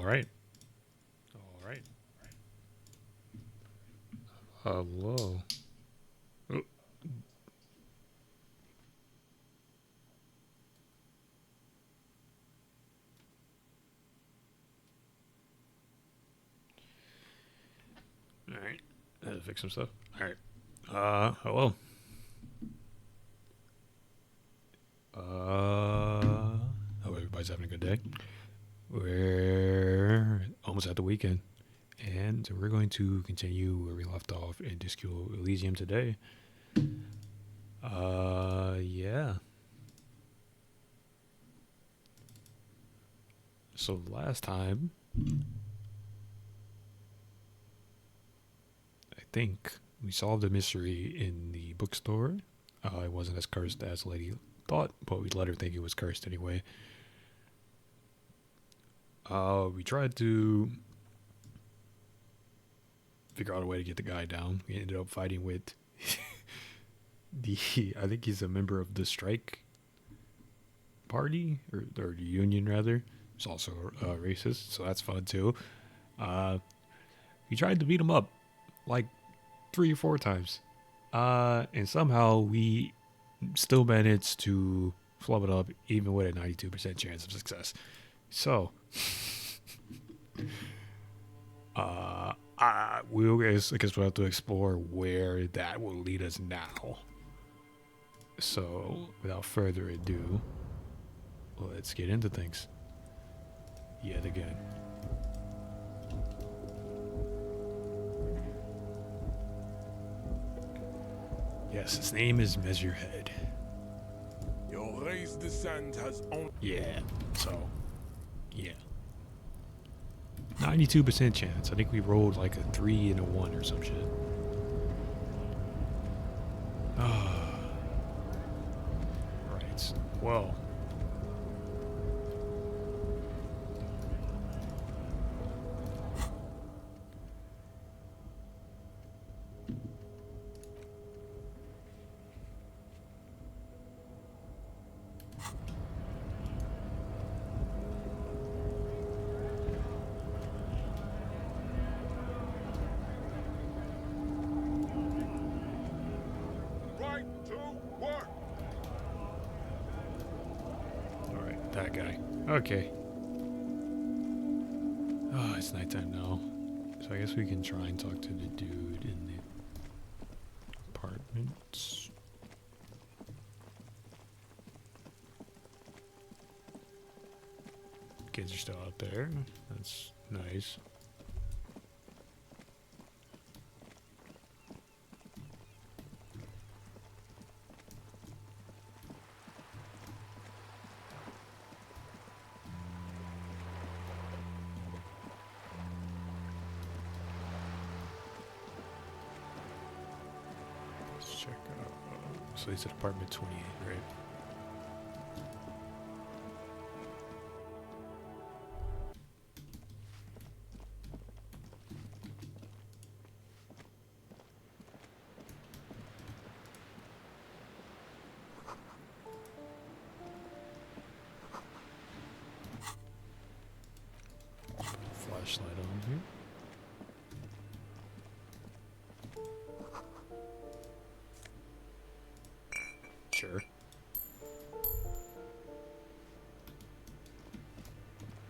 right. All right. Hello. Oh, all right. I had to fix some stuff. All right. Hello. Hope everybody's having a good day. We're almost at the weekend, and we're going to continue where we left off in Disco Elysium today. Yeah. So last time, I think we solved a mystery in the bookstore. It wasn't as cursed as the lady thought, but we let her think it was cursed anyway. We tried to figure out a way to get the guy down. We ended up fighting with the. I think he's a member of the strike party or the union rather. He's also racist, so that's fun too. Uh, we tried to beat him up like 3 or 4 times, and somehow we still managed to flub it up, even with a 92% chance of success. So, I guess we'll have to explore where that will lead us now. So, without further ado, let's get into things. Yet again. Yes, his name is Measurehead. Your race descent has only. Yeah, so, yeah. 92% chance. I think we rolled like a 3 and a 1 or some shit. Right. Well. Right to work! Alright, that guy. Okay. Oh, it's nighttime now. So I guess we can try and talk to the dude in the apartment. Kids are still out there. That's nice. Let's check out. So he's at apartment 28, right? Flashlight on here. Sure.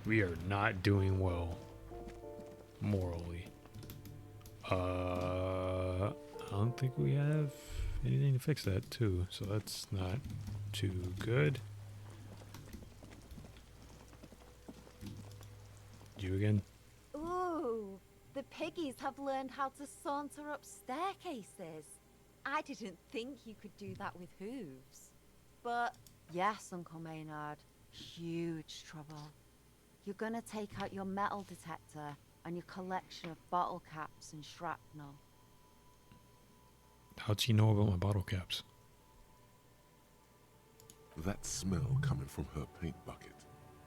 We are not doing well morally. I don't think we have anything to fix that too, so that's not too good. You again? Ooh, the piggies have learned how to saunter up staircases. I didn't think you could do that with hooves. But yes, Uncle Maynard, huge trouble. You're gonna take out your metal detector and your collection of bottle caps and shrapnel. How'd she know about my bottle caps? That smell coming from her paint bucket.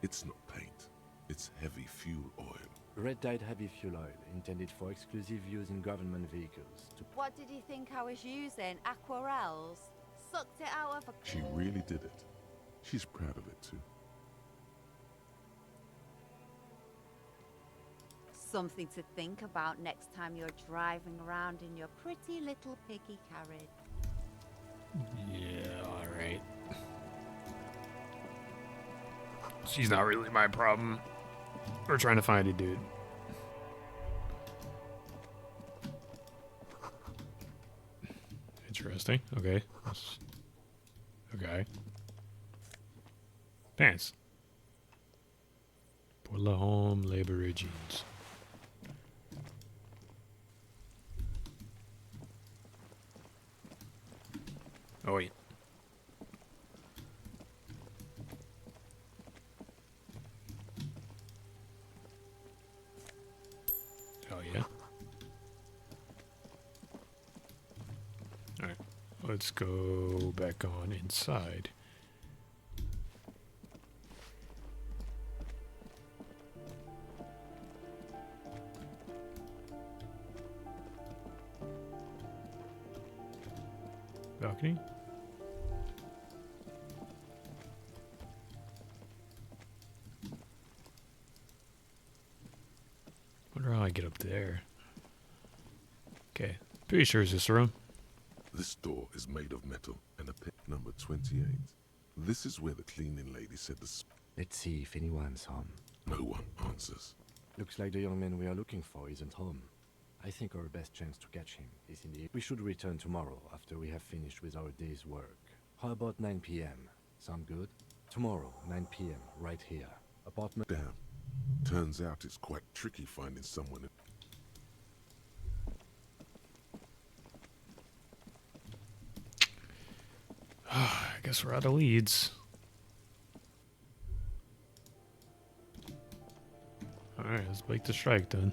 It's not paint. It's heavy fuel oil. Red-dyed heavy fuel oil, intended for exclusive use in government vehicles. What did you think I was using? Aquarels? Sucked it out of a... She really did it. She's proud of it too. Something to think about next time you're driving around in your pretty little piggy carriage. Yeah, alright. She's not really my problem. We're trying to find a dude. Interesting. Okay. Okay. Pants. Por la home labor jeans. Oh wait. Oh yeah. Alright. Let's go back on inside. Balcony? Wonder how I get up there. Okay. Pretty sure it's this room. This door is made of metal and a pit number 28. This is where the cleaning lady said Let's see if anyone's home. no one answers. Looks like the young man we are looking for isn't home. I think our best chance to catch him is in the... We should return tomorrow after we have finished with our day's work. How about 9 p.m.? Sound good? Tomorrow, 9 p.m., right here. Apartment... Damn. Turns out it's quite tricky finding someone. I guess we're out of leads. Alright, let's break the strike then.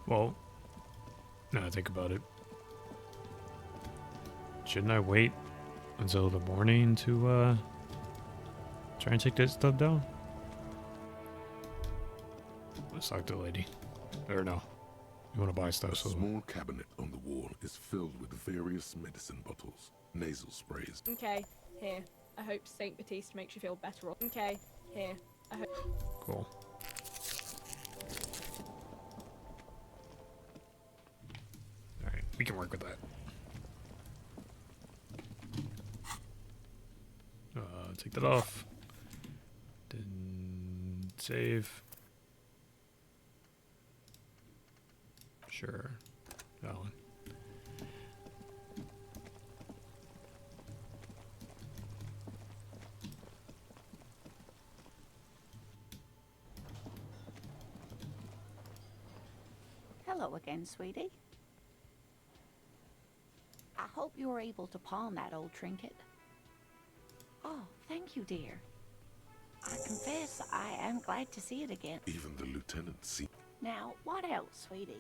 Well, now I think about it. Shouldn't I wait until the morning to try and take that stuff down? Let's talk to the lady. Or no. You want to buy A stuff, so... small cabinet on the wall is filled with various medicine bottles, nasal sprays. Okay, here. I hope Saint Baptiste makes you feel better. Okay, here. I hope. Cool. Alright, we can work with that. Take that off. Then save. Sure. That one. Hello again, sweetie. I hope you were able to pawn that old trinket. Oh, thank you, dear. I confess I am glad to see it again. Even the lieutenant seemed... Now, what else, sweetie?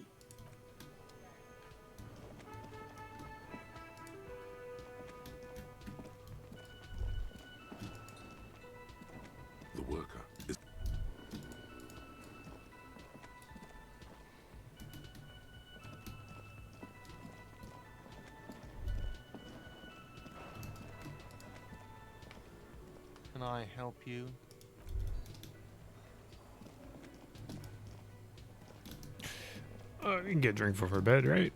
The worker is... Can I help you? You can get a drink for her bed, right?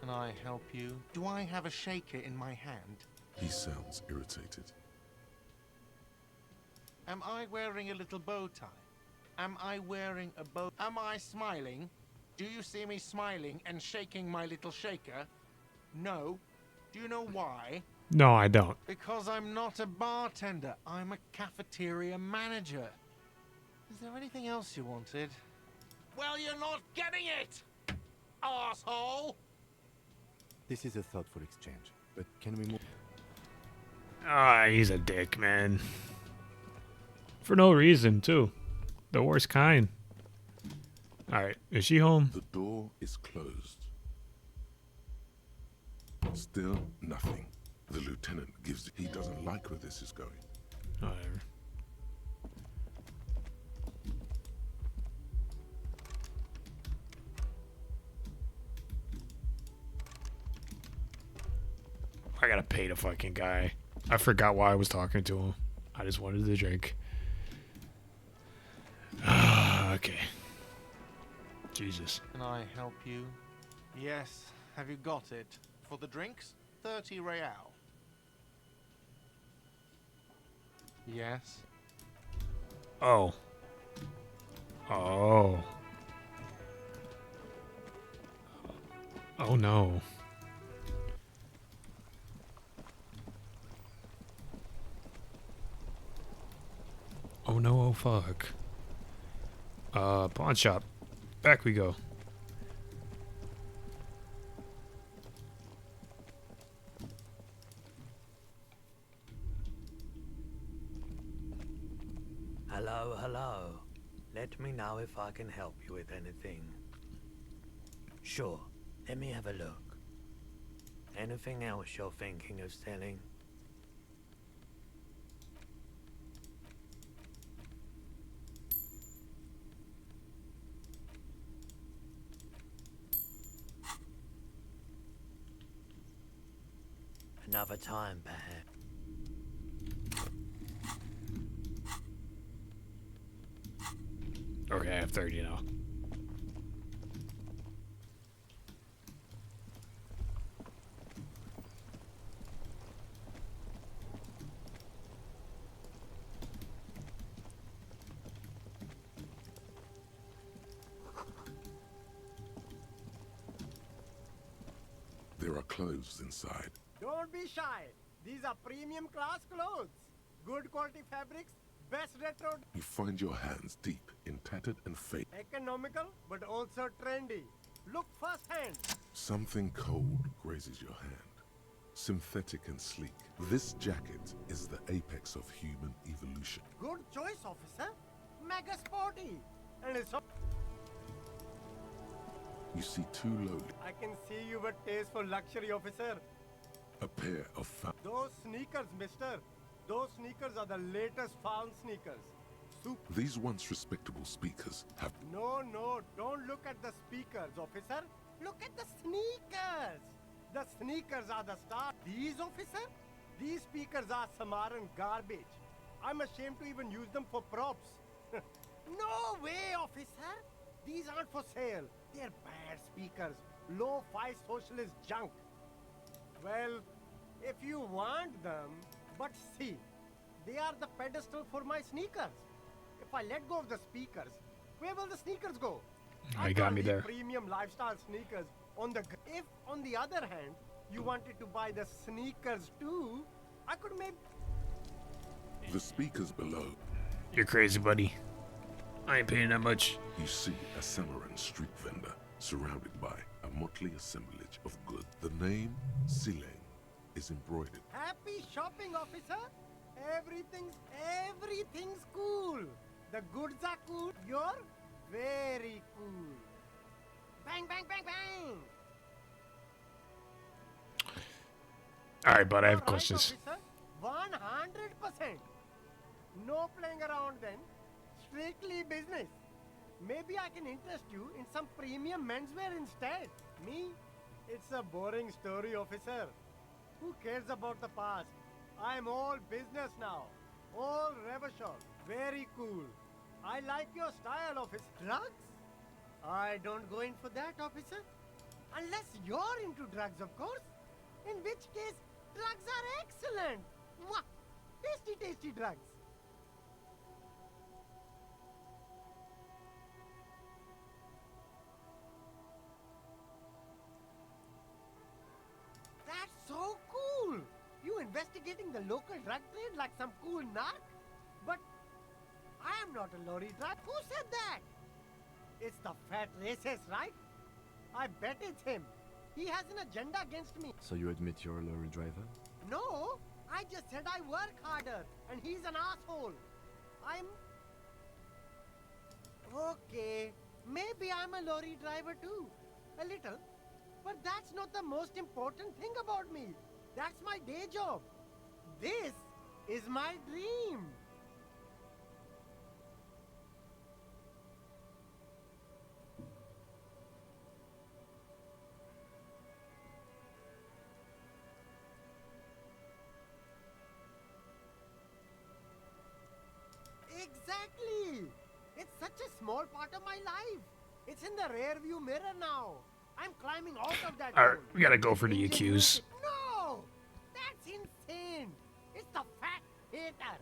Can I help you? Do I have a shaker in my hand? He sounds irritated. Am I wearing a little bow tie? Am I wearing a bow? Am I smiling? Do you see me smiling and shaking my little shaker? No. Do you know why? No, I don't. Because I'm not a bartender. I'm a cafeteria manager. Is there anything else you wanted? Well, you're not getting it, arsehole! This is a thoughtful exchange. but can we move? Ah, he's a dick, man. For no reason, too. The worst kind. Alright, is she home? The door is closed. Still nothing. The lieutenant gives. He doesn't like where this is going. Whatever. I gotta pay the fucking guy. I forgot why I was talking to him. I just wanted the drink. Okay. Jesus. Can I help you? Yes. Have you got it? For the drinks, 30 real. Yes. Oh. Oh. Oh no. Oh no, oh fuck. Pawn shop. Back we go. Hello, hello. Let me know if I can help you with anything. Sure, let me have a look. Anything else you're thinking of selling? Another time, perhaps. Okay, I have 30 now. There are clothes inside. Don't be shy. These are premium class clothes. Good quality fabrics, best retro. You find your hands deep in tattered and faded. Economical, but also trendy. Look firsthand. Something cold grazes your hand. Synthetic and sleek. This jacket is the apex of human evolution. Good choice, officer. Mega sporty. And it's... You see two lowly. I can see you with taste for luxury, officer. A pair of Those sneakers, mister. Those sneakers are the latest found sneakers. These once respectable speakers have. No, don't look at the speakers, officer. Look at the sneakers. The sneakers are the star. These, officer? These speakers are Samaran garbage. I'm ashamed to even use them for props. No way, officer. These aren't for sale. They're bad speakers. Low-fi socialist junk. Well, if you want them, but see, they are the pedestal for my sneakers. If I let go of the speakers, where will the sneakers go? You got me can't there. leave premium lifestyle sneakers on the... If, on the other hand, you wanted to buy the sneakers too, I could maybe... The speakers below. You're crazy, buddy. I ain't paying that much. You see a Samaran street vendor surrounded by a motley assemblage of goods. The name Sileng is embroidered. Happy shopping, officer. Everything's cool. The goods are cool. You're very cool. Bang, bang, bang, bang. All right, but I have Right, questions. officer. 100%. No playing around then. Strictly business. Maybe I can interest you in some premium menswear instead. Me? It's a boring story, officer. Who cares about the past? I'm all business now. All revolution. Very cool. I like your style, officer. Drugs? I don't go in for that, officer. Unless you're into drugs, of course. In which case, drugs are excellent. Mwah! Tasty, tasty drugs. That's so cool. You investigating the local drug trade like some cool narc? But I am not a lorry driver. Who said that? It's the fat racist, right? I bet it's him. He has an agenda against me. So you admit you're a lorry driver? No, I just said I work harder, and he's an asshole. I'm... Okay, maybe I'm a lorry driver too. A little. But that's not the most important thing about me. That's my day job. This is my dream. Exactly! It's such a small part of my life. It's in the rear view mirror now. I'm climbing out of that Alright, hole. we gotta go for the Engine accused. music- No! That's insane! It's the fat hater.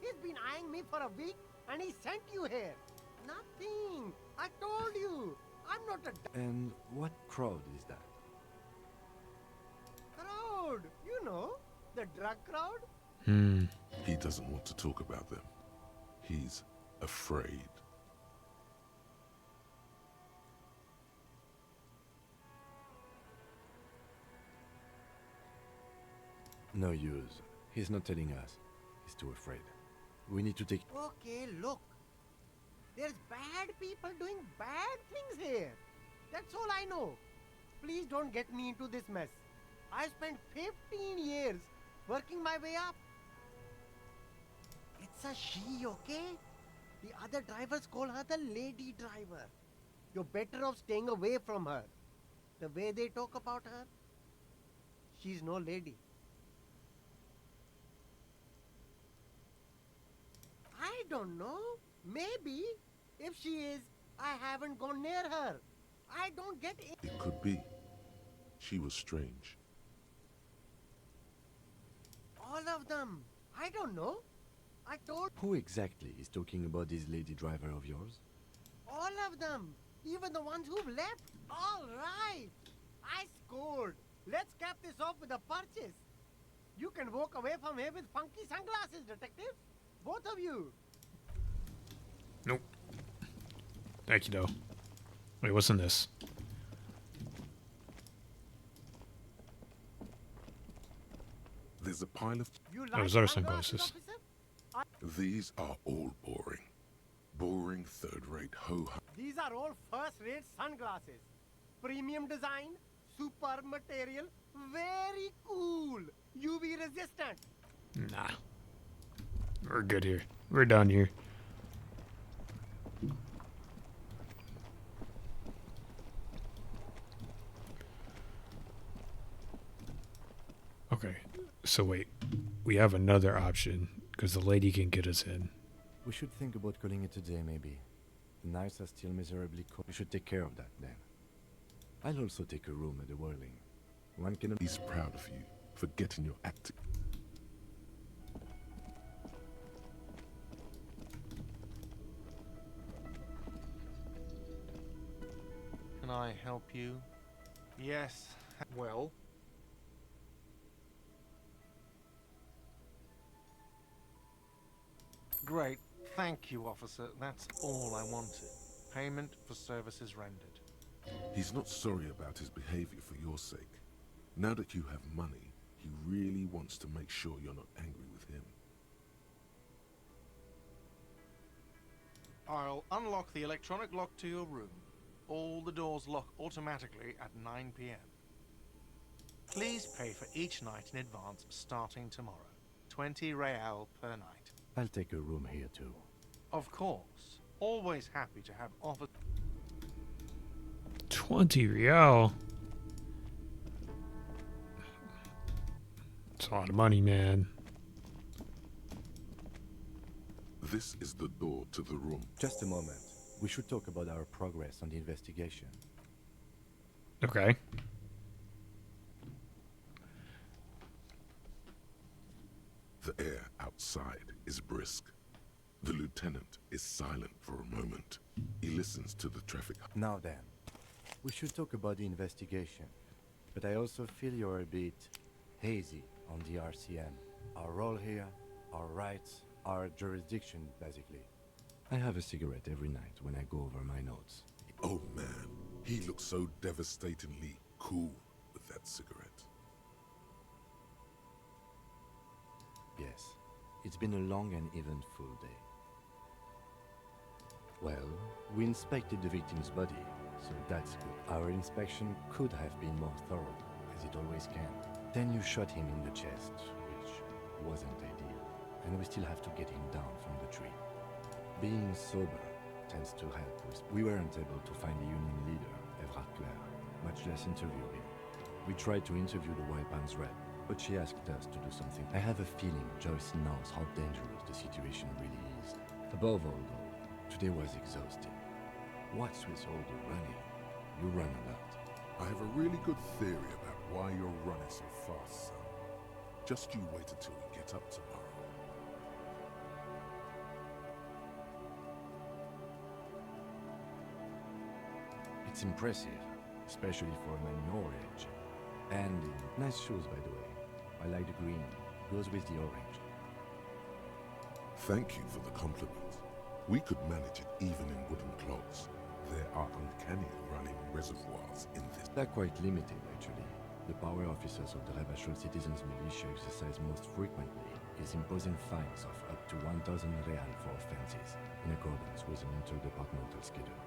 He's been eyeing me for a week and he sent you here. Nothing. I told you. I'm not a And what crowd is that? crowd. You know, the drug crowd. He doesn't want to talk about them. He's afraid. No use. He's not telling us. He's too afraid. We need to take... Okay, look. There's bad people doing bad things here. That's all I know. Please don't get me into this mess. I spent 15 years working my way up. It's a she, okay? The other drivers call her the lady driver. You're better off staying away from her. The way they talk about her, she's no lady. I don't know. Maybe. If she is, I haven't gone near her. I don't get it. It could be. She was strange. All of them. I don't know. I told Who exactly is talking about this lady driver of yours? all of them. Even the ones who've left. All right. I scored. Let's cap this off with a purchase. You can walk away from here with funky sunglasses, detective. Both of you. Nope. Thank you, though. Wait, what's in this? There's a pile of... You Oh, like those are sunglasses, sunglasses. officer? These are all boring. Boring third-rate ho-hum. These are all first-rate sunglasses. Premium design, super material, very cool. UV resistant. Nah. We're good here. We're done here. Okay. So wait. We have another option because the lady can get us in. We should think about calling it a day, maybe. The nights are still miserably cold. We should take care of that, then. I'll also take a room at the Whirling. One can... He's proud of you for getting your act. Can I help you? Yes. Well? Great. Thank you, officer. That's all I wanted. Payment for services rendered. He's not sorry about his behavior for your sake. Now that you have money, he really wants to make sure you're not angry with him. I'll unlock the electronic lock to your room. All the doors lock automatically at 9 p.m. Please pay for each night in advance starting tomorrow. 20 real per night. I'll take a room here, too. Of course. Always happy to have office. 20 real. It's a lot of money, man. This is the door to the room. Just a moment. We should talk about our progress on the investigation. Okay. The air outside is brisk. The lieutenant is silent for a moment. He listens to the traffic. Now then, we should talk about the investigation. But I also feel you're a bit hazy on the RCM. Our role here, our rights, our jurisdiction, basically. I have a cigarette every night when I go over my notes. Oh man, he looks so devastatingly cool. that cigarette. Yes, it's been a long and eventful day. Well, we inspected the victim's body, so that's good. Our inspection could have been more thorough, as it always can. Then you shot him in the chest, which wasn't ideal, and we still have to get him down from the tree. Being sober tends to help with... We weren't able to find the union leader, Evrard Claire, much less interview him. We tried to interview the Wild Pines rep, but she asked us to do something. I have a feeling Joyce knows how dangerous the situation really is. Above all, though, today was exhausting. What's with all the running? You run a lot. I have a really good theory about why you're running so fast, son. Just you wait until we get up tomorrow. It's impressive, especially for a man your age. And nice shoes, by the way. I like the green. Goes with the orange. Thank you for the compliment. We could manage it even in wooden clogs. There are uncanny running reservoirs in this. They're quite limited, actually. The power officers of the Rebachol Citizens Militia exercise most frequently is imposing fines of up to 1,000 real for offenses, in accordance with an interdepartmental schedule.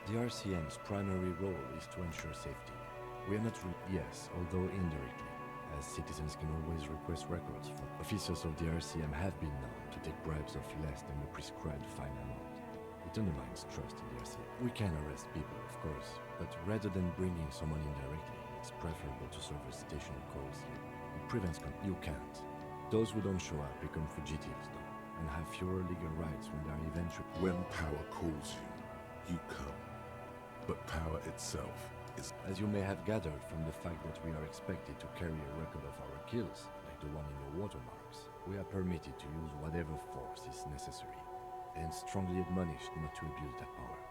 The RCM's primary role is to ensure safety. We are not yes, although indirectly, as citizens can always request records from officers of the RCM have been known to take bribes of less than the prescribed fine amount. It undermines trust in the RCM. We can arrest people, of course, but rather than bringing someone indirectly, it's preferable to serve a station calls you. It prevents you can't. Those who don't show up become fugitives, though, and have fewer legal rights when they are eventually... When power calls you, you come. But power itself is... As you may have gathered from the fact that we are expected to carry a record of our kills, like the one in your watermarks, we are permitted to use whatever force is necessary, and strongly admonished not to abuse that power.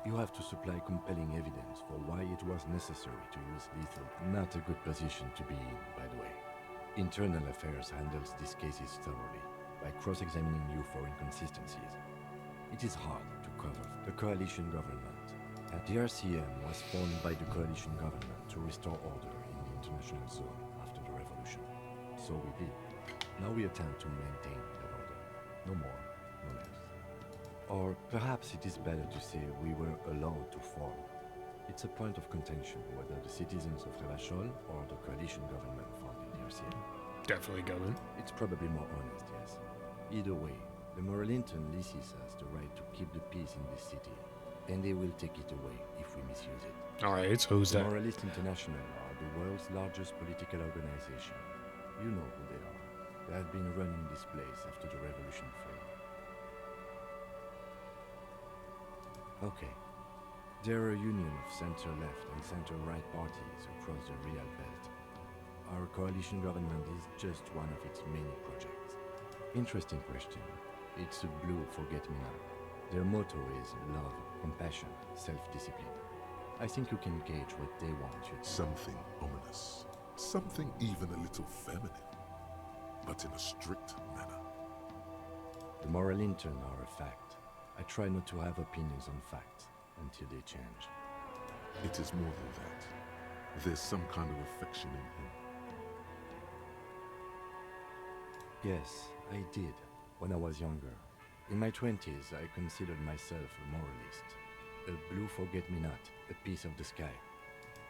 You have to supply compelling evidence for why it was necessary to use lethal. Not a good position to be in, by the way. Internal Affairs handles these cases thoroughly, by cross-examining you for inconsistencies. It is hard to cover. The coalition government. And the RCM was formed by the coalition government to restore order in the international zone after the revolution. So we did. Now we attempt to maintain that order. No more, no less. Or perhaps it is better to say we were allowed to form. It's a point of contention whether the citizens of Rebachol or the coalition government founded the RCM. Definitely government. It's probably more honest, yes. Either way, the Morlinton leases us the right to keep the peace in this city, and they will take it away if we misuse it. Alright, so who's The that? Moralist International are the world's largest political organization. You know who they are. They have been running this place after the revolution failed. Okay. There are a union of center-left and center-right parties across the Real Belt. Our coalition government is just one of its many projects. Interesting question. It's a blue forget-me-not. Their motto is love, compassion, self-discipline. I think you can gauge what they want you to. something ominous. Something even a little feminine. But in a strict manner. The moral intern are a fact. I try not to have opinions on facts until they change. It is more than that. There's some kind of affection in him. Yes, I did, when I was younger. In my 20s, I considered myself a moralist. A blue forget-me-not, a piece of the sky.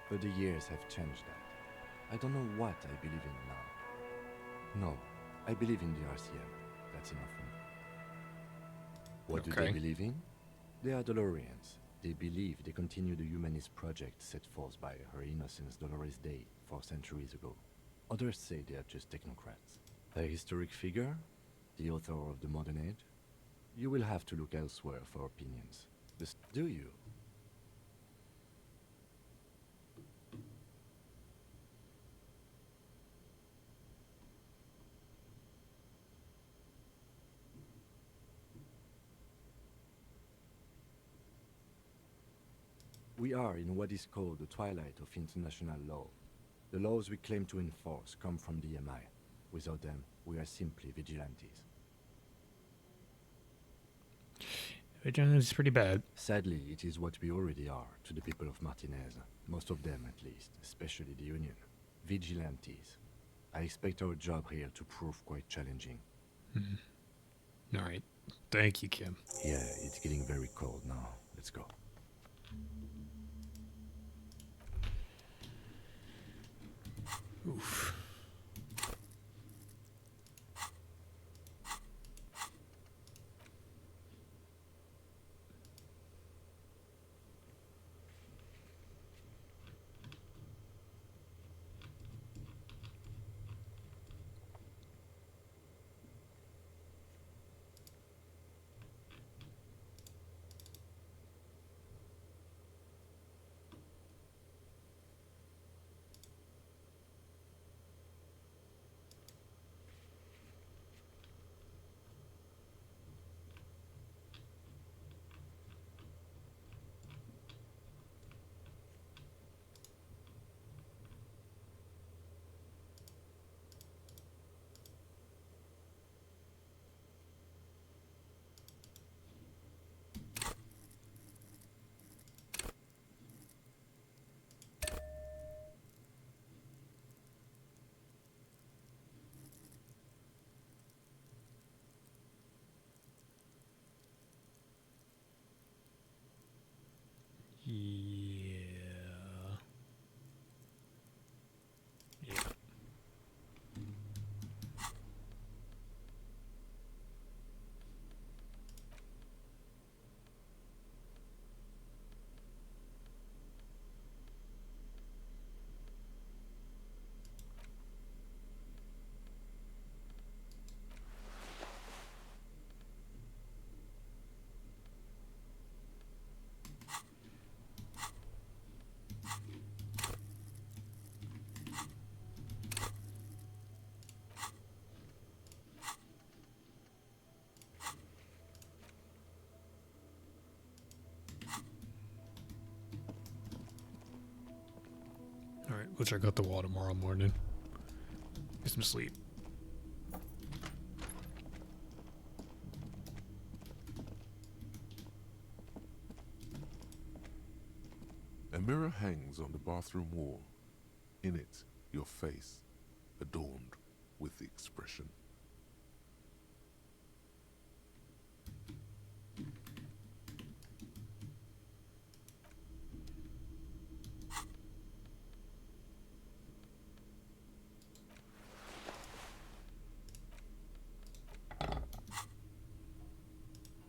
But the years have changed that. I don't know what I believe in now. No, I believe in the RCM. That's enough for me. What do they Okay. believe in? They are Dolorians. They believe they continue the humanist project set forth by Her Innocence Dolores Day 4 centuries ago. Others say they are just technocrats. A historic figure? The author of the modern age? You will have to look elsewhere for opinions. Do you? We are in what is called the twilight of international law. The laws we claim to enforce come from the MI. Without them, we are simply vigilantes. Vigilance is pretty bad. Sadly, it is what we already are to the people of Martinez. Most of them, at least, especially the Union. Vigilantes. I expect our job here to prove quite challenging. Alright. Thank you, Kim. Yeah, it's getting very cold now. Let's go. Oof. Yeah. Yeah. Alright, we'll check out the wall tomorrow morning. Get some sleep. A mirror hangs on the bathroom wall. In it, your face, adorned with the expression.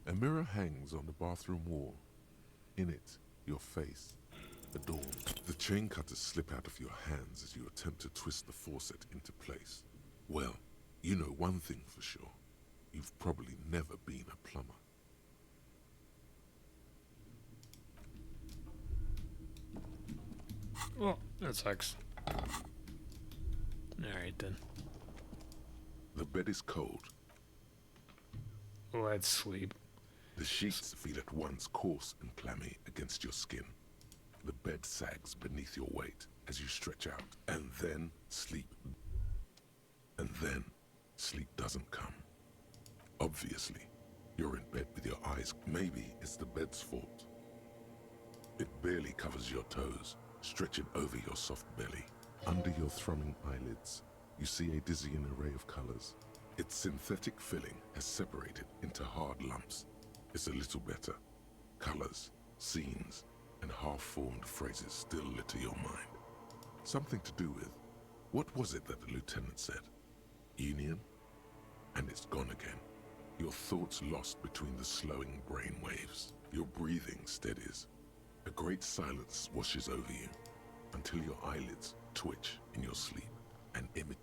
A mirror hangs on the bathroom wall. In it, your face, adorned. The chain cutters slip out of your hands as you attempt to twist the faucet into place. Well, you know one thing for sure. You've probably never been a plumber. Well, that sucks. Alright then. The bed is cold. Let's sleep. The sheets feel at once coarse and clammy against your skin. The bed sags beneath your weight as you stretch out, and then sleep. And then sleep doesn't come. Obviously, you're in bed with your eyes. Maybe it's the bed's fault. It barely covers your toes, stretching over your soft belly. Under your thrumming eyelids, you see a dizzying array of colors. Its synthetic filling has separated into hard lumps. It's a little better. Colors, scenes, and half-formed phrases still litter your mind. Something to do with, what was it that the lieutenant said? Union? And it's gone again. Your thoughts lost between the slowing brain waves. Your breathing steadies. A great silence washes over you until your eyelids twitch in your sleep and image.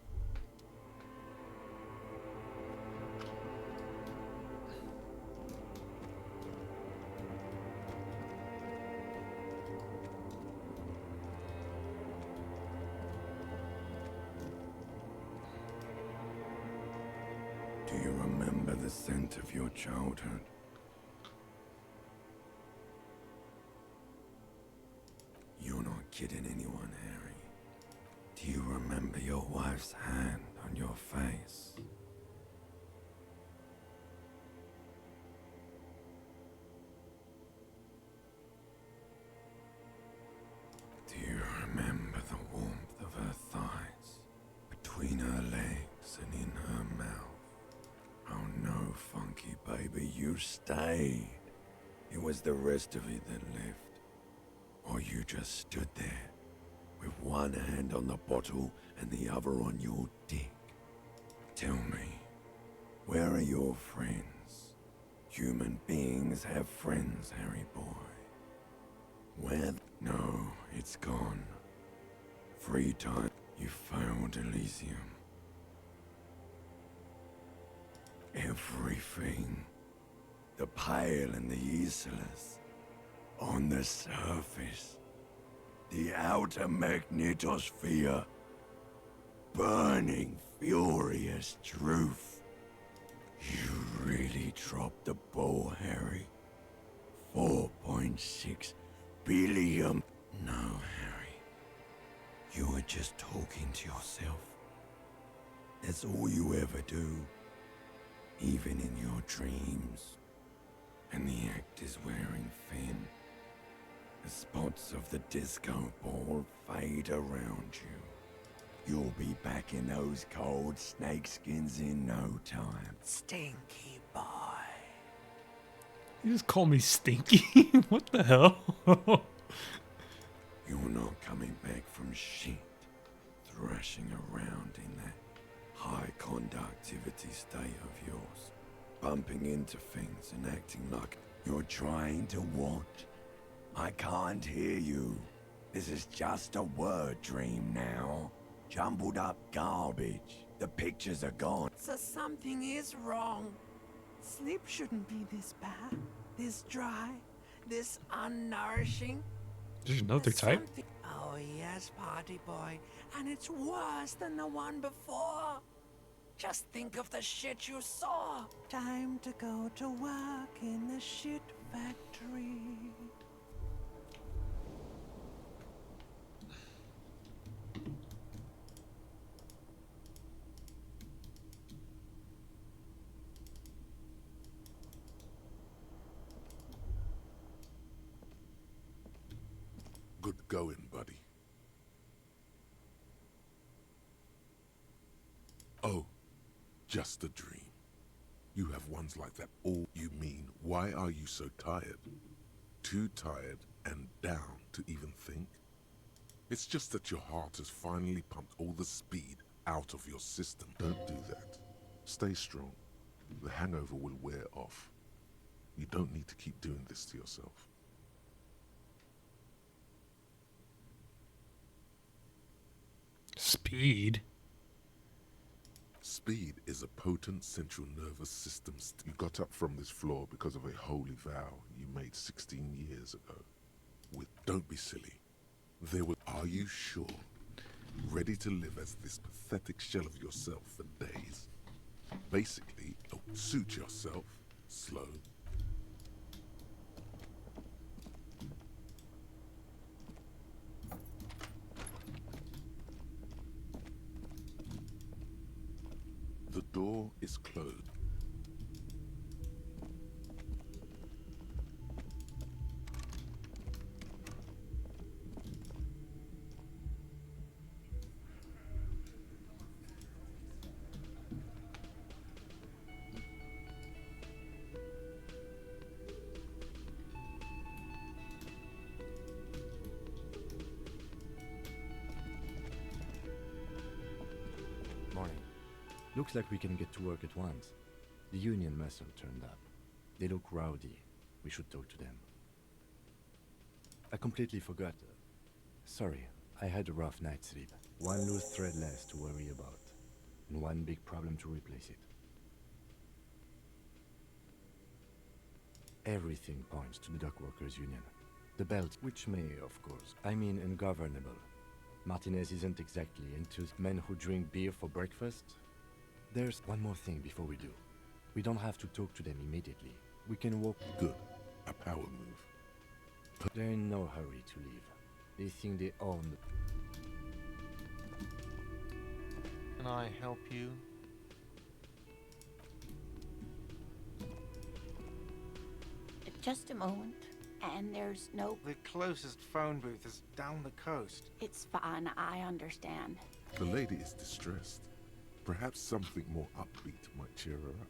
Do you remember the scent of your childhood? You're not kidding anyone, Harry. Do you remember your wife's hand on your face? Maybe you stayed. It was the rest of it that left. Or you just stood there, with one hand on the bottle and the other on your dick. Tell me, where are your friends? Human beings have friends, Harry boy. Where? No, it's gone. 3 times you found Elysium. Everything. The Pale and the Islas. On the surface. The outer magnetosphere. Burning, furious truth. You really dropped the ball, Harry. 4.6 billion. No, Harry. You were just talking to yourself. That's all you ever do. Even in your dreams. And the actor's wearing thin. The spots of the disco ball fade around you. You'll be back in those cold snakeskins in no time. Stinky boy. You just call me stinky? What the hell? You're not coming back from shit. Thrashing around in that high conductivity state of yours. Bumping into things and acting like you're trying to what? I can't hear you. This is just a word dream now. Jumbled up garbage. The pictures are gone. So something is wrong. Sleep shouldn't be this bad, this dry, this unnourishing. There's another type? Oh yes, party boy. And it's worse than the one before. Just think of the shit you saw. Time to go to work in the shit factory. Good going, buddy. Oh, just a dream. You have ones like that all you mean. Why are you so tired? Too tired and down to even think? It's just that your heart has finally pumped all the speed out of your system. Don't do that. Stay strong. The hangover will wear off. You don't need to keep doing this to yourself. Speed? Speed is a potent central nervous system. You got up from this floor because of a holy vow you made 16 years ago. Don't be silly. Are you sure? Ready to live as this pathetic shell of yourself for days? Basically, suit yourself. Slow. The door is closed. Morning. Looks like we can get to work at once. The Union must have turned up. They look rowdy. We should talk to them. I completely forgot. Sorry, I had a rough night's sleep. One loose thread less to worry about. And one big problem to replace it. Everything points to the Dockworkers Union. The belt, which may, of course, I mean ungovernable. Martinez isn't exactly into men who drink beer for breakfast. There's one more thing before we do. We don't have to talk to them immediately. We can walk. Good. A power move. They're in no hurry to leave. They think they own Can I help you? Just a moment. And there's no... The closest phone booth is down the coast. It's fine, I understand. The lady is distressed. Perhaps something more upbeat might cheer her up.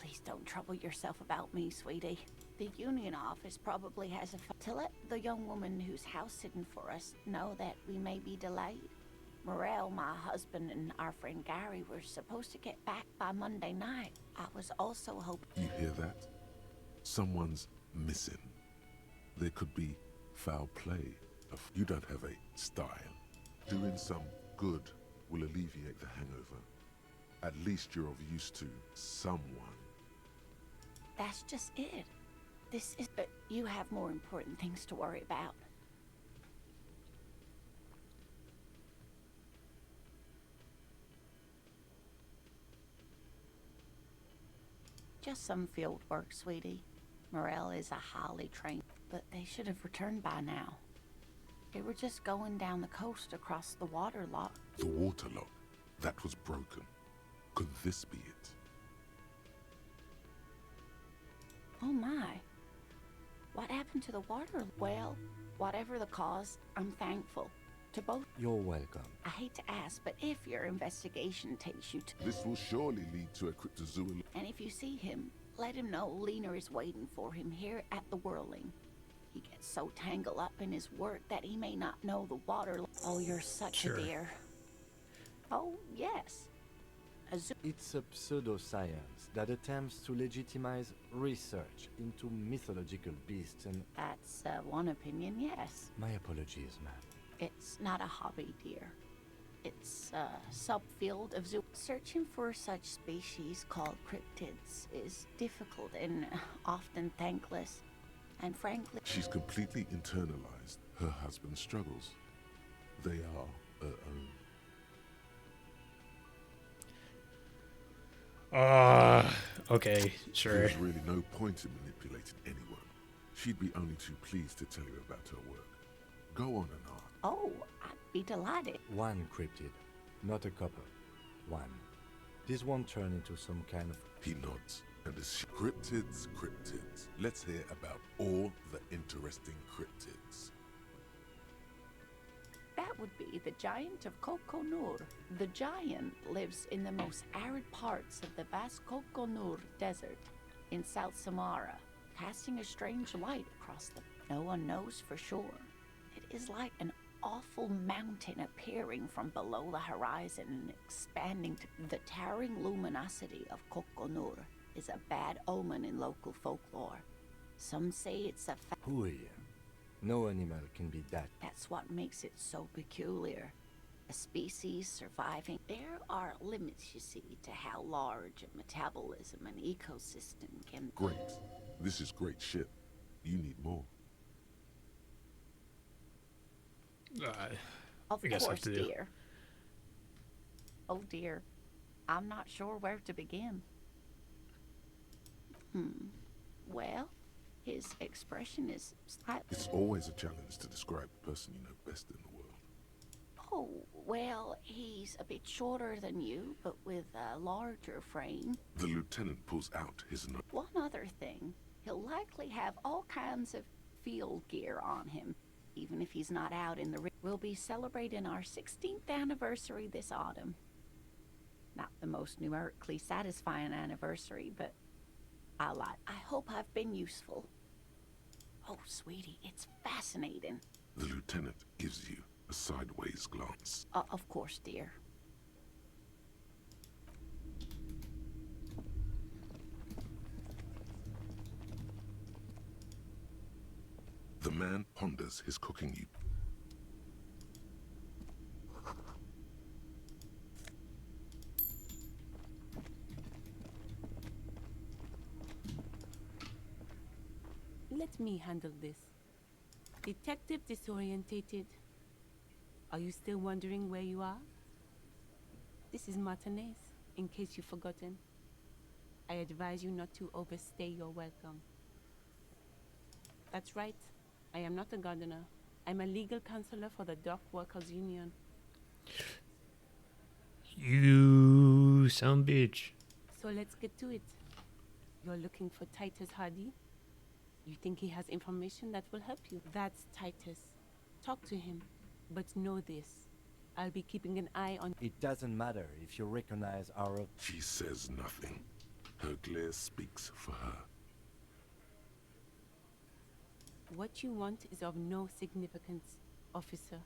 Please don't trouble yourself about me, sweetie. The union office probably has to let the young woman who's house sitting for us know that we may be delayed. Morel, my husband, and our friend Gary were supposed to get back by Monday night. I was also hoping... You hear that? Someone's missing. There could be foul play. You don't have a style. Doing some good will alleviate the hangover. At least you're of use to someone. That's just it. This is... you have more important things to worry about. Just some field work, sweetie. Morel is a highly trained, but they should have returned by now. They were just going down the coast across the water lock. The water lock? That was broken. Could this be it? Oh my. What happened to the water? Well, whatever the cause, I'm thankful. To both. You're welcome. I hate to ask, but if your investigation takes you to... This will surely lead to a cryptozoology. And if you see him, let him know Lena is waiting for him here at the Whirling. He gets so tangled up in his work that he may not know the water... Oh, you're such a dear. Oh, yes. It's a pseudoscience that attempts to legitimize research into mythological beasts and... That's one opinion, yes. My apologies, ma'am. It's not a hobby, dear. It's a subfield of zoo. Searching for such species called cryptids is difficult and often thankless. And frankly... She's completely internalized her husband's struggles. They are her own. Okay, sure. There's really no point in manipulating anyone. She'd be only too pleased to tell you about her work. Go on and on. Oh, I'd be delighted. One cryptid, not a couple. One. This won't turn into some kind of... He nods, and as cryptids. Let's hear about all the interesting cryptids. That would be the giant of Coconur. The giant lives in the most arid parts of the vast Coconur Desert in South Samara, casting a strange light across the... No one knows for sure. It is like an awful mountain appearing from below the horizon and expanding to... The towering luminosity of Coconur is a bad omen in local folklore. Some say it's a... Hooey. No animal can be that. That's what makes it so peculiar. A species surviving. There are limits, you see, to how large a metabolism and ecosystem can... Great. This is great shit. You need more. Of I guess I course, have to do. dear. Oh dear. I'm not sure where to begin. Well, his expression is slightly... It's always a challenge to describe the person you know best in the world. Oh, well, he's a bit shorter than you, but with a larger frame. The lieutenant pulls out his note. One other thing, he'll likely have all kinds of field gear on him, even if he's not out in the... We'll be celebrating our 16th anniversary this autumn. Not the most numerically satisfying anniversary, but I hope I've been useful. Oh, sweetie, it's fascinating. The lieutenant gives you a sideways glance. Of course, dear. The man ponders his cooking you. Let me handle this. Detective disorientated. Are you still wondering where you are? This is Martinez, in case you've forgotten. I advise you not to overstay your welcome. That's right. I am not a gardener. I'm a legal counselor for the Dock Workers Union. You sound bitch. So let's get to it. You're looking for Titus Hardy? You think he has information that will help you? That's Titus. Talk to him. But know this. I'll be keeping an eye on... It doesn't matter if you recognize our... She says nothing. Her glare speaks for her. What you want is of no significance, officer.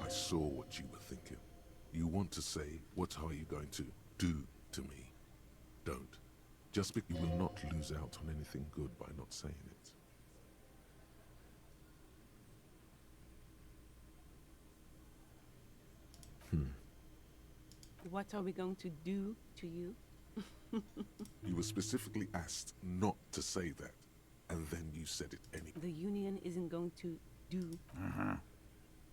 I saw what you were thinking. You want to say, what are you going to do to me? Don't. Just because you will not lose out on anything good by not saying it. What are we going to do to you? You were specifically asked not to say that, and then you said it anyway. The Union isn't going to do.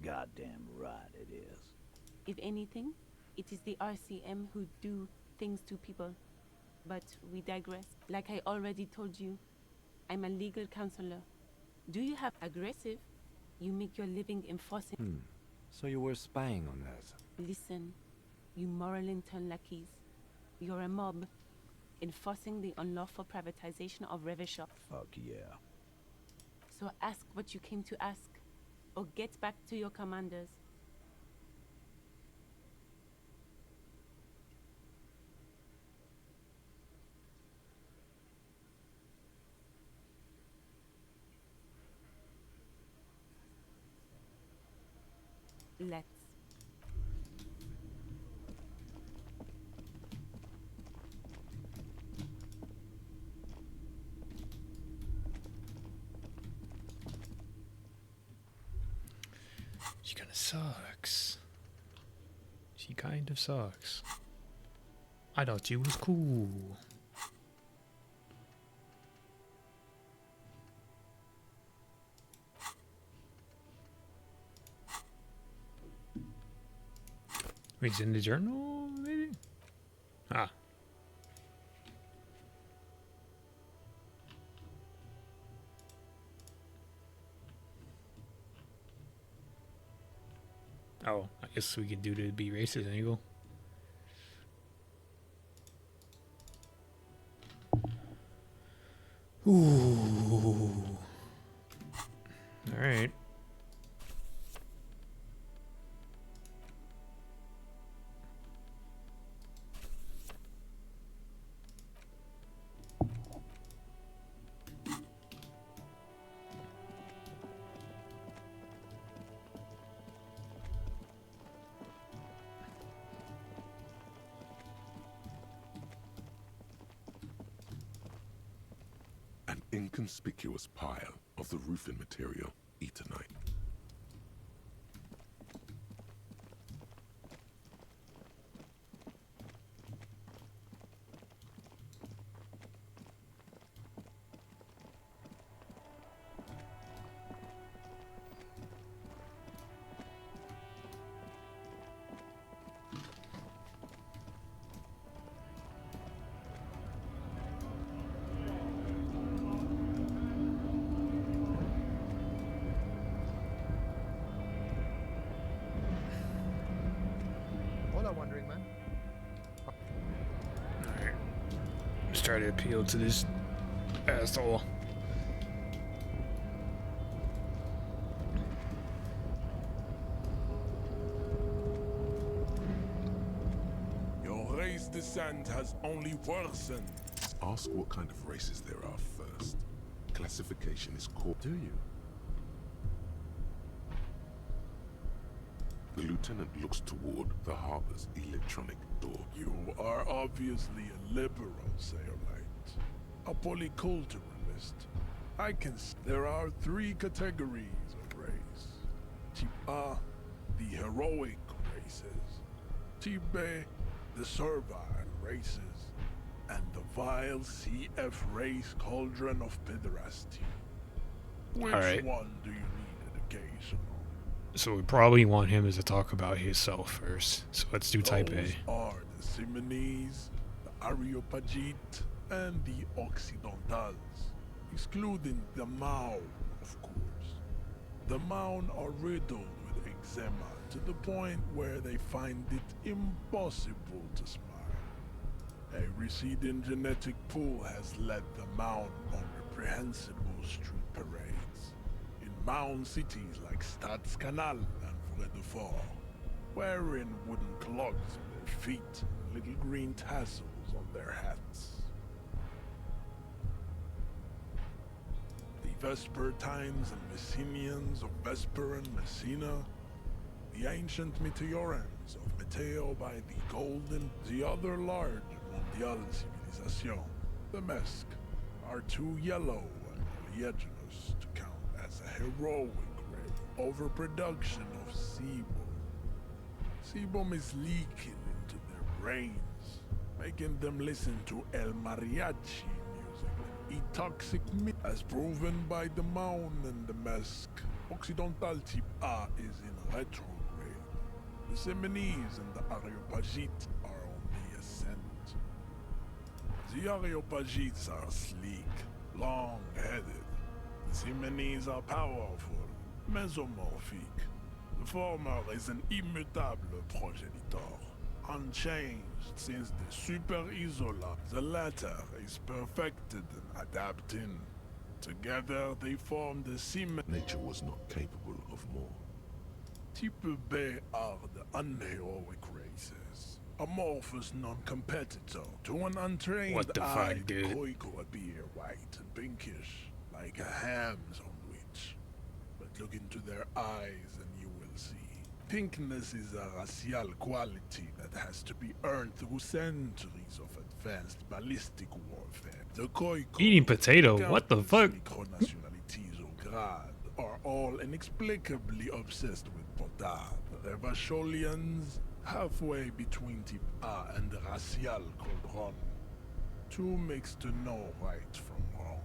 Goddamn right it is. If anything, it is the RCM who do things to people. But we digress. Like I already told you, I'm a legal counselor. Do you have aggressive? You make your living enforcing. So you were spying on us? Listen, you moral intern lackeys. You're a mob, enforcing the unlawful privatization of Revishop. Fuck yeah. So ask what you came to ask, or get back to your commanders. Let's. She kind of sucks. She kind of sucks. I thought she was cool. Wait, it's in the journal, maybe? Ah. Oh, I guess we could do to be racist angle. Ooh. All right. An inconspicuous pile of the roofing material, Eternite. Wondering, man. Alright. Let's try to appeal to this asshole. Your race descent has only worsened. Ask what kind of races there are first. Classification is called. Do you? The lieutenant looks toward the harbor's electronic door. You are obviously a liberal, Sailorite. A polyculturalist. There are 3 categories of race. Type A, the heroic races. Type B, the servile races. And the vile CF race cauldron of pederasty. Which Alright. one do you need education on? So we probably want him to talk about himself first. So let's do type Those A. are the Simonese, the Areopagite, and the Occidentals, excluding the Maun, of course. The Maun are riddled with eczema to the point where they find it impossible to smile. A receding genetic pool has led the Maun on reprehensible street parades in Maun cities like Stadskanal and Vredefort, wearing wooden clogs on their feet and little green tassels on their hats. Vespertines and Messenians of Vesper and Messina, the ancient Meteorans of Meteo by the Golden, the other large Mondial civilization, the Mesk, are too yellow and oleaginous to count as a heroic race. Overproduction of sebum. Sebum is leaking into their brains, making them listen to El Mariachi music and eat toxic meat, as proven by the Maun and the Mesk. Occidental type A is in retrograde. The Semenese and the Areopagites are on the ascent. The Areopagites are sleek, long-headed. The Semenese are powerful, mesomorphic. The former is an immutable progenitor, unchanged since the Super Isola. The latter is perfected and adapting. Together they form the Semen. Nature was not capable of more. Type B are the unheroic races. Amorphous non-competitor. To an untrained What the eye, fuck, dude? Koiko appear white and pinkish, like a ham sandwich. But look into their eyes and you will see. Pinkness is a racial quality that has to be earned through centuries of advanced ballistic warfare. The Koiko, Eating potato? What the fuck? micronationalities au grade are all inexplicably obsessed with potard. The Revacholians, halfway between type A and the racial cauldron. Too mixed to know right from wrong.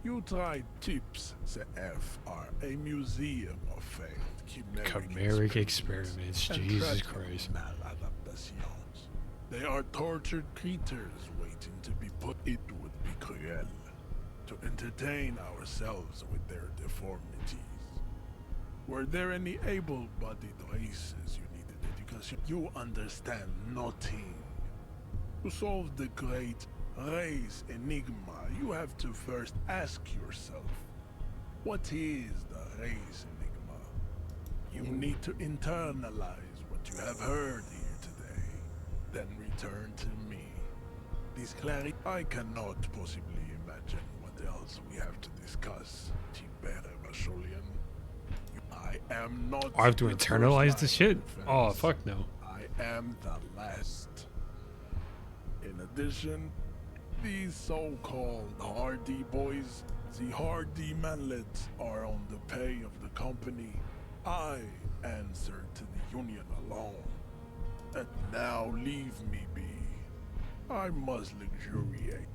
You tried tips, the F are a museum of failed Chimeric experiments. and Jesus tragic Christ. maladaptations. They are tortured creatures waiting to be put. It would be cruel to entertain ourselves with their deformities. Were there any able-bodied races you needed education? You understand nothing. To solve the great race enigma, you have to first ask yourself, what is the race enigma? You need to internalize what you have heard here today, then return to me. This clarity, I cannot possibly imagine what else we have to discuss, Tibere Vasholian. I am not. I have to the first internalize line this shit? of defense. Oh, fuck no. I am the last. In addition, these so-called hardy boys, the hardy manlets, are on the pay of the company. I answer to the Union alone. And now leave me be. I must luxuriate.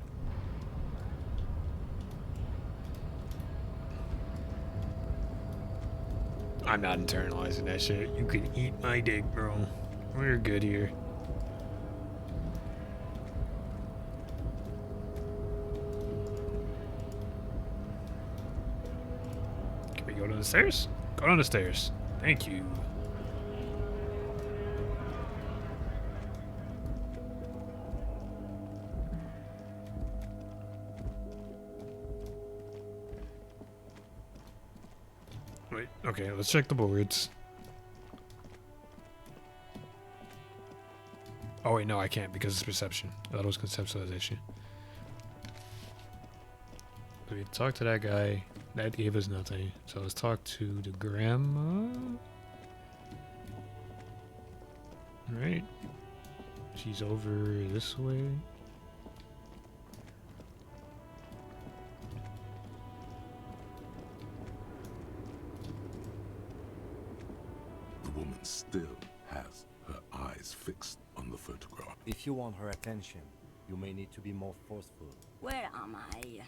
I'm not internalizing that shit. You can eat my dick, bro. We're good here. Can we go down the stairs? Go down the stairs. Thank you. Wait, okay, let's check the boards. Oh wait, no, I can't because it's perception. I thought it was conceptualization. We talked to that guy. That gave us nothing. So let's talk to the grandma. Right. She's over this way. The woman still has her eyes fixed on the photograph. If you want her attention, you may need to be more forceful. Where am I?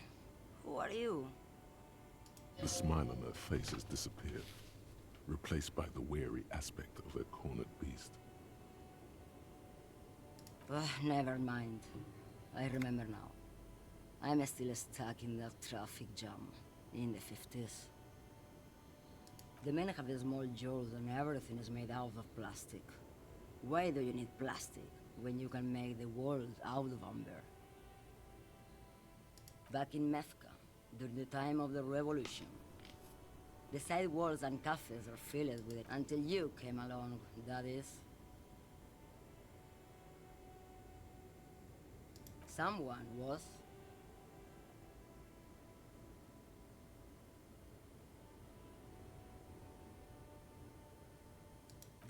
Who are you? The smile on her face has disappeared, replaced by the weary aspect of a cornered beast. Never mind. I remember now. I'm still stuck in that traffic jam in the 50s. The men have small jaws and everything is made out of plastic. Why do you need plastic when you can make the world out of amber? Back in Methka, during the time of the revolution, the side walls and cafes are filled with it until you came along, that is. Someone was.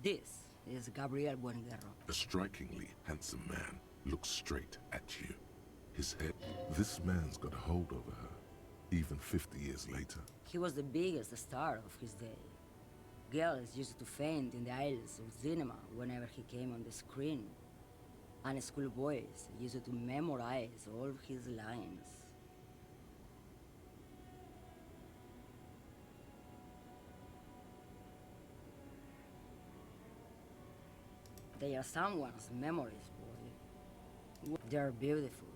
This is Gabriel Buenguerro. A strikingly handsome man looks straight at you. His head. This man's got a hold over her, even 50 years later. He was the biggest star of his day. Girls used to faint in the aisles of cinema whenever he came on the screen. And schoolboys used to memorize all his lines. They are someone's memories, boy. They're beautiful.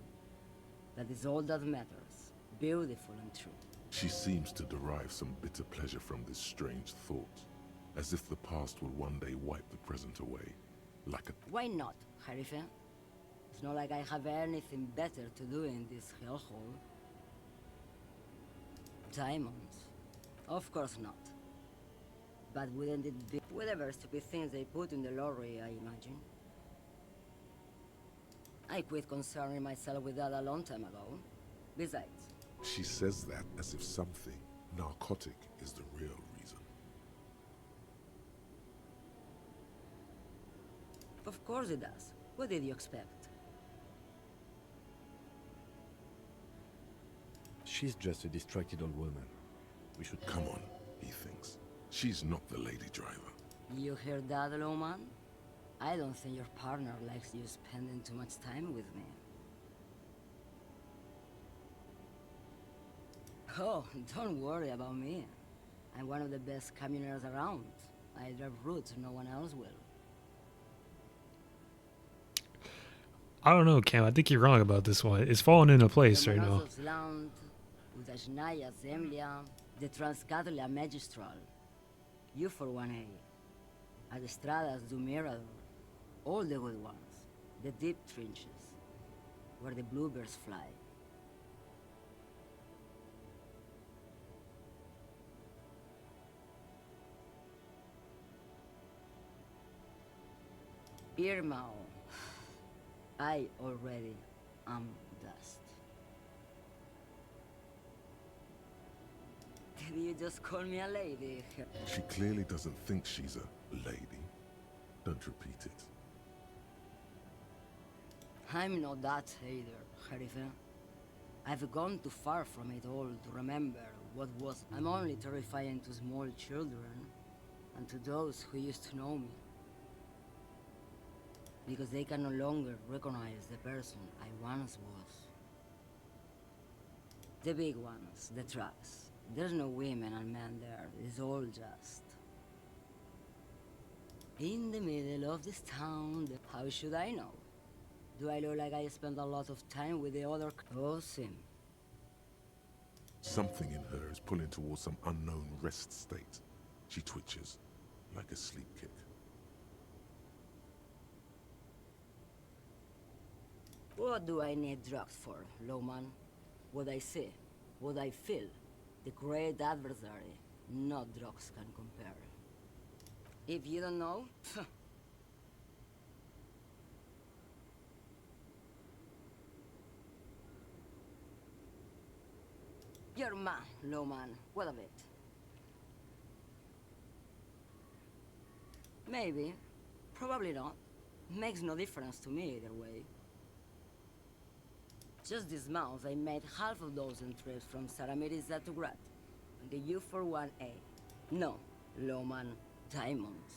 That is all that matters. Beautiful and true. She seems to derive some bitter pleasure from this strange thought, as if the past will one day wipe the present away, like a... Why not, Harife? It's not like I have anything better to do in this hellhole. Diamonds? Of course not. But wouldn't it be whatever stupid things they put in the lorry, I imagine? I quit concerning myself with that a long time ago. Besides, She says that as if something narcotic is the real reason. of course it does. What did you expect? She's just a distracted old woman. We should... Come on, he thinks. She's not the lady driver. You hear that, Lowman? I don't think your partner likes you spending too much time with me. Oh, don't worry about me. I'm one of the best camioners around. I drive routes no one else will. I don't know, Cam. I think you're wrong about this one. It's falling into place right now. Land, Udajnaya Zemlya, the Transcatolia Magistral. You for 1A. Adestradas do Mirador. All the good ones. The deep trenches. Where the bluebirds fly. Irmao. I already am dust. Did you just call me a lady? She clearly doesn't think she's a lady. Don't repeat it. I'm not that either, Harife. I've gone too far from it all to remember what was. I'm only terrifying to small children and to those who used to know me. Because they can no longer recognize the person I once was. The big ones, the trucks. There's no women and men there. It's all just... in the middle of this town. How should I know? Do I look like I spend a lot of time with the other... Oh, Sim. Something in her is pulling towards some unknown rest state. She twitches, like a sleep kick. What do I need drugs for, Lowman? What I see, what I feel. The great adversary, no drugs can compare. If you don't know, you're man, Lowman. What of it? Maybe. Probably not. Makes no difference to me either way. Just this month, I made half a dozen trips from Saramiriza to Grat. And the U for 1A. No, Lowman, diamonds.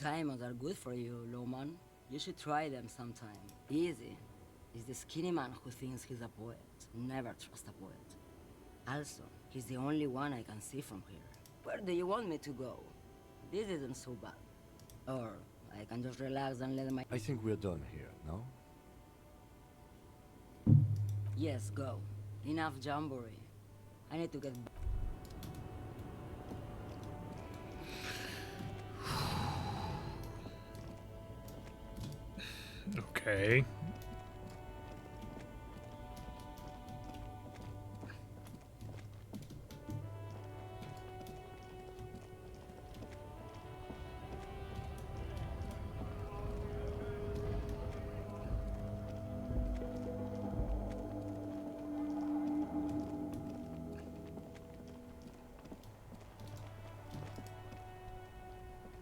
Diamonds are good for you, Lowman. You should try them sometime. Easy. Is the skinny man who thinks he's a poet. Never trust a poet. Also, he's the only one I can see from here. Where do you want me to go? This isn't so bad. Or I can just relax and let my... I think we're done here, no? Yes, go. Enough jamboree. I need to get... Okay.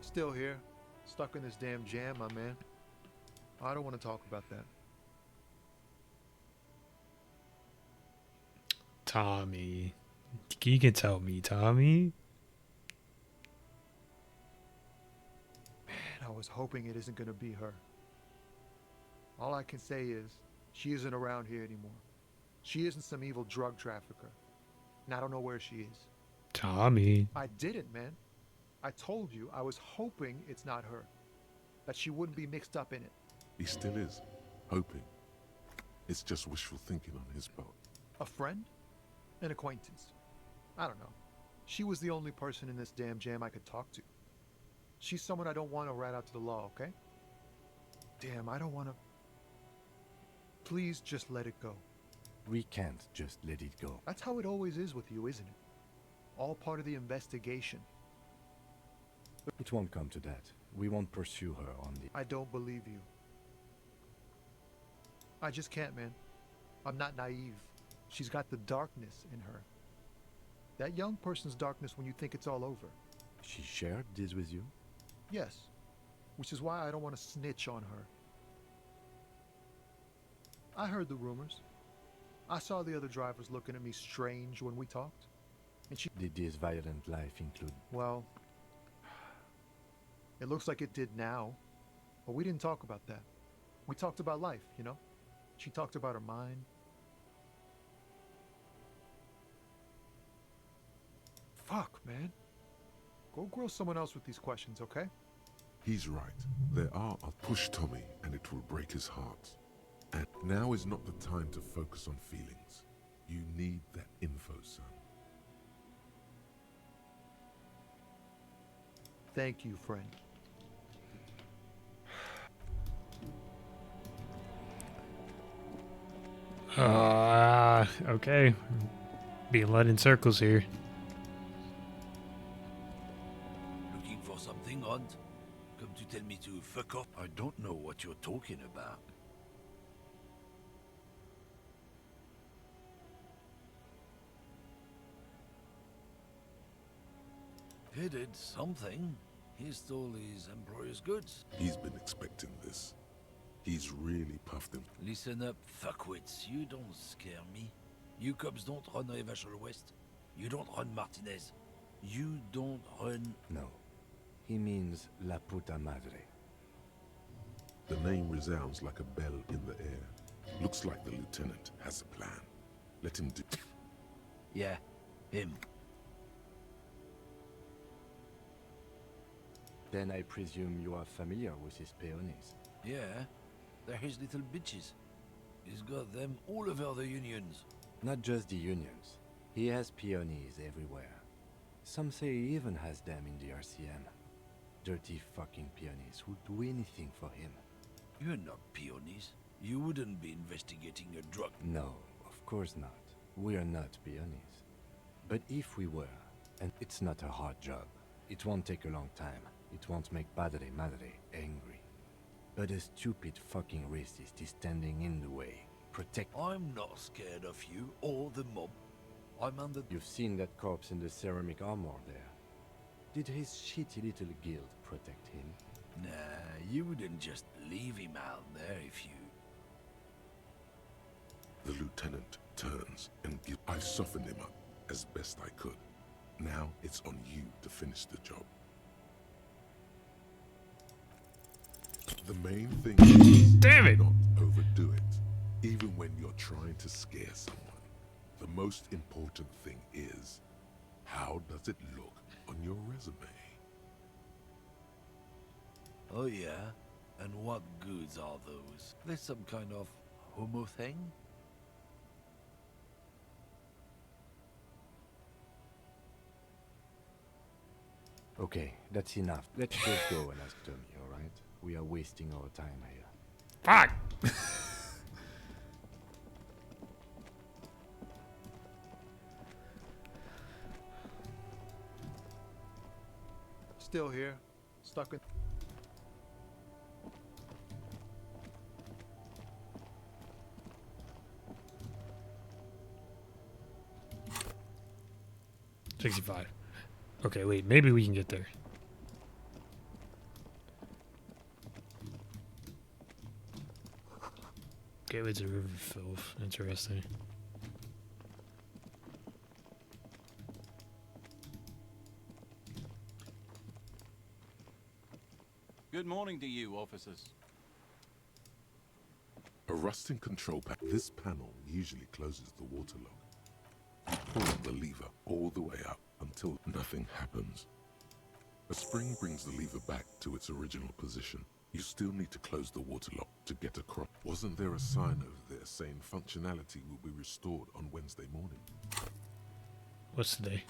Still here, stuck in this damn jam, my man. I don't want to talk about that. Tommy. You can tell me, Tommy. Man, I was hoping it isn't gonna be her. All I can say is, she isn't around here anymore. She isn't some evil drug trafficker. And I don't know where she is. Tommy. I didn't, man. I told you I was hoping it's not her. That she wouldn't be mixed up in it. He still is. Hoping. It's just wishful thinking on his part. A friend? An acquaintance? I don't know. She was the only person in this damn jam I could talk to. She's someone I don't want to rat out to the law, okay? Damn, I don't want to... Please just let it go. We can't just let it go. That's how it always is with you, isn't it? All part of the investigation. It won't come to that. We won't pursue her on the... I don't believe you. I just can't, man. I'm not naive. She's got the darkness in her. That young person's darkness when you think it's all over. She shared this with you? Yes. Which is why I don't want to snitch on her. I heard the rumors. I saw the other drivers looking at me strange when we talked. And she... Did this violent life include... Well... It looks like it did now. But we didn't talk about that. We talked about life, you know? She talked about her mind. Fuck, man. Go grill someone else with these questions, okay? He's right. There are... I'll push Tommy and it will break his heart. And now is not the time to focus on feelings. You need that info, son. Thank you, friend. Okay. Being led in circles here. Looking for something, Hunt? Come to tell me to fuck off? I don't know what you're talking about. He did something. He stole his employer's goods. He's been expecting this. He's really puffed him. Listen up, fuckwits. You don't scare me. You cops don't run Evashel West. You don't run Martinez. You don't run... No. He means La Puta Madre. The name resounds like a bell in the air. Looks like the lieutenant has a plan. Let him do... Yeah, him. Then I presume you are familiar with his peonies. Yeah, they're his little bitches. He's got them all over the unions. Not just the unions. He has peonies everywhere. Some say he even has them in the RCM. Dirty fucking peonies who'd do anything for him. You're not peonies. You wouldn't be investigating a drug. No, of course not. We are not peonies. But if we were, and it's not a hard job, it won't take a long time. It won't make Padre Madre angry. But a stupid fucking racist is standing in the way. Protect... I'm not scared of you or the mob. I'm under... You've seen that corpse in the ceramic armor there. Did his shitty little guild protect him? Nah, you wouldn't just leave him out there if you... The lieutenant turns and gives... I softened him up as best I could. Now it's on you to finish the job. The main thing is Damn it! not overdo it, even when you're trying to scare someone. The most important thing is, how does it look on your resume? Oh yeah? And what goods are those? There's some kind of homo thing? Okay, that's enough. Let's just go and ask Tommy, alright? We are wasting our time here. Fuck! Still here, stuck in... $65. Okay, wait, maybe we can get there. Gateway to River Filth. Interesting. Good morning to you, officers. A rusting control panel. This panel usually closes the water lock. You pull the lever all the way up until nothing happens. A spring brings the lever back to its original position. You still need to close the water lock to get across. Wasn't there a sign over there saying functionality will be restored on Wednesday morning? What's today?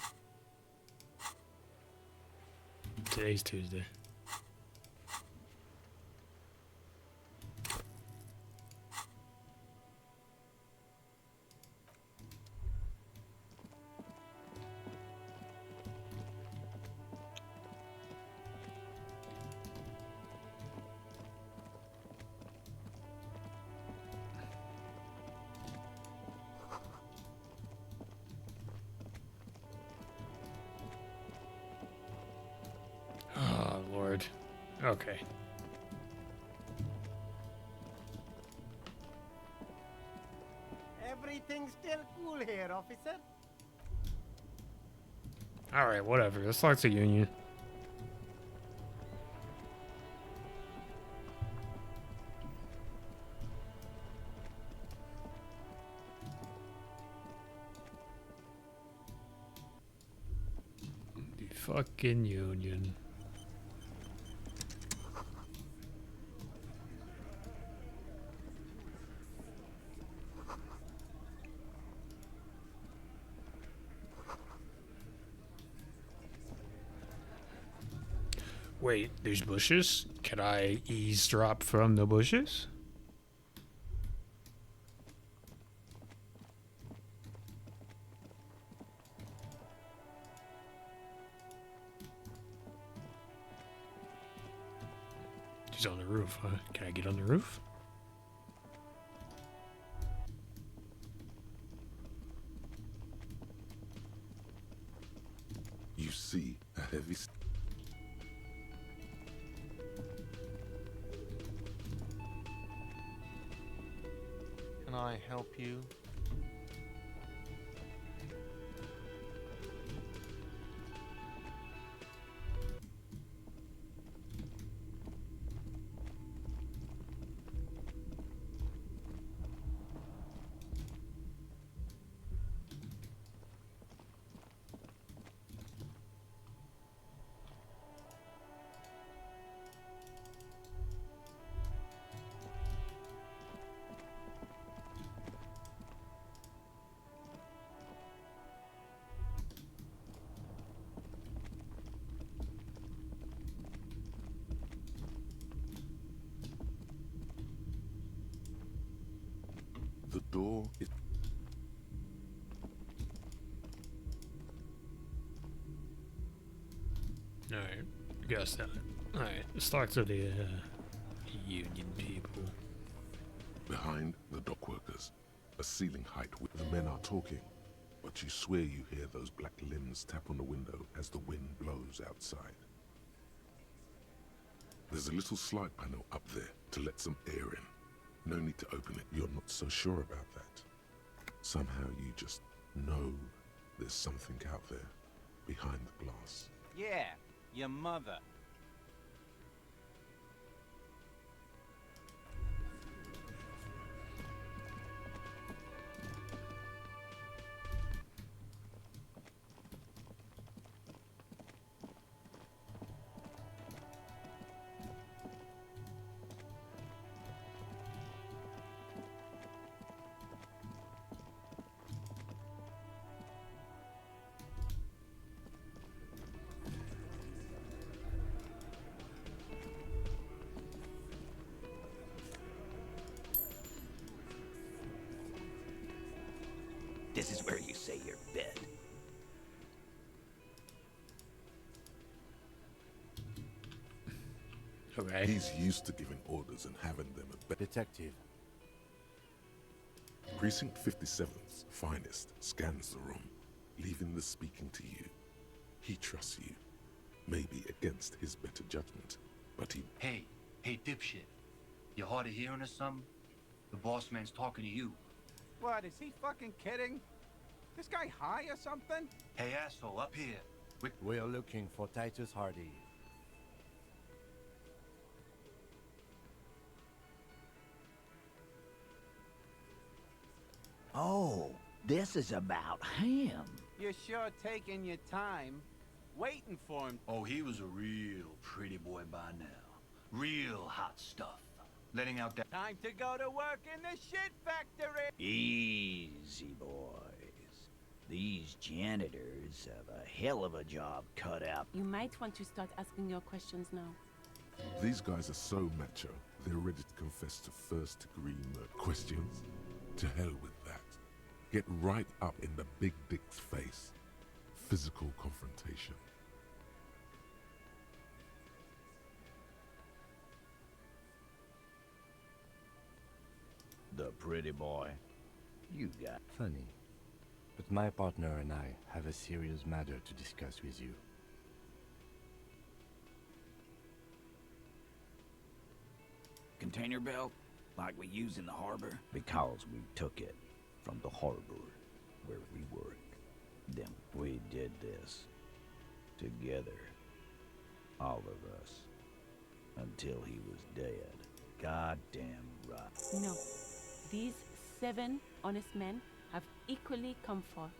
Today's Tuesday. Oh, Lord. Okay. Everything's still cool here, officer. Alright, whatever. Let's talk to Union. The fucking Union. Wait, there's bushes? Can I eavesdrop from the bushes? She's on the roof, huh? Can I get on the roof? You see a heavy... Can I help you? The door is... Alright, guess that. Alright, let's talk to the Union people. Behind the dock workers, a ceiling height with the men are talking, but you swear you hear those black limbs tap on the window as the wind blows outside. There's a little slide panel up there to let some air in. No need to open it. You're not so sure about that. Somehow you just know there's something out there behind the glass. Yeah, your mother. This is where you say your bed. Okay. He's used to giving orders and having them at bed. Detective. Precinct 57's finest scans the room, leaving the speaking to you. He trusts you, maybe against his better judgment, but he... Hey, dipshit. You hard of hearing or something? The boss man's talking to you. What, is he fucking kidding? This guy high or something? Hey, asshole, up here. We're looking for Titus Hardy. Oh, this is about him. You're sure taking your time, waiting for him. Oh, he was a real pretty boy by now. Real hot stuff. Letting out that... Time to go to work in the shit factory. Easy, boys. These janitors have a hell of a job cut out. You might want to start asking your questions now. These guys are so macho, they're ready to confess to first-degree murder. Questions? To hell with that. Get right up in the big dick's face. Physical confrontation. The pretty boy. You got... Funny. But my partner and I have a serious matter to discuss with you. Container belt? Like we use in the harbor? Because we took it from the harbor where we work. Then we did this. Together. All of us. Until he was dead. Goddamn right. No. These 7 honest men have equally come forth.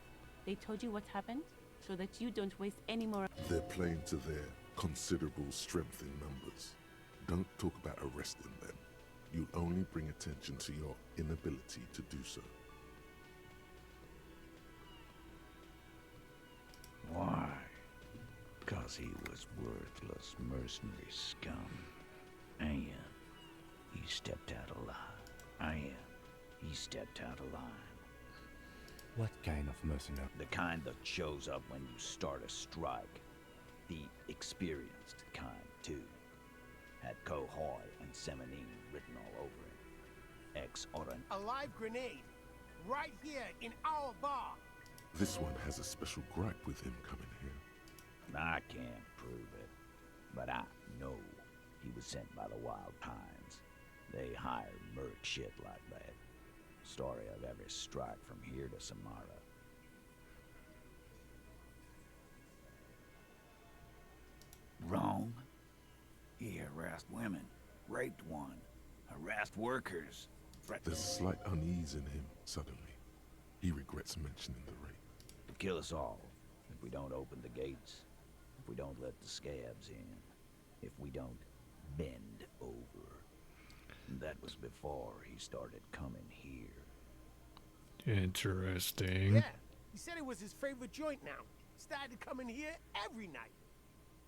They told you what happened so that you don't waste any more. They're playing to their considerable strength in numbers. Don't talk about arresting them. You'll only bring attention to your inability to do so. Why? Because he was worthless mercenary scum. And he stepped out of line. And he stepped out of line. What kind of mercenary? The kind that shows up when you start a strike. The experienced kind, too. Had Cohoy and Semenine written all over it. Ex-Oran. A live grenade. Right here in our bar. This one has a special gripe with him coming here. I can't prove it. But I know he was sent by the Wild Pines. They hire merc shit like that. Story of every strike from here to Samara. Wrong. He harassed women, raped one, harassed workers. There's slight unease in him, suddenly. He regrets mentioning the rape. To kill us all, if we don't open the gates, if we don't let the scabs in, if we don't bend over. And that was before he started coming here. Interesting. Yeah, he said it was his favorite joint now. Started coming here every night.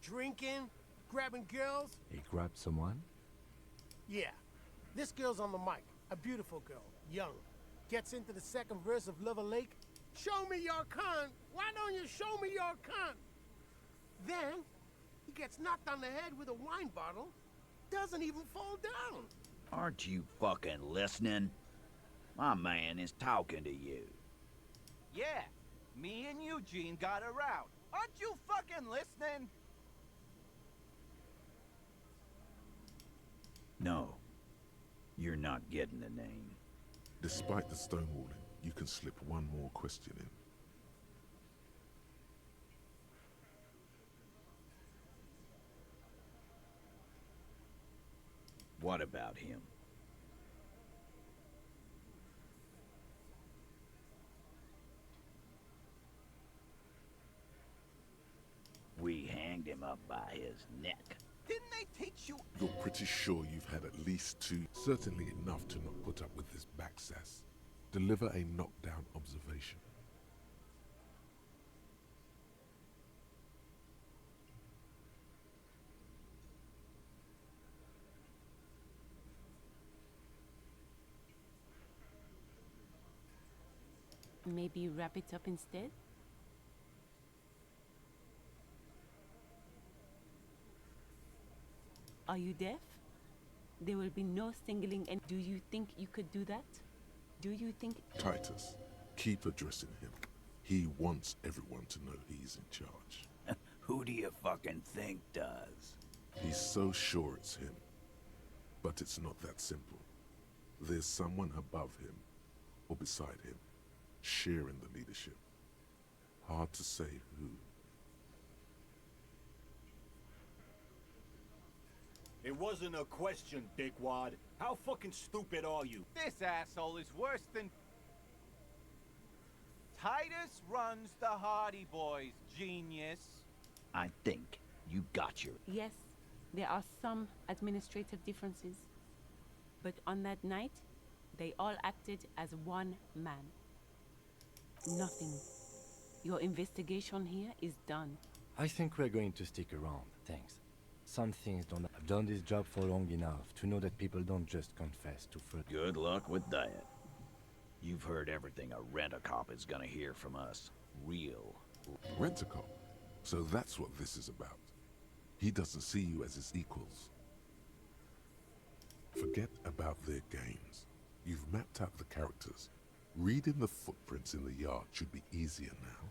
Drinking, grabbing girls. He grabbed someone? Yeah, this girl's on the mic. A beautiful girl, young. Gets into the second verse of Lover Lake. Show me your cunt. Why don't you show me your cunt? Then, he gets knocked on the head with a wine bottle. Doesn't even fall down. Aren't you fucking listening? My man is talking to you. Yeah, me and Eugene got around. Aren't you fucking listening? No, you're not getting the name. Despite the stonewalling, you can slip one more question in. What about him? We hanged him up by his neck. Didn't they teach you? You're pretty sure you've had at least 2, certainly enough to not put up with this backsass. Deliver a knockdown observation. Maybe wrap it up instead? Are you deaf? There will be no singling, and do you think you could do that? Do you think... Titus, keep addressing him. He wants everyone to know he's in charge. Who do you fucking think does? He's so sure it's him. But it's not that simple. There's someone above him, or beside him, sharing the leadership. Hard to say who. It wasn't a question, dickwad. How fucking stupid are you? This asshole is worse than... Titus runs the Hardy Boys, genius. I think you got your... Yes, there are some administrative differences. But on that night, they all acted as one man. Nothing. Your investigation here is done. I think we're going to stick around, thanks. Some things don't... I've done this job for long enough to know that people don't just confess to further... Good luck with that. You've heard everything a rent-a-cop is gonna hear from us. Real. Rent-a-cop? So that's what this is about. He doesn't see you as his equals. Forget about their games. You've mapped out the characters. Reading the footprints in the yard should be easier now.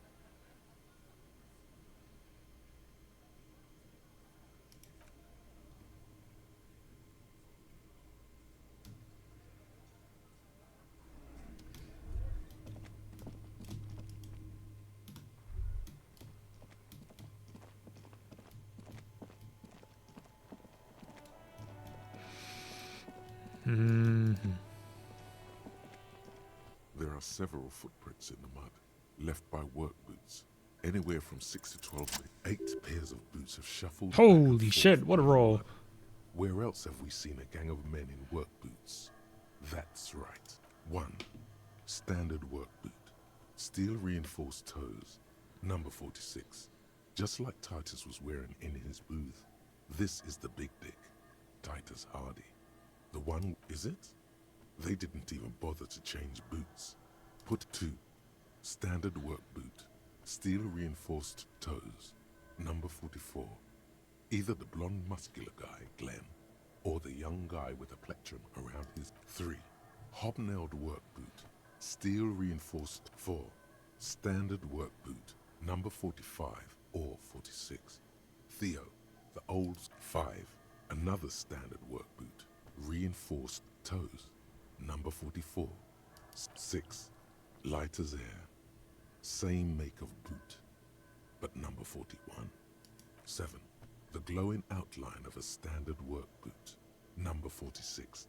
There are several footprints in the mud, left by work boots. Anywhere from 6 to 12 8 pairs of boots have shuffled. Holy shit, what a roll. Where else have we seen a gang of men in work boots? That's right. 1. Standard work boot. Steel reinforced toes. Number 46. Just like Titus was wearing in his booth. This is the big dick. Titus Hardy. The one, is it? They didn't even bother to change boots. Put 2. Standard work boot. Steel reinforced toes. Number 44. Either the blonde muscular guy, Glenn, or the young guy with a plectrum around his... 3. Hobnailed work boot. Steel reinforced 4. Standard work boot. Number 45 or 46. Theo, the old 5. Another standard work boot. Reinforced toes. Number 44. 6. Light as air. Same make of boot, but number 41. 7. The glowing outline of a standard work boot. Number 46.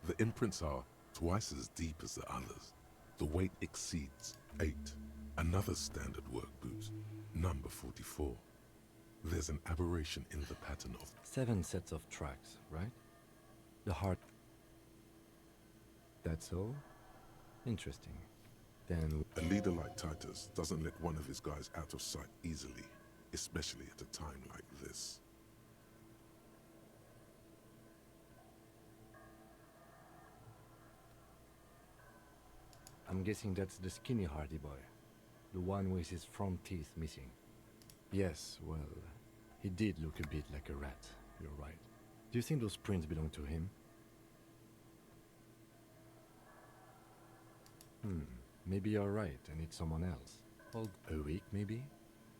The imprints are twice as deep as the others. The weight exceeds 8. Another standard work boot. Number 44. There's an aberration in the pattern of... 7 sets of tracks, right? The heart... That's all? Interesting. Then... A leader like Titus doesn't let one of his guys out of sight easily, especially at a time like this. I'm guessing that's the skinny Hardy boy. The one with his front teeth missing. Yes, well, he did look a bit like a rat. You're right. Do you think those prints belong to him? Maybe you're right, and it's someone else. A week, maybe?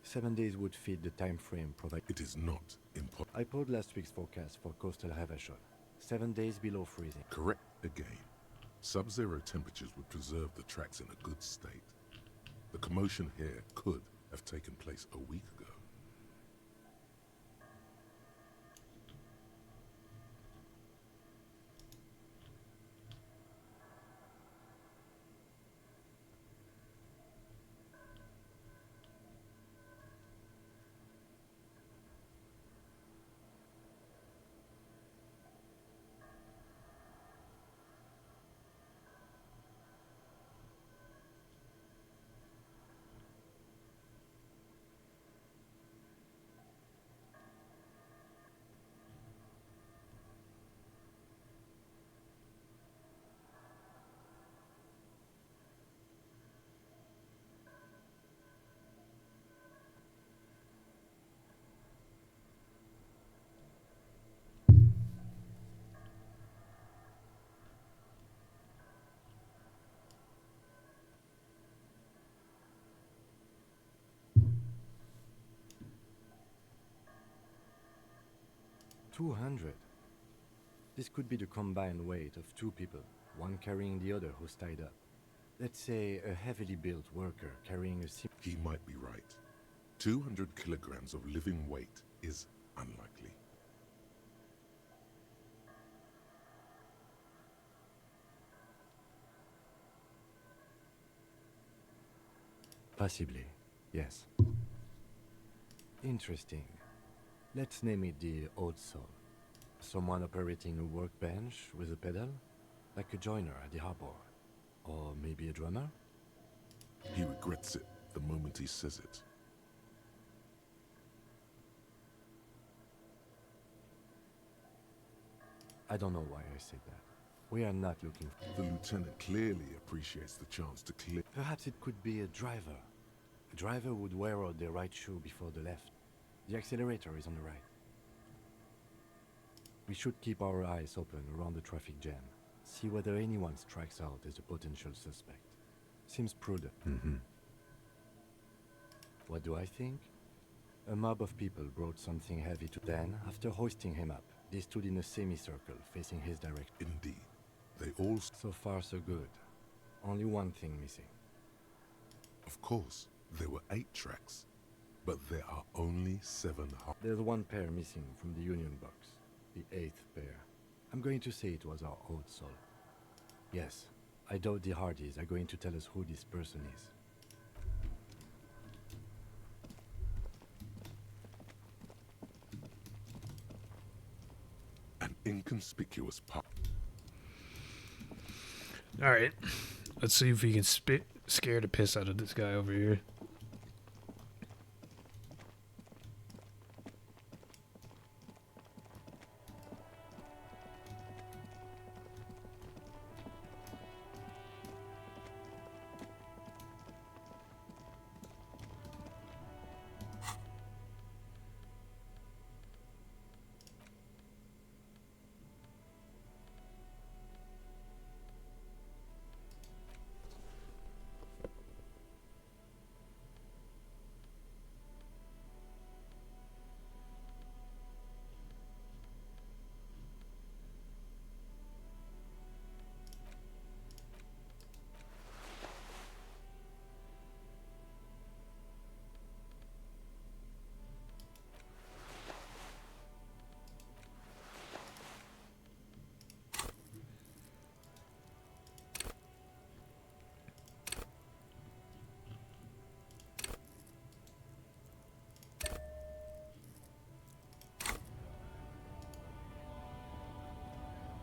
7 days would fit the time frame provided. It is not impossible. I pulled last week's forecast for coastal Harassing. 7 days below freezing. Correct again. Sub-zero temperatures would preserve the tracks in a good state. The commotion here could have taken place a week ago. $200. This could be the combined weight of two people, one carrying the other who's tied up. Let's say a heavily built worker carrying a He might be right. 200 kilograms of living weight is unlikely. Possibly, yes. Interesting. Let's name it the Old Soul. Someone operating a workbench with a pedal? Like a joiner at the harbor. Or maybe a drummer? He regrets it the moment he says it. I don't know why I said that. We are not looking for... The lieutenant clearly appreciates the chance to clear... Perhaps it could be a driver. A driver would wear out their right shoe before the left. The accelerator is on the right. We should keep our eyes open around the traffic jam. See whether anyone strikes out as a potential suspect. Seems prudent. What do I think? A mob of people brought something heavy to Dan. After hoisting him up, they stood in a semicircle facing his direction. Indeed. They all... So far, so good. Only one thing missing. Of course, there were 8 tracks, but there are only 7. There's one pair missing from the Union box. The 8th pair. I'm going to say it was our Old Soul. Yes, I doubt the Hardys are going to tell us who this person is. An inconspicuous part. All right, let's see if we can scare the piss out of this guy over here.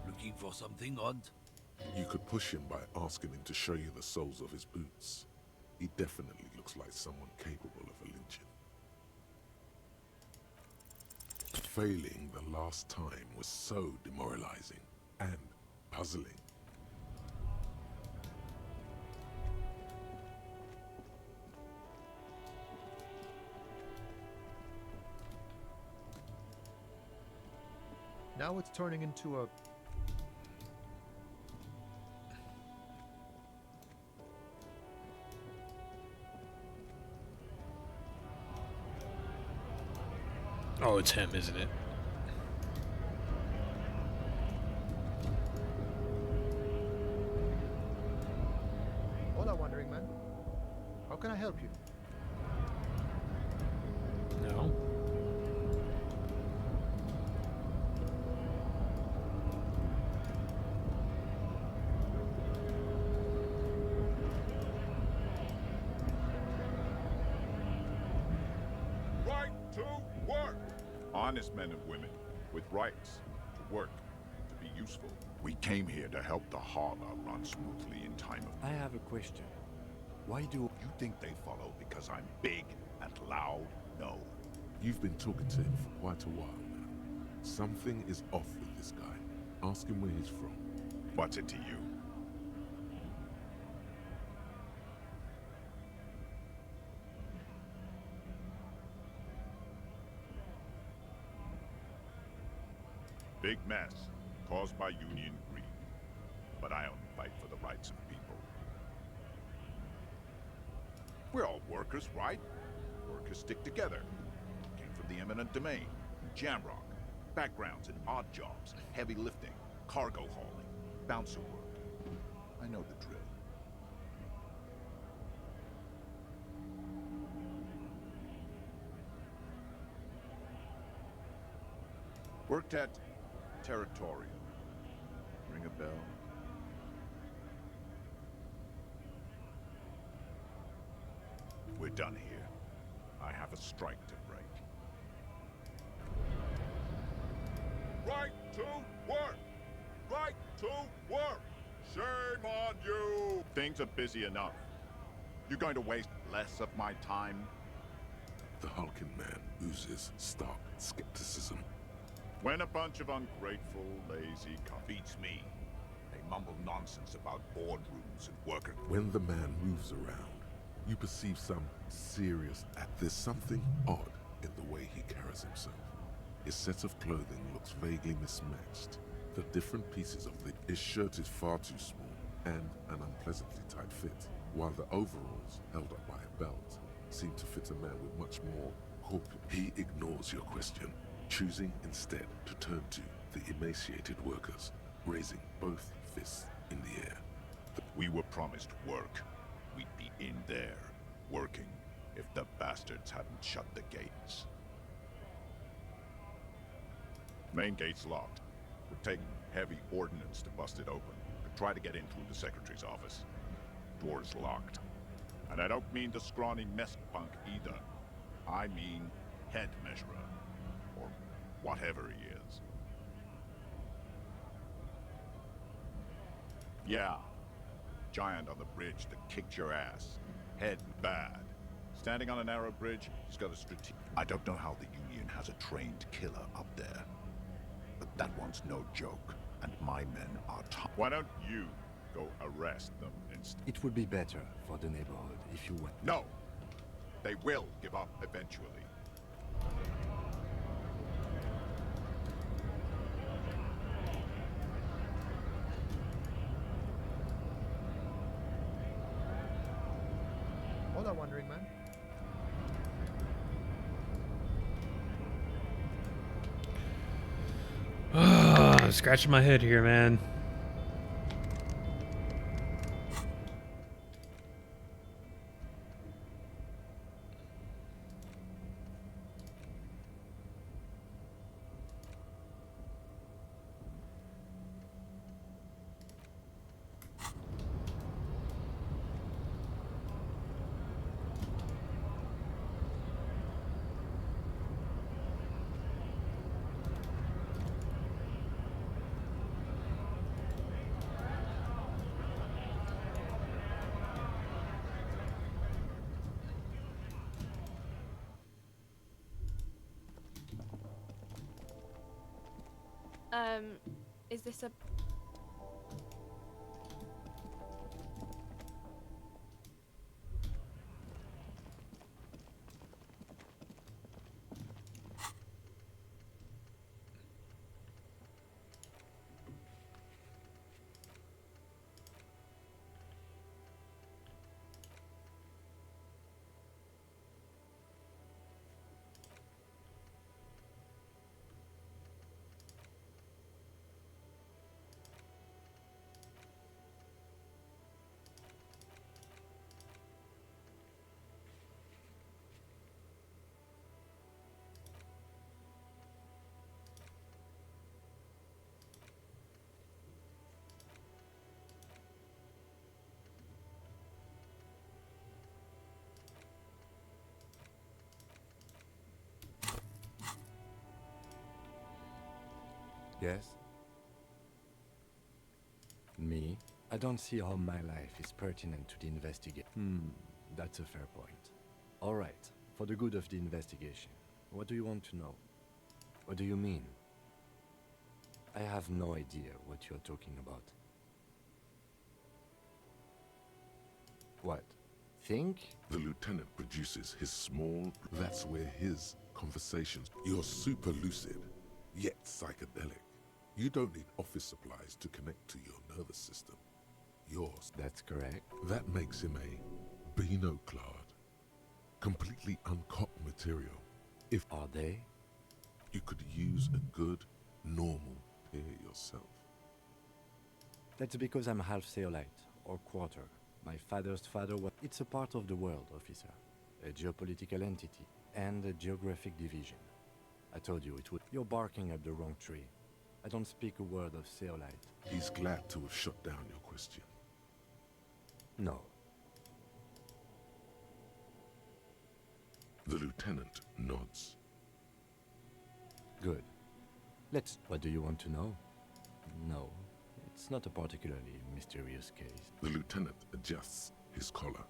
Looking for something odd? You could push him by asking him to show you the soles of his boots. He definitely looks like someone capable of a lynching. Failing the last time was so demoralizing and puzzling. Now it's turning into a... Oh, it's him, isn't it? Hola, Wandering Man. How can I help you? No. Right to work! Honest men and women with rights to work, to be useful. We came here to help the harbor run smoothly in time of... I have a question. Why do... You think they follow because I'm big and loud? No. You've been talking to him for quite a while now. Something is off with this guy. Ask him where he's from. What's it to you? Big mess caused by union greed. But I only fight for the rights of people. We're all workers, right? Workers stick together. Came from the eminent domain, Jamrock. Backgrounds in odd jobs, heavy lifting. Cargo hauling. Bouncer work. I know the drill. Worked at Territorial. Ring a bell? We're done here. I have a strike to break. Right to work! Right to work! Shame on you! Things are busy enough. You're going to waste less of my time? The hulking man oozes stark skepticism. When a bunch of ungrateful, lazy beats me. They mumble nonsense about boardrooms and worker... When the man moves around, you perceive some serious act. There's something odd in the way he carries himself. His set of clothing looks vaguely mismatched. The different pieces of his shirt is far too small and an unpleasantly tight fit, while the overalls, held up by a belt, seem to fit a man with much more corpulence. He ignores your question, choosing instead to turn to the emaciated workers, raising both fists in the air. We were promised work. We'd be in there, working, if the bastards hadn't shut the gates. Main gate's locked. Would take heavy ordnance to bust it open. Could try to get in through the secretary's office. Door's locked. And I don't mean the scrawny mess punk either. I mean head measurer. Or whatever he is. Yeah. Giant on the bridge that kicked your ass. Head bad. Standing on a narrow bridge, he's got a strategic... I don't know how the Union has a trained killer up there. But that one's no joke, and my men are tough. Why don't you go arrest them instead? It would be better for the neighborhood if you went. No! They will give up eventually. All I'm wondering, man. I'm scratching my head here, man. Is this a... Yes? Me? I don't see how my life is pertinent to the investigation. That's a fair point. Alright, for the good of the investigation, what do you want to know? What do you mean? I have no idea what you're talking about. What? Think? The lieutenant produces his small... That's where his conversations... You're super lucid, yet psychedelic. You don't need office supplies to connect to your nervous system. Yours. That's correct. That makes him a Beano-clad, completely uncopped material. If... Are they? You could use a good, normal pair yourself. That's because I'm half Seolite, or quarter. My father's father was... It's a part of the world, officer. A geopolitical entity, and a geographic division. I told you it would... You're barking up the wrong tree. I don't speak a word of Seolite. He's glad to have shut down your question. No. The lieutenant nods. Good. What do you want to know? No, it's not a particularly mysterious case. The lieutenant adjusts his collar.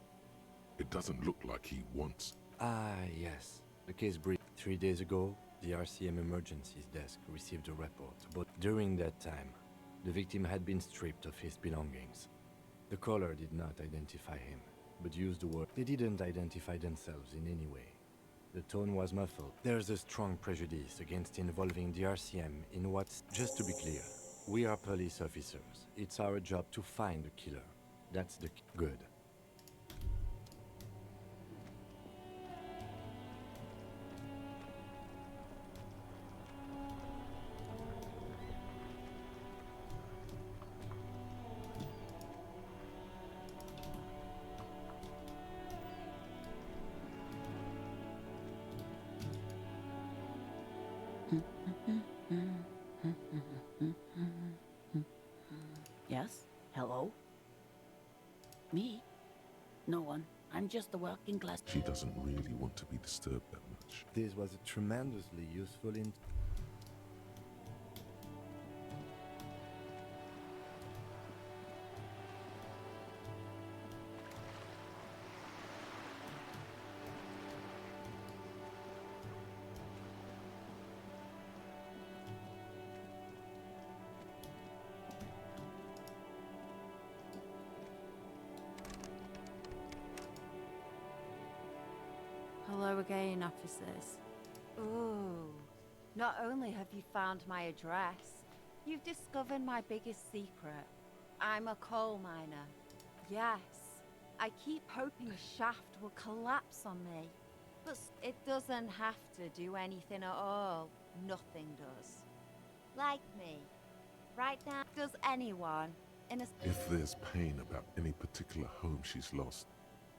It doesn't look like he wants... Ah, yes. The case brief. 3 days ago, the RCM emergencies desk received a report, but during that time, the victim had been stripped of his belongings. The caller did not identify him, but used the word. They didn't identify themselves in any way. The tone was muffled. There's a strong prejudice against involving the RCM in what's... Just to be clear, we are police officers. It's our job to find the killer. That's the... Good. Yes? Hello? Me? No one. I'm just a working class... She doesn't really want to be disturbed that much. This was a tremendously useful Hello again, officers. Ooh, not only have you found my address, you've discovered my biggest secret. I'm a coal miner. Yes, I keep hoping a shaft will collapse on me, but it doesn't have to do anything at all. Nothing does. Like me. Right now, does anyone in a... If there's pain about any particular home she's lost,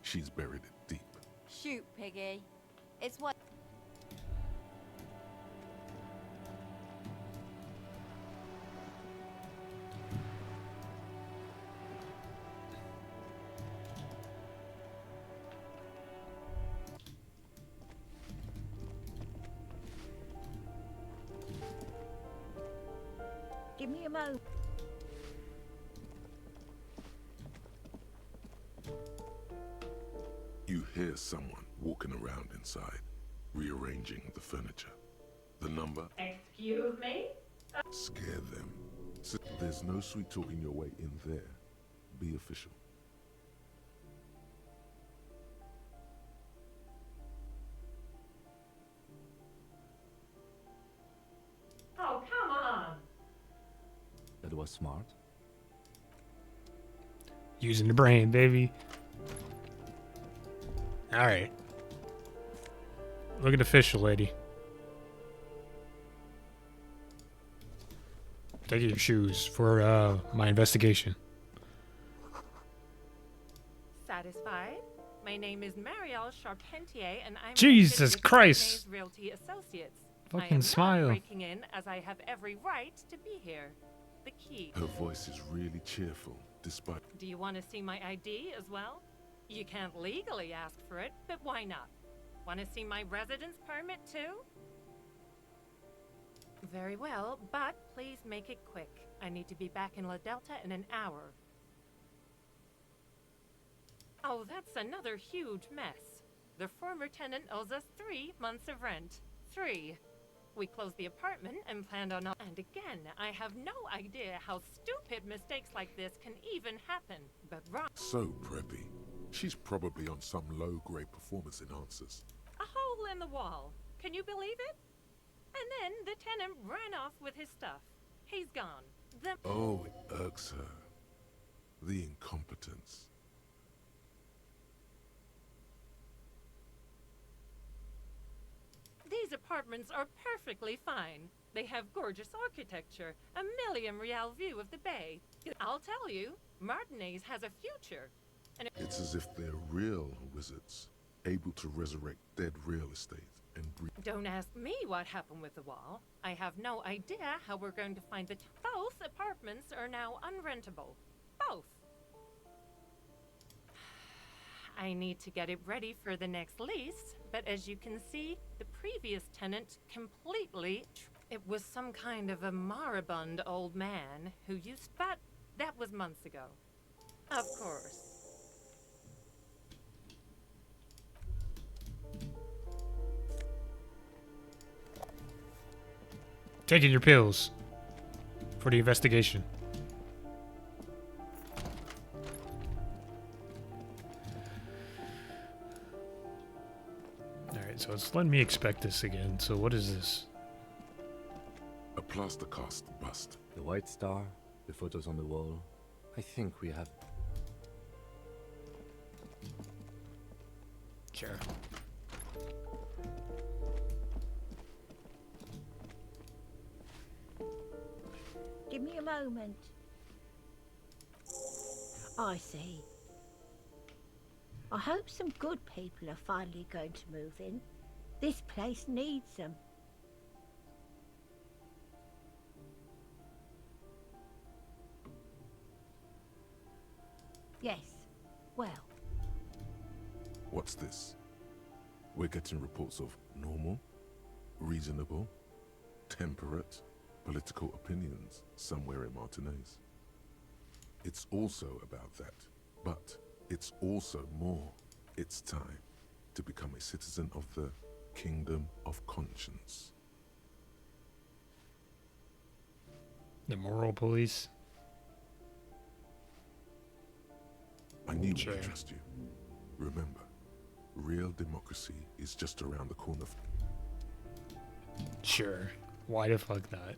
she's buried it deep. Shoot, Piggy. It's what... Give me a moment. You hear someone walking around inside, rearranging the furniture. The number? Excuse me? Scare them. So there's no sweet talking your way in there. Be official. Oh, come on. That was smart. Using the brain, baby. All right. Look at the official, lady. Take your shoes for my investigation. Satisfied? My name is Marielle Charpentier, and I'm Jesus with Christ. Martinez Realty Associates. I Fucking am smile. not breaking in, as I have every right to be here. The key. Her voice is really cheerful, despite... Do you want to see my ID as well? You can't legally ask for it, but why not? Want to see my residence permit too? Very well, but please make it quick. I need to be back in La Delta in an hour. Oh, that's another huge mess. The former tenant owes us 3 months of rent. 3. We closed the apartment and planned on... And again, I have no idea how stupid mistakes like this can even happen. But Ron... So preppy. She's probably on some low-grade performance enhancers. A hole in the wall. Can you believe it? And then the tenant ran off with his stuff. He's gone. Oh, it irks her. The incompetence. The These apartments are perfectly fine. They have gorgeous architecture, a million-real view of the bay. I'll tell you, Martinez has a future. And It's as if they're real wizards, able to resurrect dead real estate and breathe. don't ask me what happened with the wall. I have no idea how we're going to find the both apartments are now unrentable. Both. I need to get it ready for the next lease, but as you can see, the previous tenant completely... It was some kind of a moribund old man who used... But that was months ago. Of course. Taking your pills for the investigation. Alright, so it's letting me expect this again. So what is this? A plaster cast bust. The white star, the photos on the wall. I think we have... Sure. Give me a moment. I see. I hope some good people are finally going to move in. This place needs them. Yes. Well. What's this? We're getting reports of normal, reasonable, temperate, political opinions somewhere in Martinez. It's also about that, but it's also more. It's time to become a citizen of the Kingdom of Conscience. The moral police? I knew we could trust you. Remember, real democracy is just around the corner. Sure. Why the fuck not?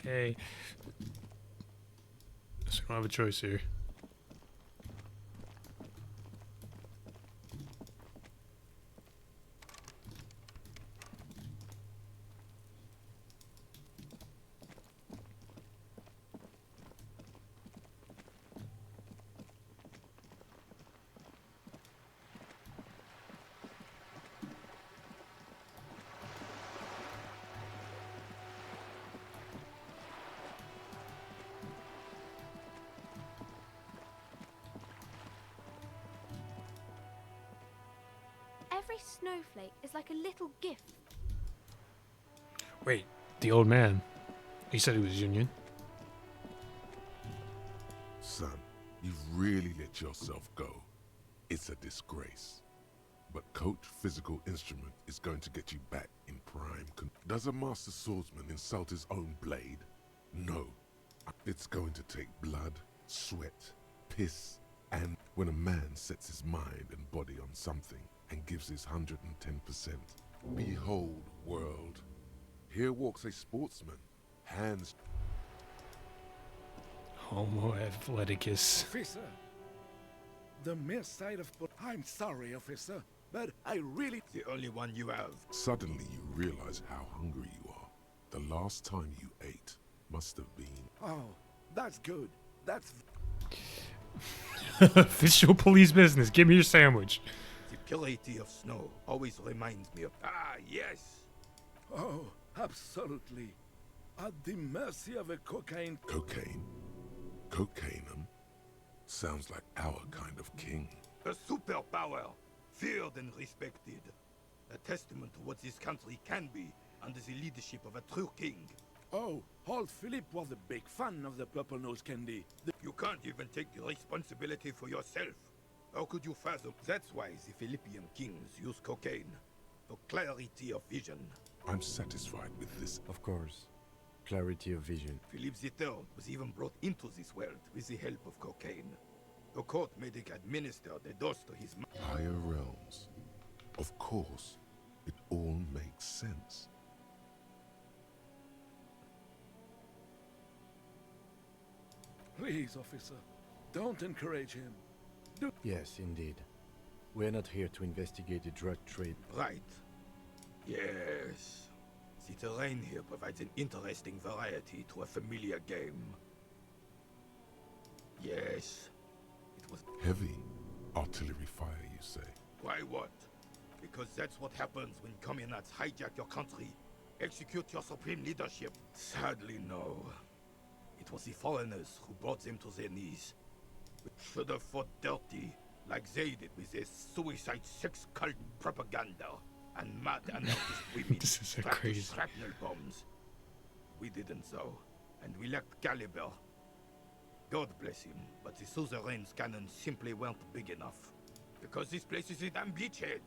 Okay. So I don't have a choice here. Every snowflake is like a little gift. Wait, the old man. He said he was Union. Son, you've really let yourself go. It's a disgrace. But Coach Physical Instrument is going to get you back in prime. Does a master swordsman insult his own blade? No. It's going to take blood, sweat, piss, and when a man sets his mind and body on something and gives his 110%. Behold, world. Here walks a sportsman, hands... Homo athleticus. Officer, the mere sight of... I'm sorry, officer, but I really... The only one you have. Suddenly you realize how hungry you are. The last time you ate must have been... Oh, that's good. That's... Official police business. Give me your sandwich. The purity of snow always reminds me of... Ah, yes! Oh, absolutely. At the mercy of a cocaine... Cocaine? Cocainum? Sounds like our kind of king. A superpower, feared and respected. A testament to what this country can be under the leadership of a true king. Oh, old Philip was a big fan of the purple nose candy. You can't even take the responsibility for yourself. How could you fathom? That's why the Philippian kings use cocaine. For clarity of vision. I'm satisfied with this. Of course. Clarity of vision. Philip III was even brought into this world with the help of cocaine. The court made him administer the dose to his Higher realms. Of course. It all makes sense. Please, officer, don't encourage him. Yes, indeed. We're not here to investigate the drug trade. Right. Yes. The terrain here provides an interesting variety to a familiar game. Yes. It was heavy artillery fire, you say? Why what? Because that's what happens when communists hijack your country, execute your supreme leadership. Sadly, no. It was the foreigners who brought them to their knees. We should have fought dirty, like they did with their suicide sex cult propaganda and mad anarchist women This is so strapped to crazy. shrapnel bombs. We didn't so, and we lacked caliber. God bless him, but the suzerain's cannons simply weren't big enough. Because this place is a damn beachhead.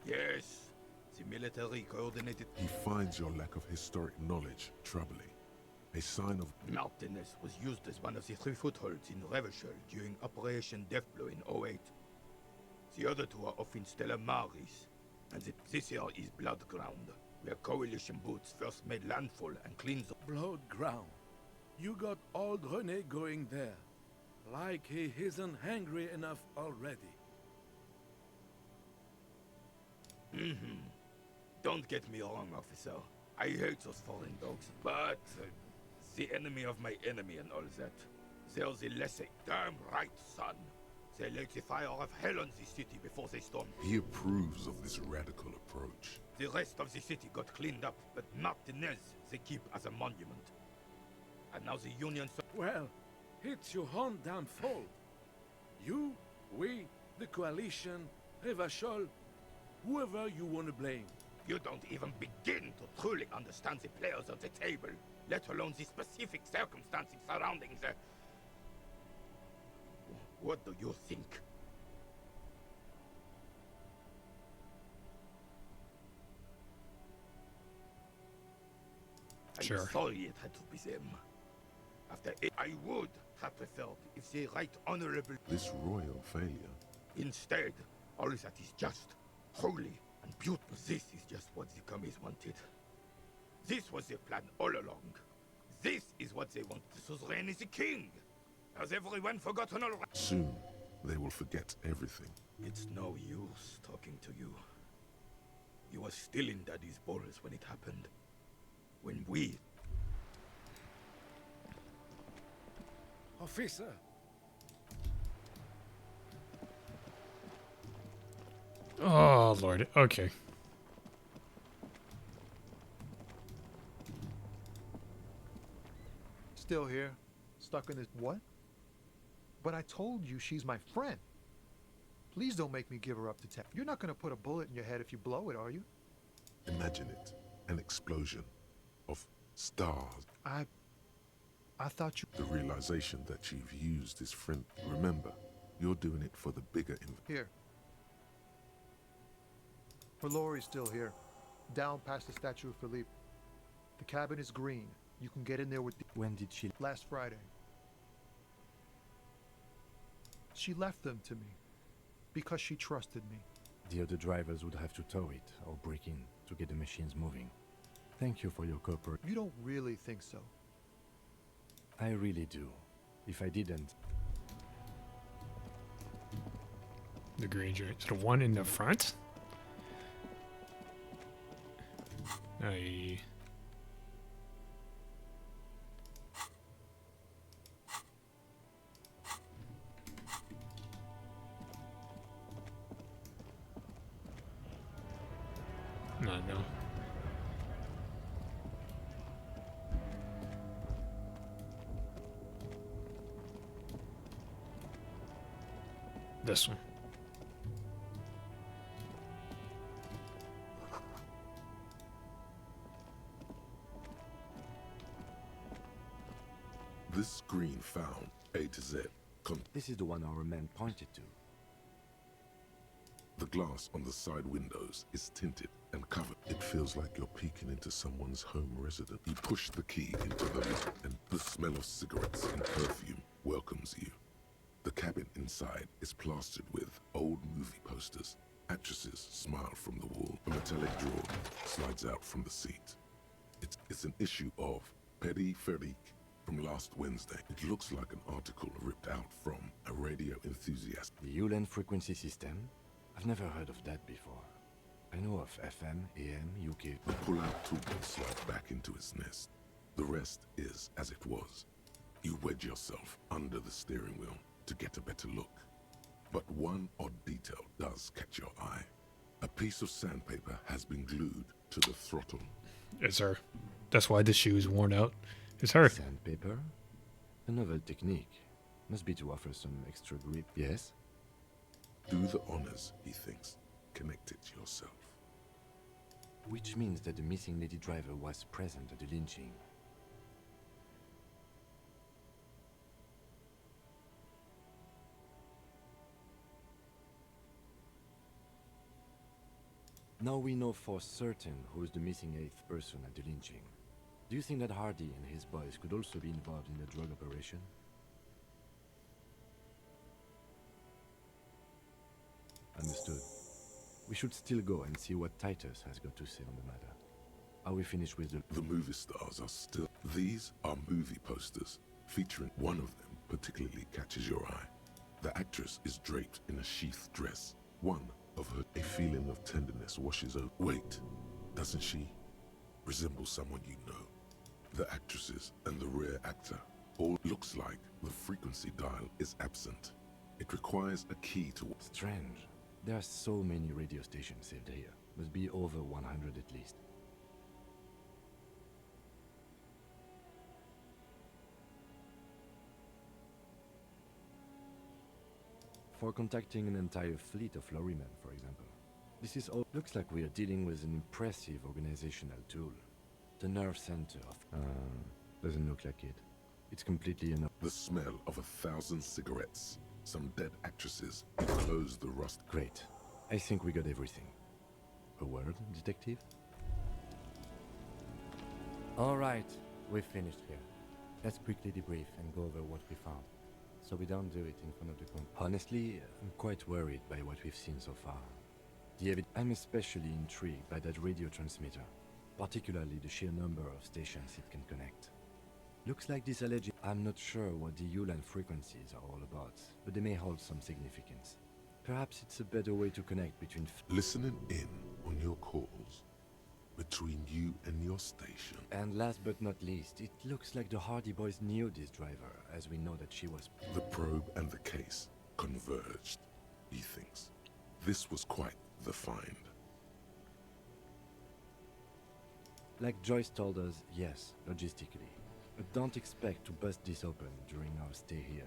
Yes, the military coordinated. He finds your lack of historic knowledge troubling. A sign of... Martinez was used as one of the 3 footholds in Revachol during Operation Deathblow in 08. The other 2 are off in Stella Maris, and this here is Blood Ground, where coalition boots first made landfall and cleaned the... Blood ground. You got old René going there. Like he isn't hungry enough already. Don't get me wrong, officer. I hate those foreign dogs, but the enemy of my enemy and all that. They're the lesser. Damn right, son. They light the fire of hell on the city before they storm. He approves of this radical approach. The rest of the city got cleaned up, but Martinez they keep as a monument. And now the Union... Well, it's your own damn fault. You, we, the coalition, Revachol, whoever you want to blame. You don't even begin to truly understand the players at the table, let alone the specific circumstances surrounding the... What do you think? Sure. I'm sorry it had to be them. After it, I would have preferred if the right honorable... This royal failure. Instead, all that is just, holy, and beautiful. This is just what the commies wanted. This was their plan all along. This is what they want. The suzerain is the king. Has everyone forgotten already? Soon, they will forget everything. It's no use talking to you. You were still in Daddy's balls when it happened. When we... Officer! Oh, Lord. Okay. Still here, stuck in this... What? But I told you she's my friend. Please don't make me give her up to Tech. You're not going to put a bullet in your head if you blow it, are you? Imagine it. An explosion of stars. I thought you... The realization that you've used his friend. Remember, you're doing it for the bigger... Here. Valori's still here. Down past the statue of Philippe. The cabin is green. You can get in there with... When did she... Last Friday. She left them to me. Because she trusted me. The other drivers would have to tow it or break in to get the machines moving. Thank you for your cooperation. You don't really think so? I really do. If I didn't... The green joint. So the one in the front? Aye. No. This one. This screen found A to Z. This is the one our man pointed to. The glass on the side windows is tinted and covered. It feels like you're peeking into someone's home residence. You push the key into the lock and the smell of cigarettes and perfume welcomes you. The cabin inside is plastered with old movie posters. Actresses smile from the wall. A metallic drawer slides out from the seat. It's an issue of Peripherique from last Wednesday. It looks like an article ripped out from a radio enthusiast. The Ulan frequency system? I've never heard of that before. I know of FM, AM, UK. The pull-out tool slides back into its nest. The rest is as it was. You wedge yourself under the steering wheel to get a better look. But one odd detail does catch your eye. A piece of sandpaper has been glued to the throttle. It's her. That's why the shoe is worn out. It's her. Sandpaper? A novel technique. Must be to offer some extra grip. Yes? Do the honors, he thinks. Connect it yourself. Which means that the missing lady driver was present at the lynching. Now we know for certain who is the missing 8th person at the lynching. Do you think that Hardy and his boys could also be involved in the drug operation? Understood. We should still go and see what Titus has got to say on the matter. Are we finished with The movie stars are still... These are movie posters, featuring one of them particularly catches your eye. The actress is draped in a sheath dress. One of her... A feeling of tenderness washes over... Wait, doesn't she resemble someone you know? The actresses and the rare actor all looks like the frequency dial is absent. It requires a key to... Strange. There are so many radio stations saved here. Must be over 100 at least. For contacting an entire fleet of lorrymen, for example. This is all... Looks like we are dealing with an impressive organizational tool. The nerve center of... doesn't look like it. It's completely enough. The smell of 1,000 cigarettes. Some dead actresses enclose the rust. Great. I think we got everything. A word, detective? Alright, we've finished here. Let's quickly debrief and go over what we found, so we don't do it in front of the court. Honestly, I'm quite worried by what we've seen so far. I'm especially intrigued by that radio transmitter, particularly the sheer number of stations it can connect. Looks like this alleged... I'm not sure what the Ulan frequencies are all about, but they may hold some significance. Perhaps it's a better way to connect between... Listening in on your calls between you and your station. And last but not least, it looks like the Hardy Boys knew this driver, as we know that she was... The probe and the case converged, he thinks. This was quite the find. Like Joyce told us, yes, logistically. But don't expect to bust this open during our stay here.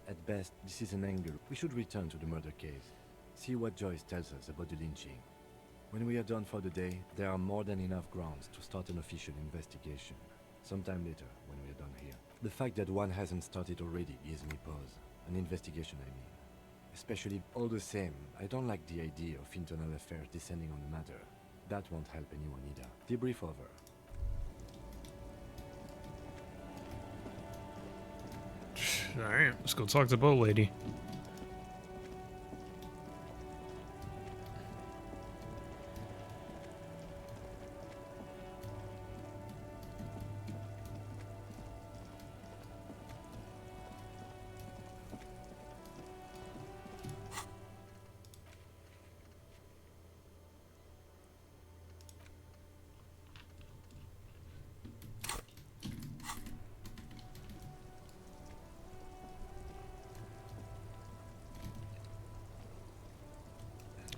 At best, this is an angle. We should return to the murder case. See what Joyce tells us about the lynching. When we are done for the day, there are more than enough grounds to start an official investigation. Sometime later, when we are done here. The fact that one hasn't started already gives me pause. An investigation, I mean. Especially, all the same, I don't like the idea of internal affairs descending on the matter. That won't help anyone either. Debrief over. Alright, let's go talk to the boat lady.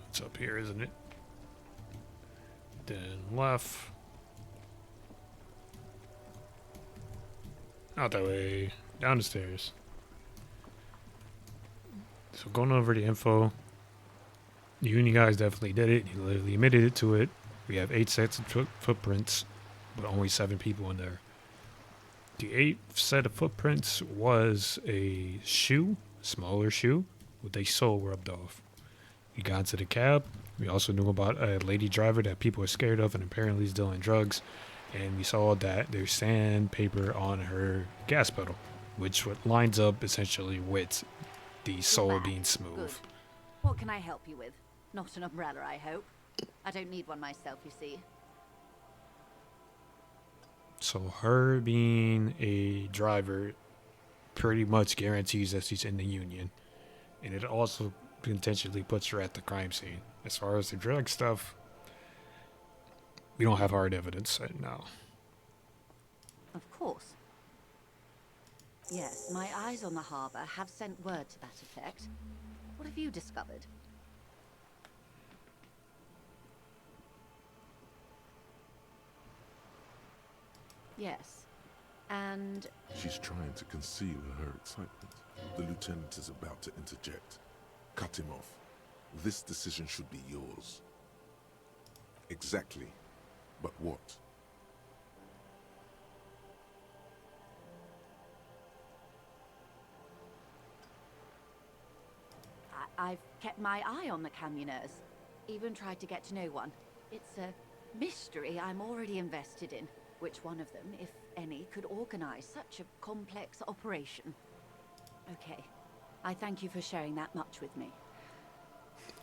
It's up here, isn't it? Then left. Not that way. Down the stairs. So going over the info, the Union guys definitely did it. He literally admitted it to it. We have 8 sets of footprints, but only 7 people in there. The 8th set of footprints was a shoe, smaller shoe, with a sole rubbed off. We got into the cab. We also knew about a lady driver that people are scared of and apparently is dealing drugs. And we saw that there's sandpaper on her gas pedal, which lines up essentially with the sole being smooth. Good. What can I help you with? Not an umbrella, I hope. I don't need one myself, you see. So her being a driver pretty much guarantees that she's in the Union. And it also potentially puts her at the crime scene. As far as the drug stuff, we don't have hard evidence right now. Of course. Yes, my eyes on the harbour have sent word to that effect. What have you discovered? Yes. And... She's trying to conceal her excitement. The lieutenant is about to interject. Cut him off. This decision should be yours. Exactly. But what? I've kept my eye on the Camioners. Even tried to get to know one. It's a mystery I'm already invested in. Which one of them, if any, could organize such a complex operation? Okay. I thank you for sharing that much with me.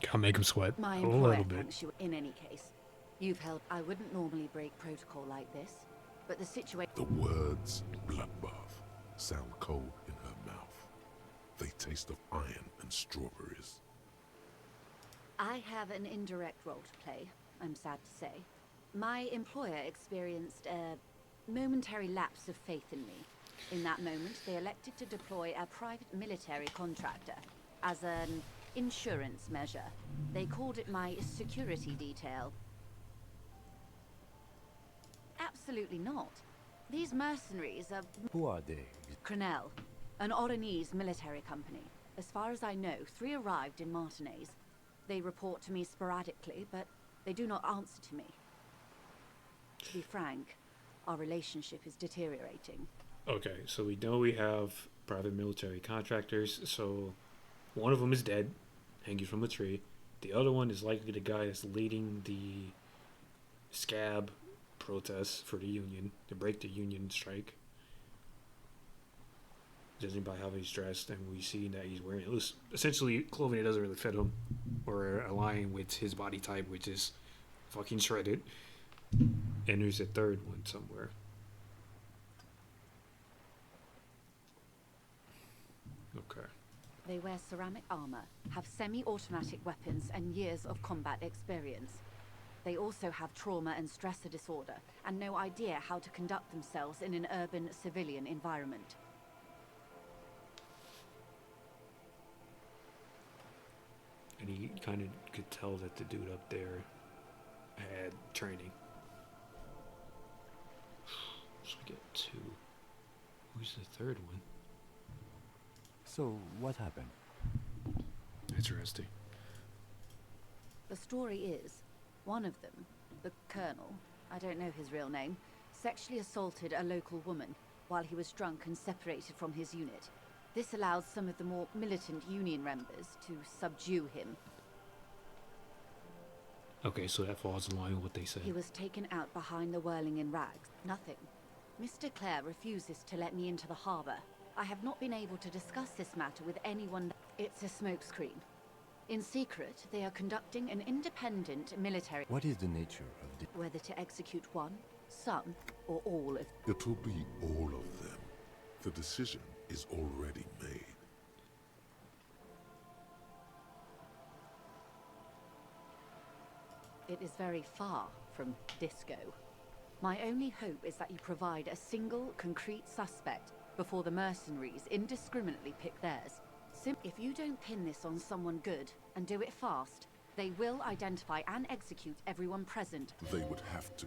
Gotta make him sweat My a employer little bit. thanks you in any case. You've helped. I wouldn't normally break protocol like this, but the situation... The words bloodbath sound cold in her mouth. They taste of iron and strawberries. I have an indirect role to play, I'm sad to say. My employer experienced a momentary lapse of faith in me. In that moment, they elected to deploy a private military contractor as an insurance measure. They called it my security detail. Absolutely not. These mercenaries are... Who are they? Crenell, an Oranese military company. As far as I know, 3 arrived in Martinez. They report to me sporadically, but they do not answer to me. To be frank, our relationship is deteriorating. Okay, so we know we have private military contractors, so one of them is dead, hanging from a tree. The other one is likely the guy that's leading the scab protests for the Union, to break the Union strike. Judging by how he's dressed, and we see that he's wearing essentially clothing that doesn't really fit him, or align with his body type, which is fucking shredded. And there's a third one somewhere. Okay. They wear ceramic armor, have semi-automatic weapons, and years of combat experience. They also have trauma and stressor disorder, and no idea how to conduct themselves in an urban civilian environment. And he kind of could tell that the dude up there had training. So we get 2. Who's the third one? So, what happened? Interesting. The story is, one of them, the Colonel, I don't know his real name, sexually assaulted a local woman while he was drunk and separated from his unit. This allowed some of the more militant Union members to subdue him. Okay, so that falls in line with what they said. He was taken out behind the whirling in rags. Nothing. Mr. Clare refuses to let me into the harbour. I have not been able to discuss this matter with anyone. It's a smokescreen. In secret, they are conducting an independent military... What is the nature of the... Whether to execute one, some, or all of... It will be all of them. The decision is already made. It is very far from disco. My only hope is that you provide a single, concrete suspect before the mercenaries indiscriminately pick theirs. If you don't pin this on someone good, and do it fast, they will identify and execute everyone present. They would have to.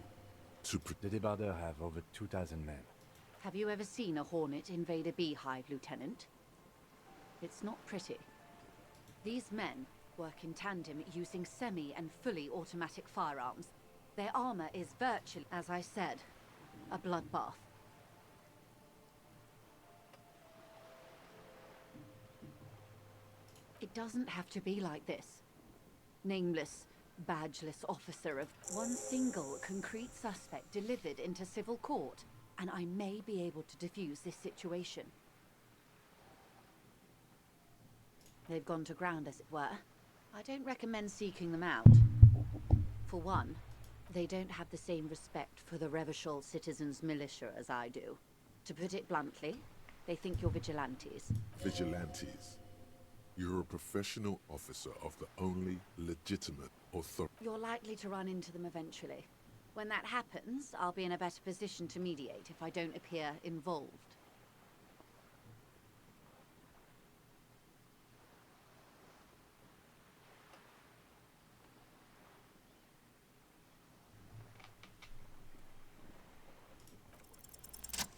The Debardeurs have over 2,000 men. Have you ever seen a hornet invade a beehive, Lieutenant? It's not pretty. These men work in tandem using semi and fully automatic firearms. Their armor is virtually, as I said, a bloodbath. It doesn't have to be like this. Nameless, badgeless officer of one single concrete suspect delivered into civil court, and I may be able to defuse this situation. They've gone to ground, as it were. I don't recommend seeking them out. For one, they don't have the same respect for the Revachol citizens' militia as I do. To put it bluntly, they think you're vigilantes. Vigilantes. You're a professional officer of the only legitimate authority. You're likely to run into them eventually. When that happens, I'll be in a better position to mediate if I don't appear involved.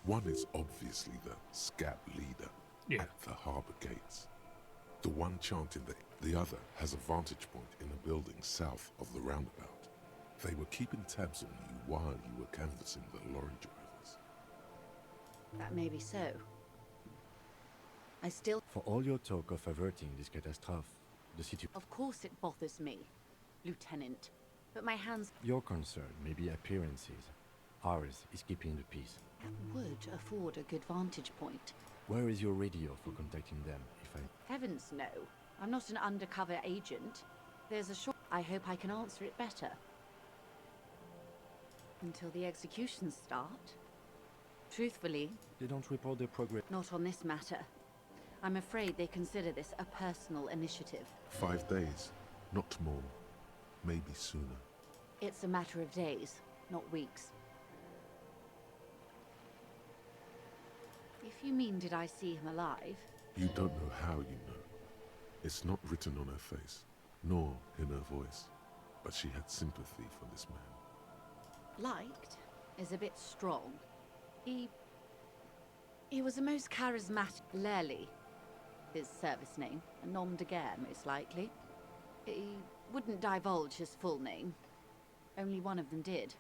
One is obviously the scab leader at the harbor gates. The one chanting the other has a vantage point in a building south of the roundabout. They were keeping tabs on you while you were canvassing the lorry drivers. That may be so. I still... For all your talk of averting this catastrophe, the situation... Of course it bothers me, Lieutenant. But my hands... Your concern may be appearances. Ours is keeping the peace. That would afford a good vantage point. Where is your radio for contacting them, if I... Heavens no. I'm not an undercover agent. There's a short... I hope I can answer it better. Until the executions start. Truthfully... They don't report their progress. Not on this matter. I'm afraid they consider this a personal initiative. 5 days, not more. Maybe sooner. It's a matter of days, not weeks. If you mean did I see him alive? You don't know how you know. It's not written on her face, nor in her voice. But she had sympathy for this man. Liked is a bit strong. He was the most charismatic. Lely, his service name, a nom de guerre most likely. He wouldn't divulge his full name. Only one of them did.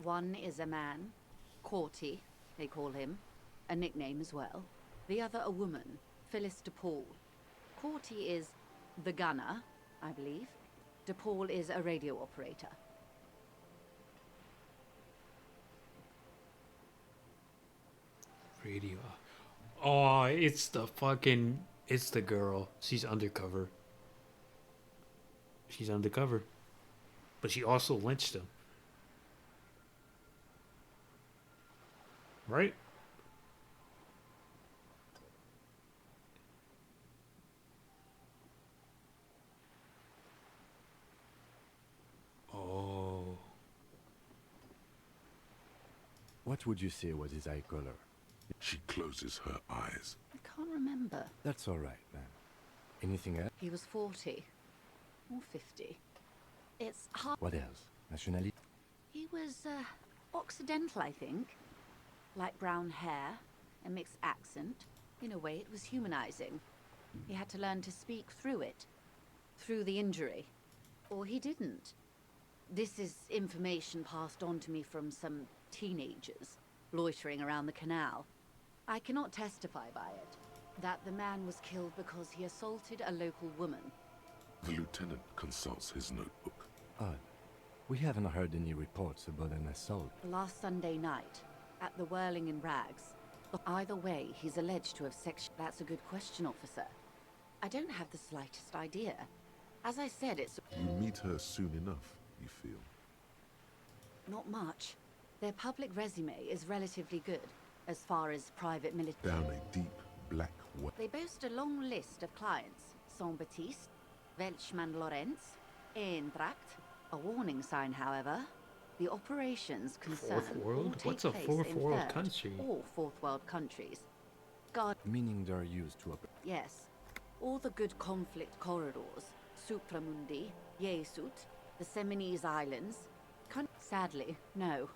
One is a man, Corty, they call him. A nickname as well. The other a woman, Phyllis DePaul. Corty is the gunner, I believe. DePaul is a radio operator. Radio. Oh, it's the girl. She's undercover. She's undercover. But she also lynched him. Right? Oh. What would you say was his eye color? She closes her eyes. I can't remember. That's all right, man. Anything else? He was 40. Or 50. It's hard. What else? Nationality? He was, Occidental, I think. Light brown hair, a mixed accent. In a way, it was humanizing. He had to learn to speak through it. Through the injury. Or he didn't. This is information passed on to me from some teenagers loitering around the canal. I cannot testify by it. That the man was killed because he assaulted a local woman. The lieutenant consults his notebook. Odd. We haven't heard any reports about an assault. Last Sunday night, at the Whirling in Rags. Either way, he's alleged to have That's a good question, officer. I don't have the slightest idea. As I said, it's... You meet her soon enough, you feel? Not much. Their public resume is relatively good, as far as private military... Down a deep, black well. They boast a long list of clients. Saint-Baptiste, Welchman-Lorenz, Eintracht. A warning sign, however. The operations concern Fourth world? all take What's a place fourth in world third country? or fourth world countries. God... Meaning they're used to operate. Yes. All the good conflict corridors. Supramundi, Yesut, the Seminese Islands. Sadly, no.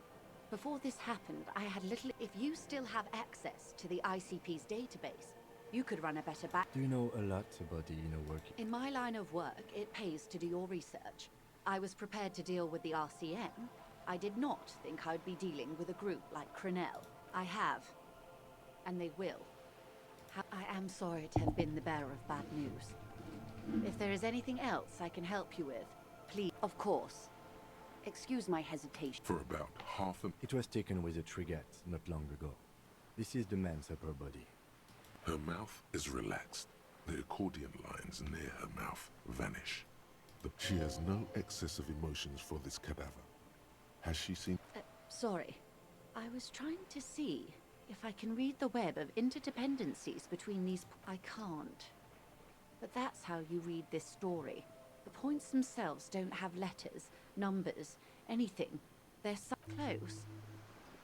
Before this happened, I had little... If you still have access to the ICP's database, You could run a better back. Do you know a lot about the inner working? In my line of work, it pays to do your research. I was prepared to deal with the RCN. I did not think I'd be dealing with a group like Crenell. I have. And they will. I am sorry to have been the bearer of bad news. If there is anything else I can help you with, please. Of course. Excuse my hesitation. For about half a... It was taken with a Trigat not long ago. This is the man's upper body. Her mouth is relaxed. The accordion lines near her mouth vanish. She has no excess of emotions for this cadaver. Has she seen... Sorry. I was trying to see if I can read the web of interdependencies between these... I can't. But that's how you read this story. The points themselves don't have letters, numbers, anything. They're so close.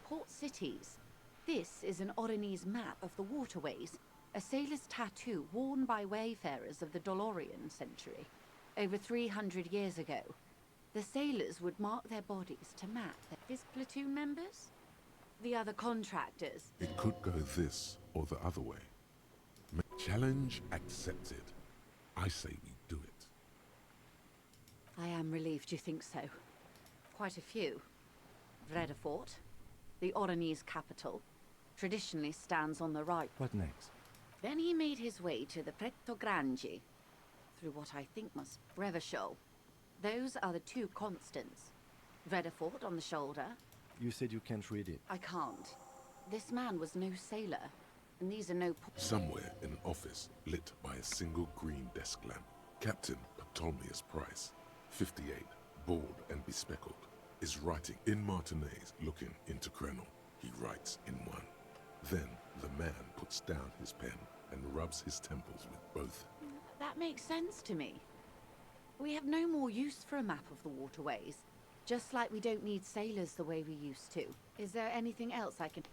Port cities. This is an Oronese map of the waterways. A sailor's tattoo worn by wayfarers of the Dolorian century. Over 300 years ago, the sailors would mark their bodies to map his platoon members, the other contractors. It could go this or the other way. Challenge accepted. I say we do it. I am relieved you think so. Quite a few. Vredefort, the Oronese capital, traditionally stands on the right. What next? Then he made his way to the Pretto Grande, through what I think must Brevachol. Those are the two constants. Vredefort on the shoulder. You said you can't read it. I can't. This man was no sailor, and these are no... Somewhere in an office lit by a single green desk lamp, Captain Ptolemaeus Price, 58, bald and bespectacled, is writing in Martinez, looking into Crenell. He writes in one. Then the man puts down his pen and rubs his temples with both. That makes sense to me. We have no more use for a map of the waterways, just like we don't need sailors the way we used to. Is there anything else I can...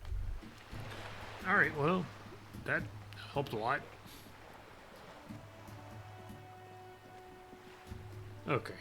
Alright, well, that helped a lot. Okay.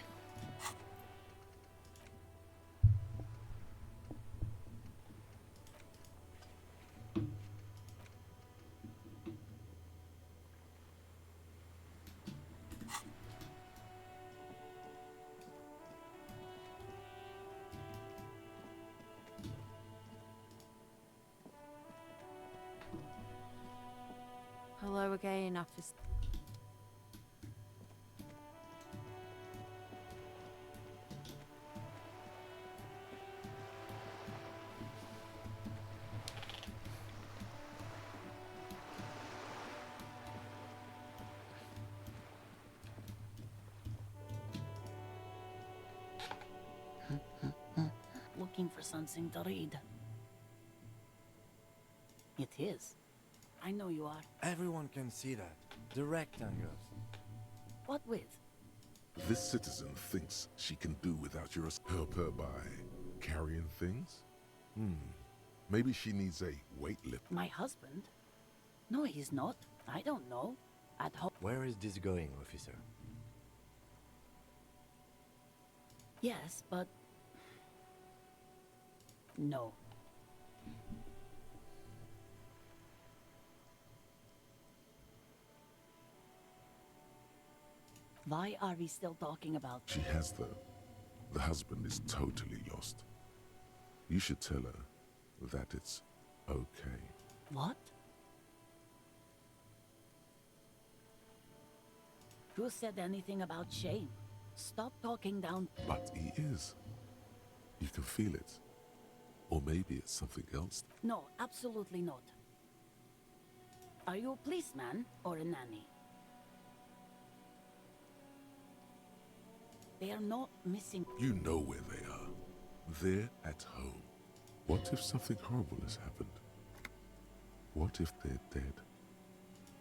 Hello again, officer. Looking for something to read. It is. I know you are. Everyone can see that. The rectangles. What with? This citizen thinks she can do without your help her by carrying things? Maybe she needs a weight lift. My husband? No, he's not. I don't know. At home. Where is this going, officer? Yes, but... No. Why are we still talking about... She has the husband is totally lost. You should tell her that it's okay. What? Who said anything about shame? Stop talking down... But he is. You can feel it. Or maybe it's something else. No, absolutely not. Are you a policeman or a nanny? They are not missing... You know where they are. They're at home. What if something horrible has happened? What if they're dead?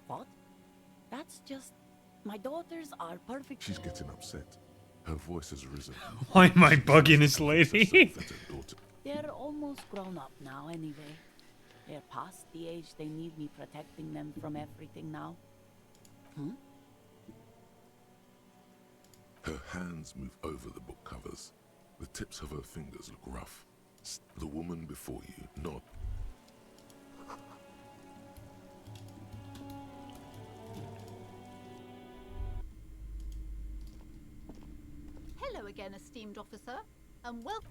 What? That's just... My daughters are perfect... She's getting upset. Her voice has risen. Why am I bugging this lady? They're almost grown up now anyway. They're past the age they need me protecting them from everything now. Her hands move over the book covers. The tips of her fingers look rough. The woman before you nod. again, esteemed officer, and welcome.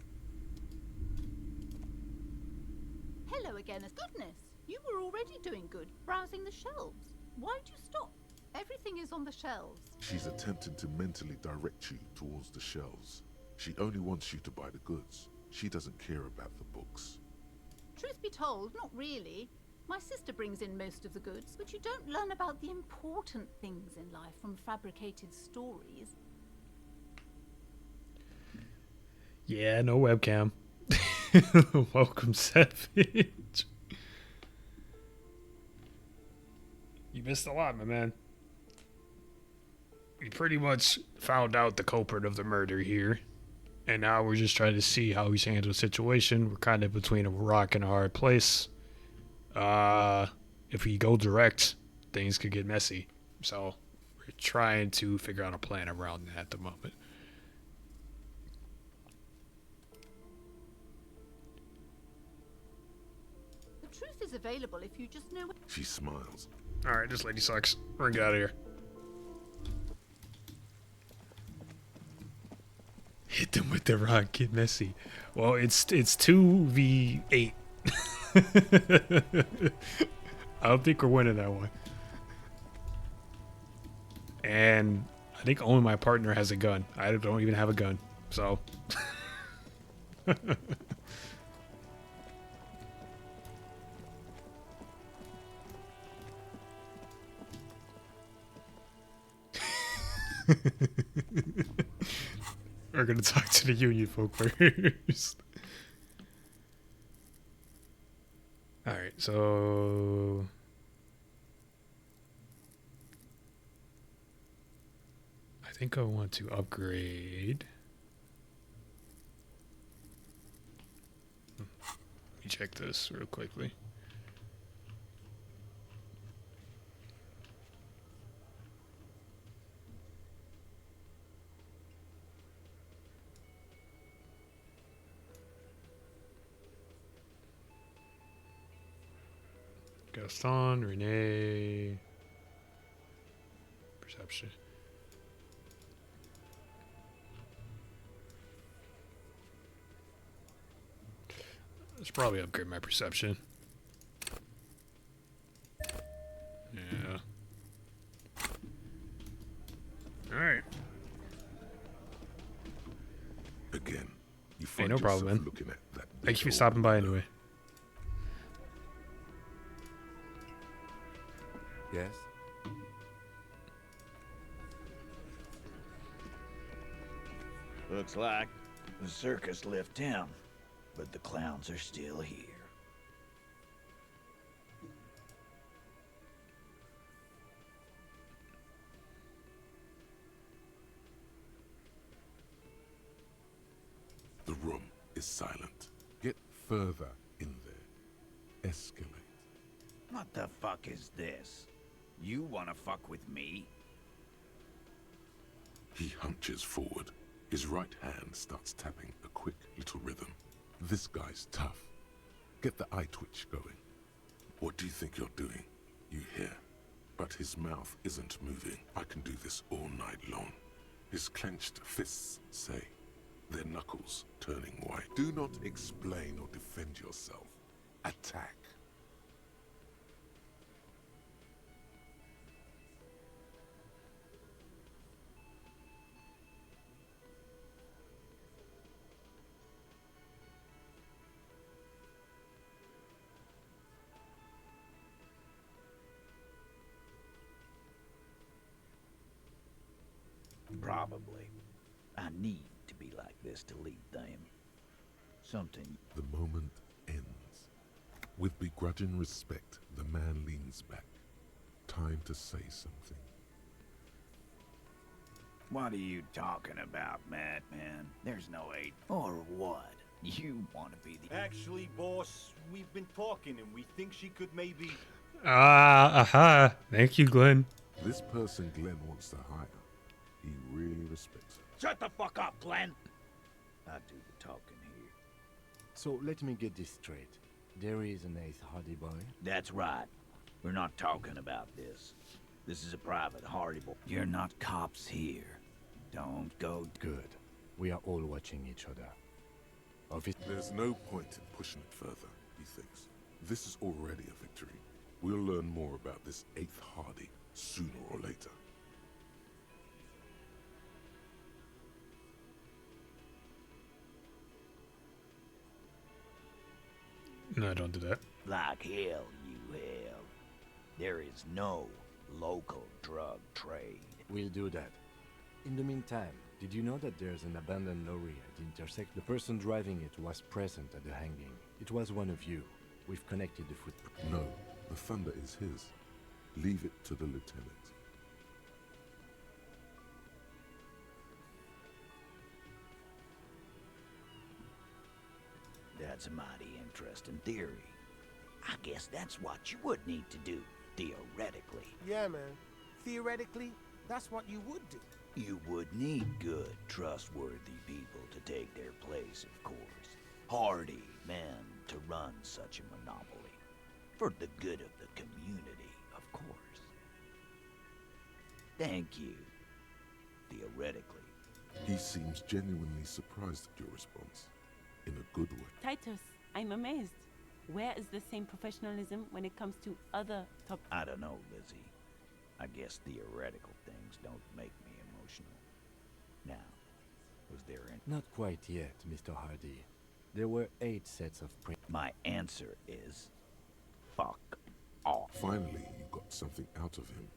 Hello again, goodness. You were already doing good, browsing the shelves. Why'd you stop? Everything is on the shelves. She's attempting to mentally direct you towards the shelves. She only wants you to buy the goods. She doesn't care about the books. Truth be told, not really. My sister brings in most of the goods, but you don't learn about the important things in life from fabricated stories. Yeah, no webcam. Welcome, Savage. You missed a lot, my man. We pretty much found out the culprit of the murder here. And now we're just trying to see how he's handled the situation. We're kind of between a rock and a hard place. If we go direct, things could get messy. So we're trying to figure out a plan around that at the moment. The truth is available if you just know. She smiles. Alright, this lady sucks. We're gonna get out of here. Hit them with the rock, get messy. Well, it's 2v8. I don't think we're winning that one. And I think only my partner has a gun. I don't even have a gun. So. We're gonna talk to the union folk first. Alright, so I think I want to upgrade. Let me check this real quickly. Gaston, Renee, perception. Let's probably upgrade my perception. Yeah. Alright. Again, you Hey, find no problem, yourself man. looking at that Thank you for little stopping by anyway. Yes? Looks like the circus left town, but the clowns are still here. The room is silent. Get further in there. Escalate. What the fuck is this? You wanna fuck with me? He hunches forward. His right hand starts tapping a quick little rhythm. This guy's tough. Get the eye twitch going. What do you think you're doing? You hear. But his mouth isn't moving. I can do this all night long. His clenched fists say, their knuckles turning white. Do not explain or defend yourself. Attack. Probably. I need to be like this to lead them. Something. The moment ends. With begrudging respect, the man leans back. Time to say something. What are you talking about, madman? There's no aid. Or what? You want to be the... Actually, boss, we've been talking and we think she could maybe... Aha. Thank you, Glenn. This person Glenn wants to hire, he really respects her. Shut the fuck up, Glenn! I do the talking here. So let me get this straight. There is an Ace Hardy boy? That's right. We're not talking about this. This is a private Hardy boy. You're not cops here. Don't go... Good. We are all watching each other. There's no point in pushing it further, he thinks. This is already a victory. We'll learn more about this 8th Hardy sooner or later. No, don't do that. Like hell you have. There is no local drug trade. We'll do that. In the meantime, did you know that there's an abandoned lorry at the intersection? The person driving it was present at the hanging. It was one of you. We've connected the footprint. No, the thunder is his. Leave it to the lieutenant. That's a mighty interesting theory. I guess that's what you would need to do, theoretically. Yeah, man. Theoretically, that's what you would do. You would need good, trustworthy people to take their place, of course. Hardy men to run such a monopoly. For the good of the community, of course. Thank you. Theoretically. He seems genuinely surprised at your response. In a good way. Titus, I'm amazed. Where is the same professionalism when it comes to other top... I don't know, Lizzie. I guess theoretical things don't make me emotional. Now, was there any... Not quite yet, Mr. Hardy. There were 8 sets of print. My answer is... fuck off. Finally, you got something out of him.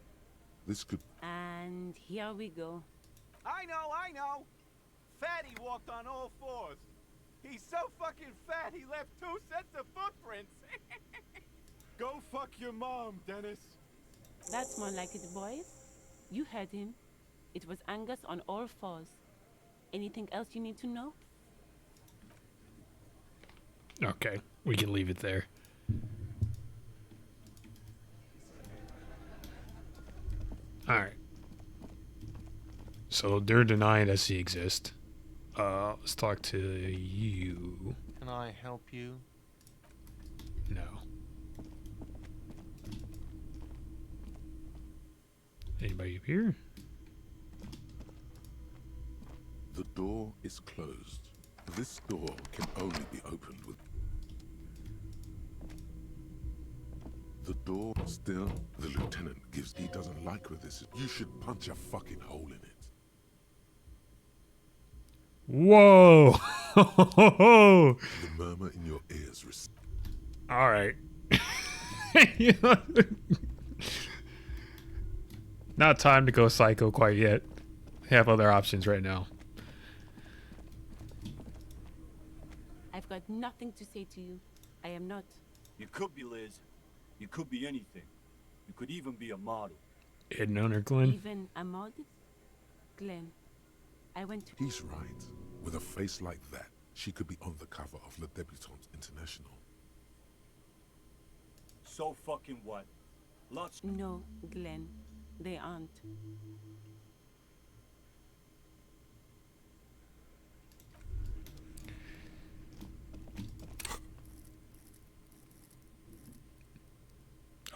This could... And here we go. I know! Fatty walked on all 4s. He's so fucking fat he left 2 sets of footprints. Go fuck your mom, Dennis. That's more like it, boys. You heard him. It was Angus on all 4s. Anything else you need to know? Okay, we can leave it there. Alright. So they're denying that she exists. Let's talk to you. Can I help you? No. Anybody up here? The door is closed. This door can only be opened with... The door still... The lieutenant gives... He doesn't like where this is. You should punch a fucking hole in it. Whoa! The murmur in your ears... Alright. Not time to go psycho quite yet. Have other options right now. I've got nothing to say to you. I am not. You could be Liz. You could be anything. You could even be a model. Hidden owner Glenn. Even a mod? Glenn, I went to... He's right. With a face like that, she could be on the cover of Le Debutante International. So fucking what? Lots... No, Glenn. They aren't.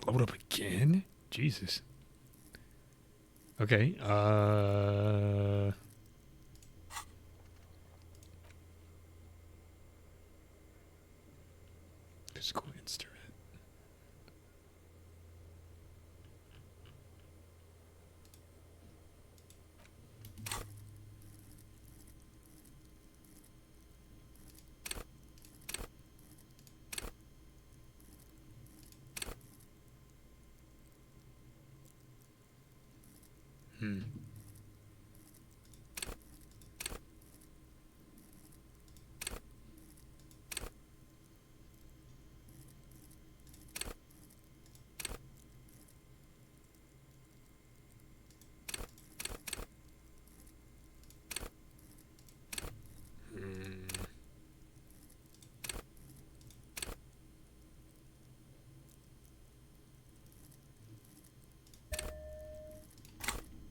Load up again? Jesus. Okay, physical instrument.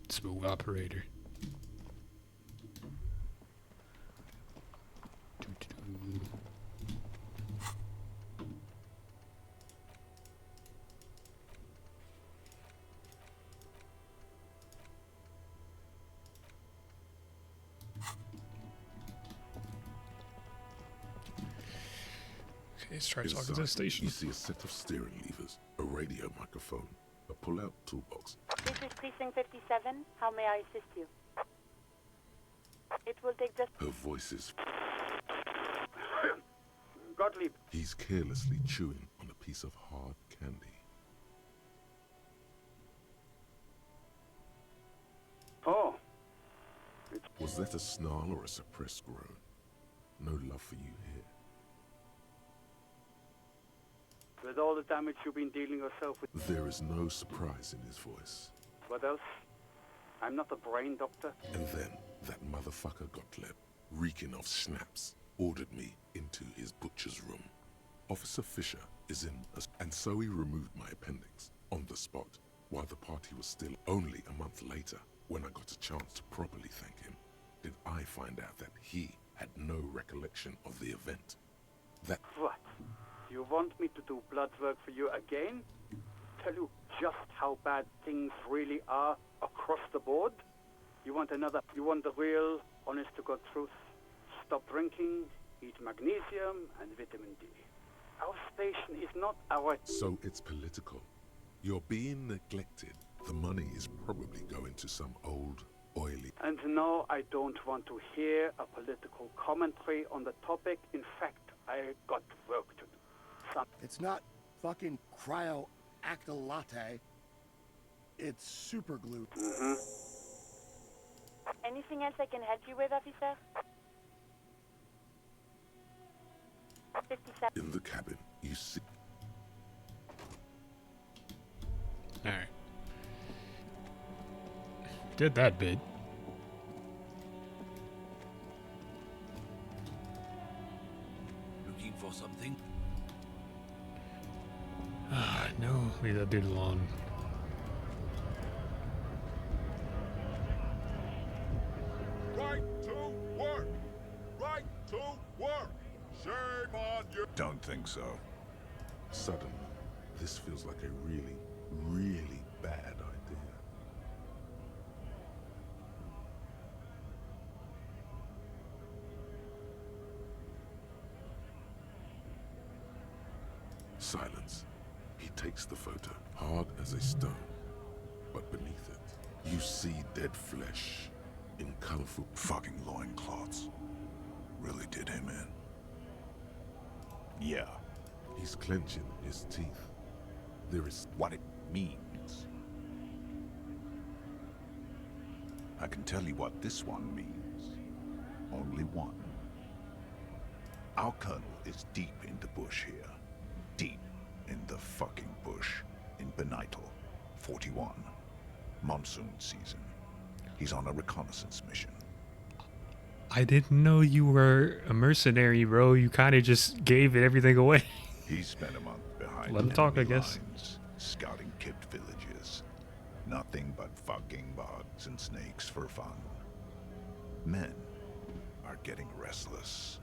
Smooth operator. Let's try talking to Inside, the station. you see a set of steering levers, a radio microphone, a pull-out toolbox. This is Precinct 57. How may I assist you? It will take just... Her voice is... Gottlieb. He's carelessly chewing on a piece of hard candy. Oh. Was that a snarl or a suppressed groan? No love for you here. With all the damage you've been dealing yourself with... There is no surprise in his voice. What else? I'm not a brain doctor. And then that motherfucker Gottlieb, reeking of schnapps, ordered me into his butcher's room. Officer Fisher is in us, and so he removed my appendix on the spot, while the party was still. Only a month later, when I got a chance to properly thank him, did I find out that he had no recollection of the event. That... What? You want me to do blood work for you again? Tell you just how bad things really are across the board? You want the real, honest-to-God truth? Stop drinking, eat magnesium and vitamin D. Our station is not our... So it's political. You're being neglected. The money is probably going to some old, oily... And no, I don't want to hear a political commentary on the topic. In fact, I got work to do. It's not fucking cryo-acta-latte. It's super glue. Mm-hmm. Anything else I can help you with, officer? 57. In the cabin, you see... Alright. Did that bit. Looking for something? No, leave that dude alone. Right to work! Right to work! Shame on you! Don't think so. Suddenly, this feels like a really, really bad idea. Silence. He takes the photo, hard as a stone. But beneath it, you see dead flesh in colorful Fucking loincloths. Really did him in. Yeah. He's clenching his teeth. There is what it means. I can tell you what this one means. Only one. Our colonel is deep in the bush here. Deep in the fucking bush in Benital, 41. Monsoon season. He's on a reconnaissance mission. I didn't know you were a mercenary, bro. You kind of just gave everything away. He spent a month behind Let him talk, I guess. lines, scouting kipped villages. Nothing but fucking bugs and snakes for fun. Men are getting restless.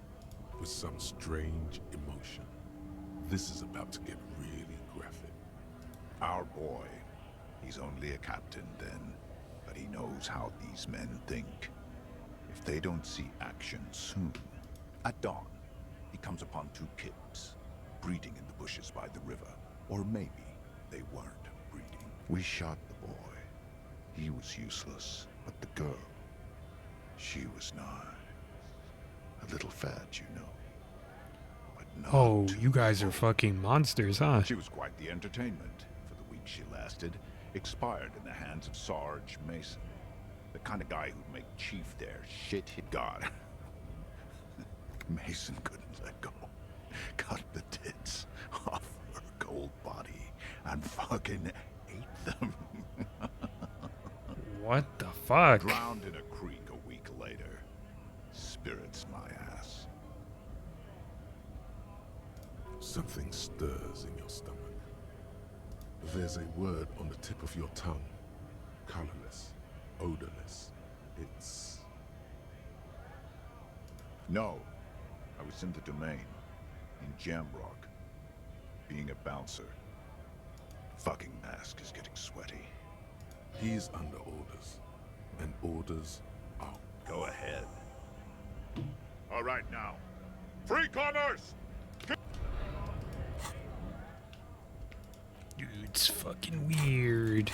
with some strange emotion. This is about to get really graphic. Our boy, he's only a captain then, but he knows how these men think. If they don't see action soon, at dawn, he comes upon two kids, breeding in the bushes by the river. Or maybe they weren't breeding. We shot the boy. He was useless, but the girl, she was nice. A little fat, you know. But not Oh, you guys are fucking monsters, huh? She was quite the entertainment for the week she lasted. Expired in the hands of Sarge Mason. The kind of guy who'd make Chief there shit his God. Mason couldn't let go. Cut the tits off her cold body and fucking ate them. What the fuck? Drowned in a creek a week later. Spirits my ass. Something stirs in your stomach. There's a word on the tip of your tongue. Colorless, odorless. It's... No. I was in the domain. In Jamrock. Being a bouncer. Fucking mask is getting sweaty. He's under orders. And orders are... Go ahead. All right, now. Free commerce! It's fucking weird.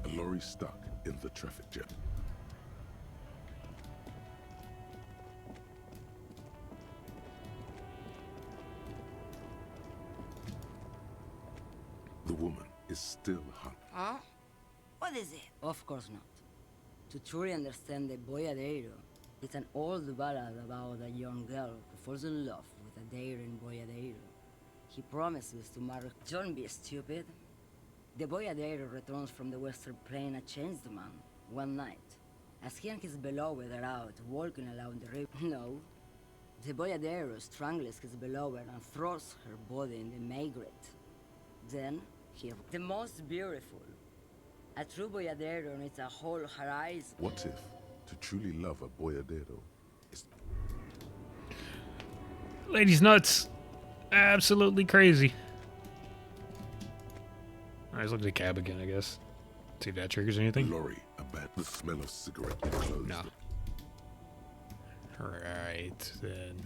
A lorry stuck in the traffic jam. The woman is still hung. Huh? What is it? Of course not. To truly understand the Boyadero, it's an old ballad about a young girl who falls in love with a daring Boyadero. He promises to marry. Don't be stupid. The Boyadero returns from the western plain a changed man, one night. As he and his beloved are out walking along the river. No. The Boyadero strangles his beloved and throws her body in the Maigret. Then, the most beautiful. A true boyadero needs a whole horizon. What if to truly love a boyadero is... Lady's nuts. Absolutely crazy. Alright, let's look at the cab again, I guess. See if that triggers anything. Lorry, about the smell of cigarette clothes. No. Alright, then.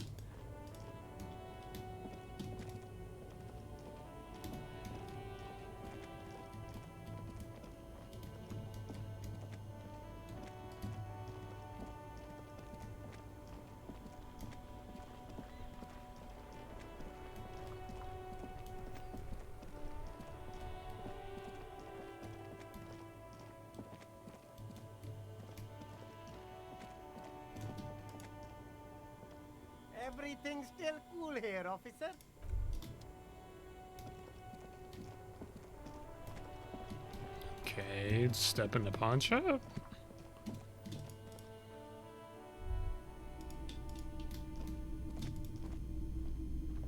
Everything's still cool here, officer. Okay, let's step in the pawn shop.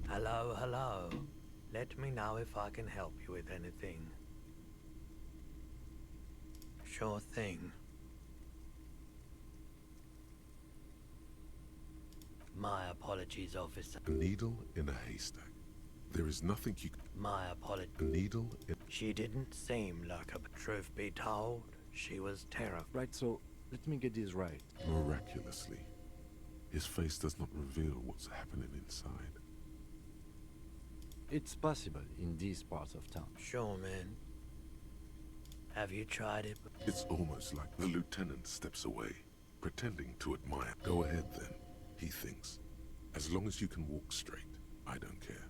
Hello, hello. Let me know if I can help you with anything. Sure thing. My apologies, officer. A needle in a haystack. There is nothing you... My apologies. A needle in... She didn't seem like a... Truth be told, she was terrified. Right, so let me get this right. Miraculously, his face does not reveal what's happening inside. It's possible in these parts of town. Sure, man. Have you tried it? It's almost like the lieutenant steps away, pretending to admire. Go ahead then, he thinks. As long as you can walk straight, I don't care.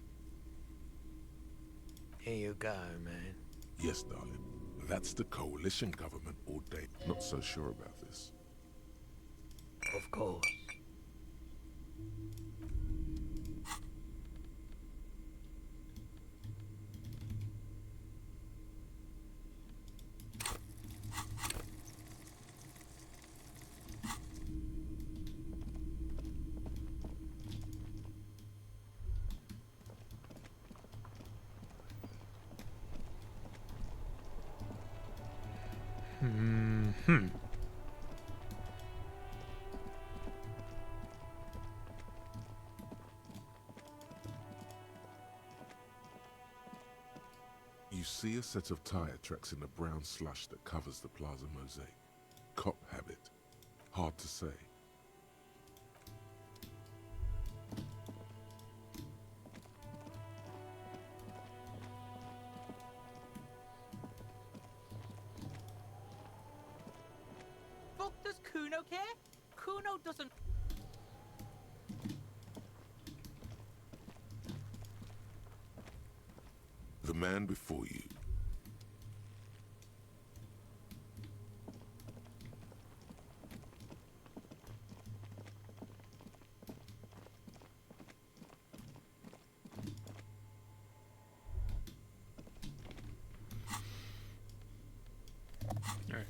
Here you go, man. Yes, darling. That's the coalition government ordained. Not so sure about this. Of course. You see a set of tire tracks in the brown slush that covers the plaza mosaic. Cop habit. Hard to say. Fuck, does Kuno care? Kuno doesn't... The man before you. All right.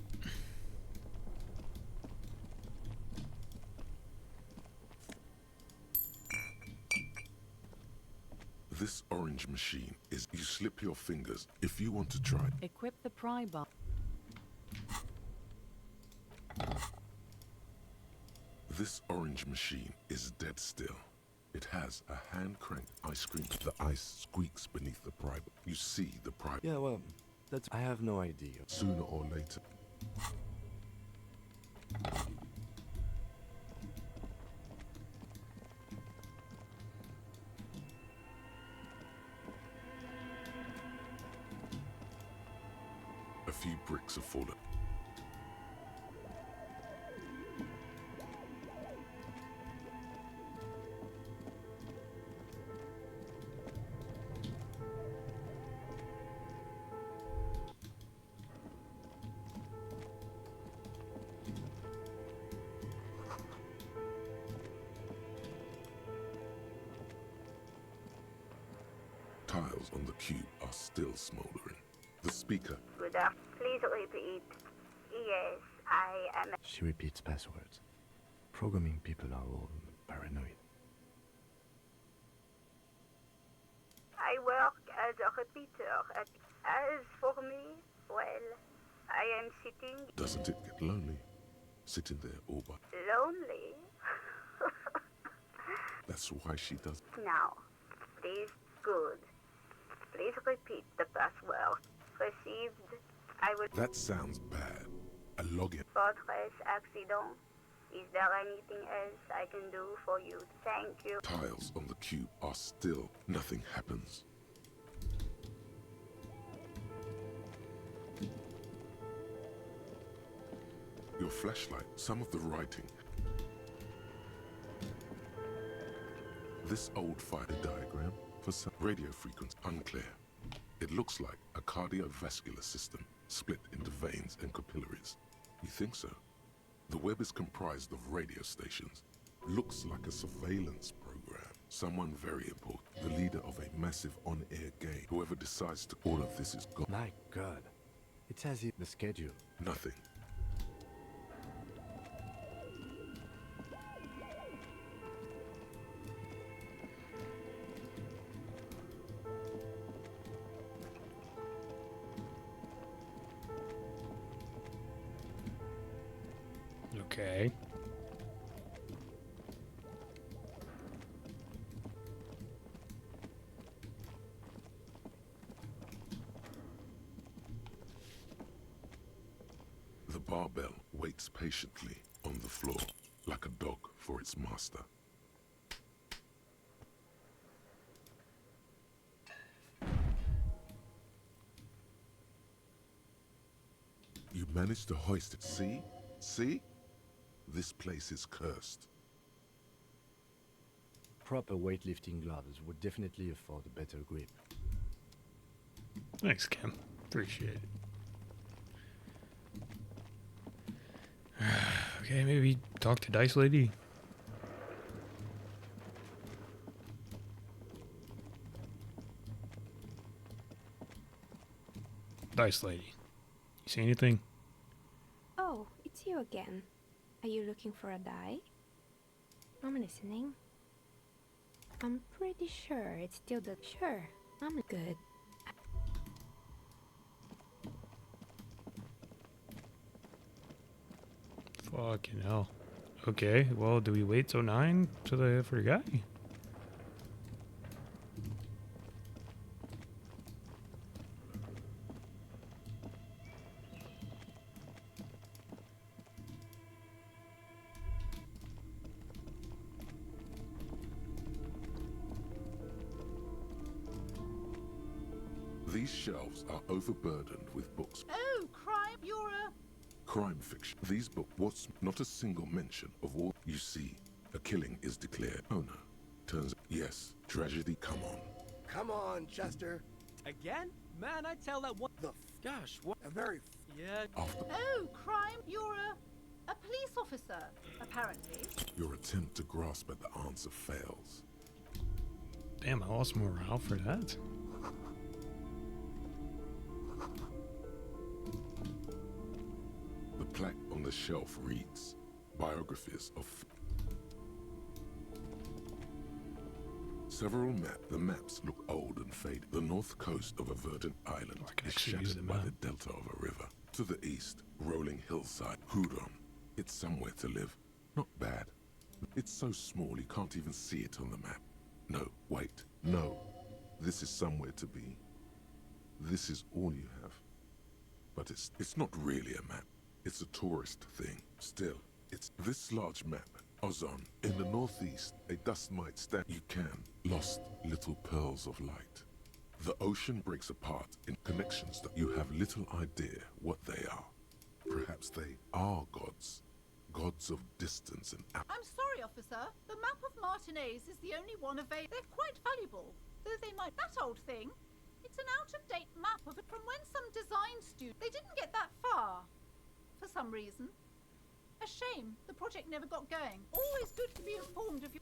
This orange machine is... You slip your fingers if you want to try. Equip the pry bar. This orange machine is dead still. It has a hand-cranked ice cream. The ice squeaks beneath the pry. You see the pry. Yeah, well, that's... I have no idea. Sooner or later. A few bricks have fallen. Tiles on the cube are still smoldering. The speaker. Good. Please repeat. Yes, I am. She repeats passwords. Programming people are all paranoid. I work as a repeater. As for me, well, I am sitting. Doesn't it get lonely? Sitting there all by. Lonely. That's why she does. Now, please, good. Please repeat the password. Received. I will. That sounds bad. A login. Fortress accident. Is there anything else I can do for you? Thank you. Tiles on the cube are still. Nothing happens. Your flashlight, some of the writing. This old fire diagram for some radio frequency unclear. It looks like a cardiovascular system split into veins and capillaries. You think so? The web is comprised of radio stations. Looks like a surveillance program. Someone very important. The leader of a massive on-air game. Whoever decides to all of this is gone. My God. It's as if the schedule. Nothing. Okay. The barbell waits patiently on the floor, like a dog for its master. You managed to hoist it. See? See? This place is cursed. Proper weightlifting gloves would definitely afford a better grip. Thanks, Kim. Appreciate it. Okay, maybe talk to Dice Lady. Dice Lady. You see anything? Oh, it's you again. Are you looking for a die? I'm listening. I'm pretty sure it's still the... Sure, I'm good. Fucking hell. Okay, well, do we wait till 9 for the guy? These shelves are overburdened with books. Oh, crime! You're a... Crime fiction. These books, what's not a single mention of all you see. A killing is declared. Oh no. Turns yes. Tragedy. Come on. Come on, Chester. Again? Man, I tell that one. Gosh, what? A very... Yeah. After Oh, crime! You're a police officer, apparently. your attempt to grasp at the answer fails. Damn, I lost morale for that. The plaque on the shelf reads, biographies of... Several maps. The maps look old and faded. The north coast of a verdant island is shattered by the delta of a river. To the east, rolling hillside. Hudon. It's somewhere to live. Not bad. It's so small you can't even see it on the map. No, wait. No. This is somewhere to be. This is all you have. But it's not really a map. It's a tourist thing. Still, it's this large map. Ozon, in the northeast, a dust mite stand. You can. Lost little pearls of light. The ocean breaks apart in connections that you have little idea what they are. Perhaps they are gods. Gods of distance and I'm sorry, officer. The map of Martinez is the only one available. They're quite valuable, though they might. That old thing. It's an out-of-date map of it from when some design student. They didn't get that far, for some reason. A shame. The project never got going. Always good to be informed of your.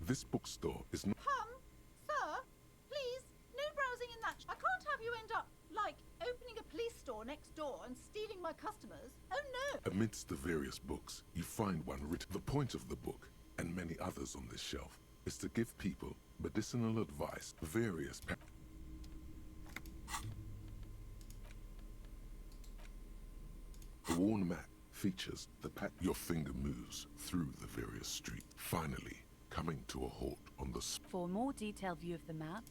This bookstore is not. Sir, please, no browsing in that. I can't have you end up, like, opening a police store next door and stealing my customers. Oh no! Amidst the various books, you find one written. The point of the book, and many others on this shelf, is to give people medicinal advice. Various. The worn map features the path your finger moves through the various streets. Finally, coming to a halt on the For a more detailed view of the map,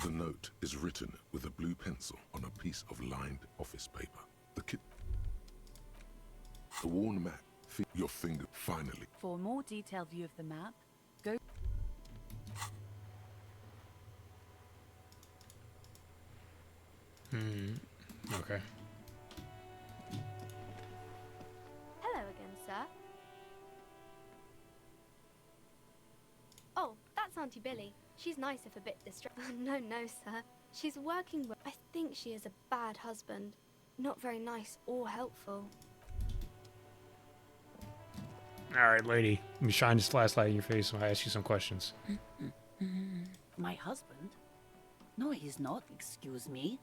The note is written with a blue pencil on a piece of lined office paper. The worn map, your finger, finally. for a more detailed view of the map, go. Okay. Hello again, sir. Oh, that's Auntie Billy. She's nice if a bit distracted. No, sir. She's working with. I think she is a bad husband. Not very nice or helpful. All right, lady. Let me shine this flashlight in your face when I ask you some questions. My husband? No, he's not. Excuse me.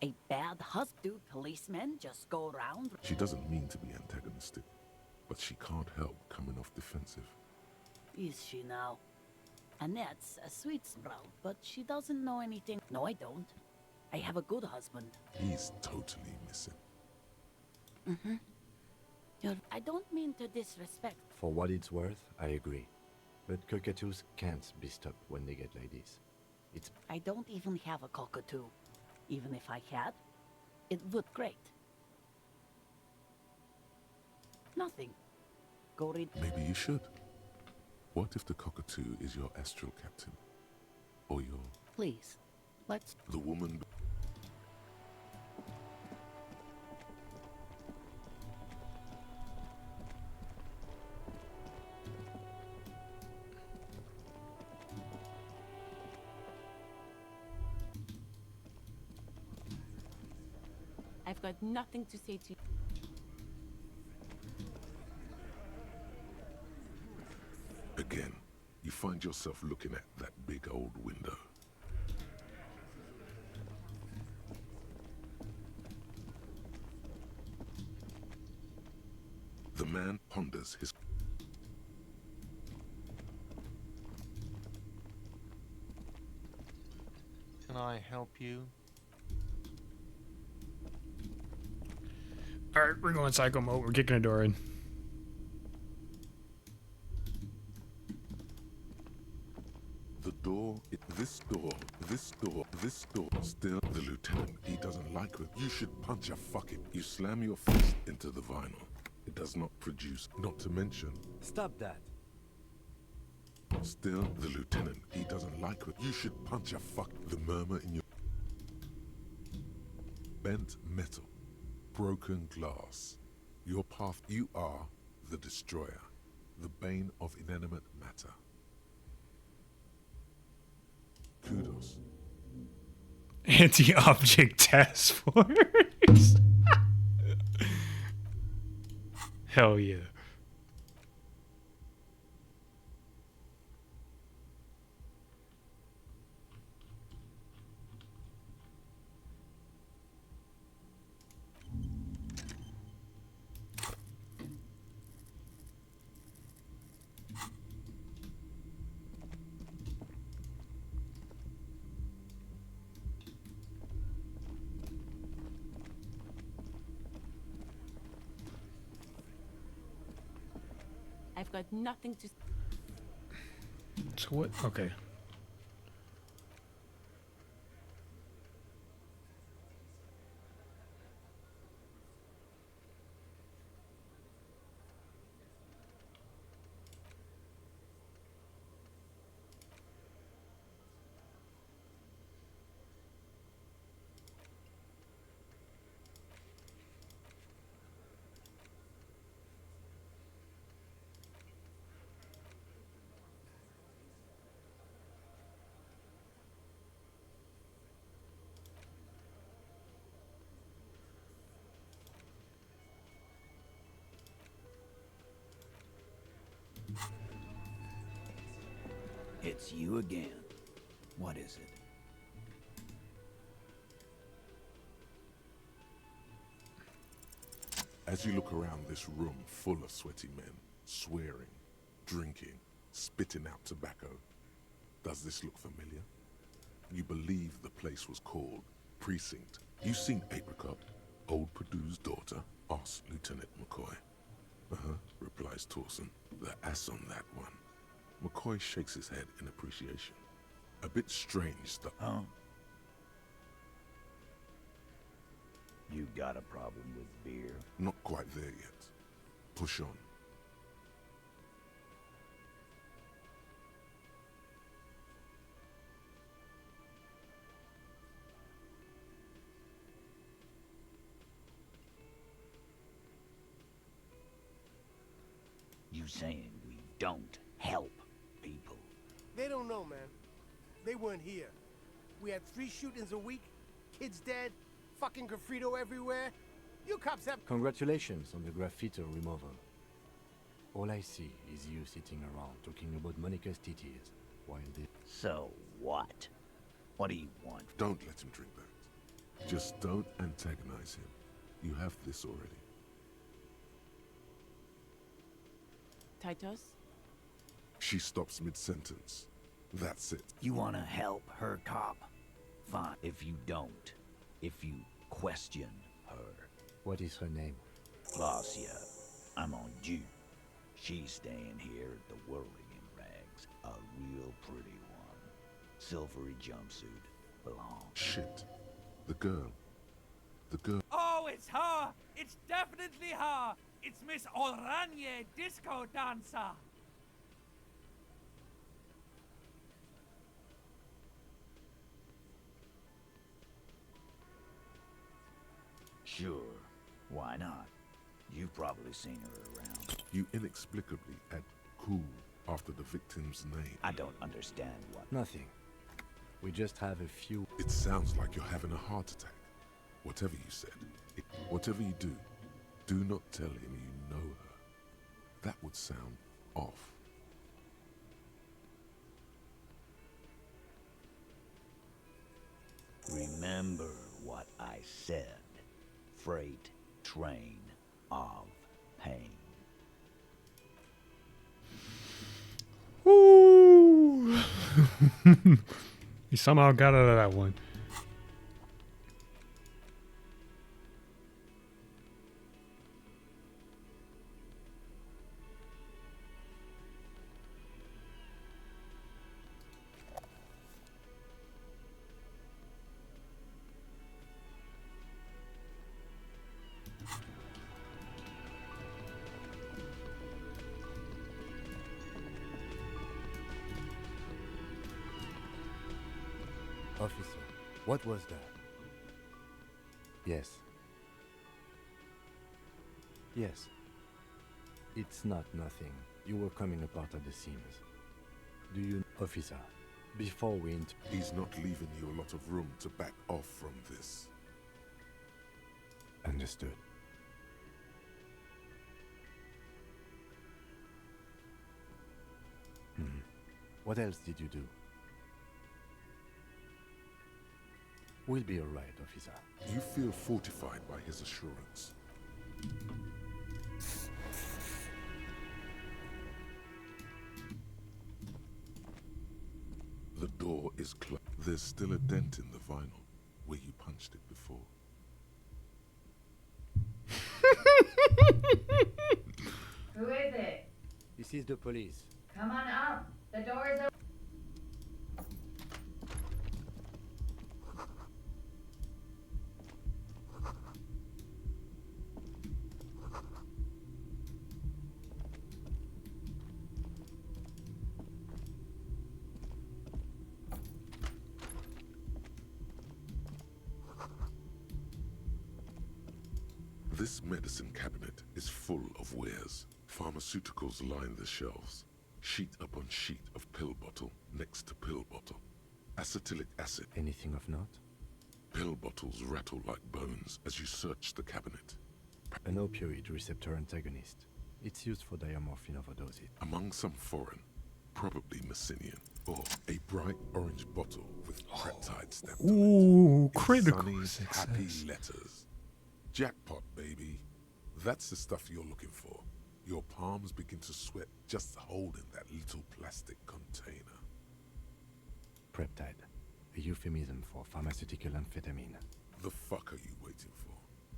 A bad husband? Do policemen just go around? She doesn't mean to be antagonistic, but she can't help coming off defensive. Is she now? Annette's a sweet sprout, but she doesn't know anything. No, I don't. I have a good husband. He's totally missing. I don't mean to disrespect. For what it's worth, I agree. But cockatoos can't be stopped when they get ladies. It's... I don't even have a cockatoo. Even if I had, it would great. Nothing. Go read. Maybe you should. What if the cockatoo is your astral captain? Or your... Please, let's... The woman... I've got nothing to say to you. Again, you find yourself looking at that big old window. The man ponders his... Can I help you? All right, we're going psycho mode. We're kicking a door in. The door, this door. Still, the lieutenant, he doesn't like it. You should punch a fucking... You slam your fist into the vinyl. It does not produce, not to mention... Stop that. Still, the lieutenant, he doesn't like it. You should punch a fuck... The murmur in your... Bent metal. Broken glass. Your path, you are the destroyer. The bane of inanimate matter. Kudos. Anti-object task force. Hell yeah. I've got nothing to... So what? Okay. It's you again. What is it? As you look around this room full of sweaty men, swearing, drinking, spitting out tobacco, does this look familiar? You believe the place was called Precinct. You seen Apricot, old Purdue's daughter? Asks Lieutenant McCoy. Uh-huh, replies Torson. The ass on that one. McCoy shakes his head in appreciation. A bit strange that... Huh? You got a problem with beer? Not quite there yet. Push on. You saying we don't help people? They don't know, man. They weren't here. We had 3 shootings a week, kids dead, fucking graffito everywhere. You cops have... Congratulations on the graffiti removal. All I see is you sitting around talking about Monica's titties while they... So what? What do you want? Don't let him drink that. Just don't antagonize him. You have this already. Titus? She stops mid-sentence. That's it. You wanna help her, cop? Fine. If you don't, if you question her. What is her name? Glacia. I'm on due. She's staying here at the Whirligig Rags. A real pretty one. Silvery jumpsuit. Belong. Shit. The girl. The girl. Oh, it's her! It's definitely her! It's Miss Oranje, disco dancer! Sure. Why not? You've probably seen her around. You inexplicably add cool after the victim's name. I don't understand what... Nothing. We just have a few... It sounds like you're having a heart attack. Whatever you said, whatever you do not tell him you know her. That would sound off. Remember what I said. Freight train of pain. Woo! He somehow got out of that one. Officer, what was that? Yes. Yes. It's not nothing. You were coming apart at the seams. Do you... Officer, before we... He's not leaving you a lot of room to back off from this. Understood. What else did you do? We'll be all right, officer. You feel fortified by his assurance. The door is closed. There's still a dent in the vinyl where you punched it before. Who is it? This is the police. Come on up. The door is open. This medicine cabinet is full of wares. Pharmaceuticals line the shelves. Sheet upon sheet of pill bottle next to pill bottle. Acetylic acid. Anything of note? Pill bottles rattle like bones as you search the cabinet. An opioid receptor antagonist. It's used for diamorphine overdoses. Among some foreign, probably Messinian, or a bright orange bottle with peptide stamped on it. Ooh, In critical sunny, success. happy letters. Jackpot, baby. That's the stuff you're looking for. Your palms begin to sweat just holding that little plastic container. Peptide. A euphemism for pharmaceutical amphetamine. The fuck are you waiting for?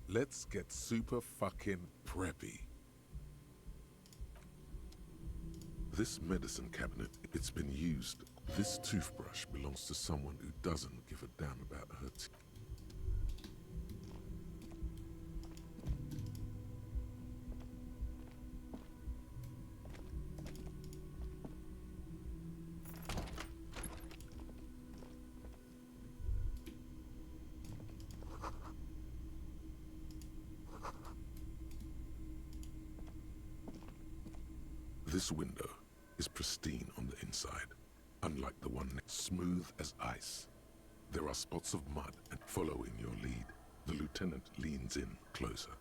Let's get super fucking preppy. This medicine cabinet, it's been used. This toothbrush belongs to someone who doesn't give a damn about her teeth. This window is pristine on the inside, unlike the one next, smooth as ice. There are spots of mud, and following your lead, the lieutenant leans in closer.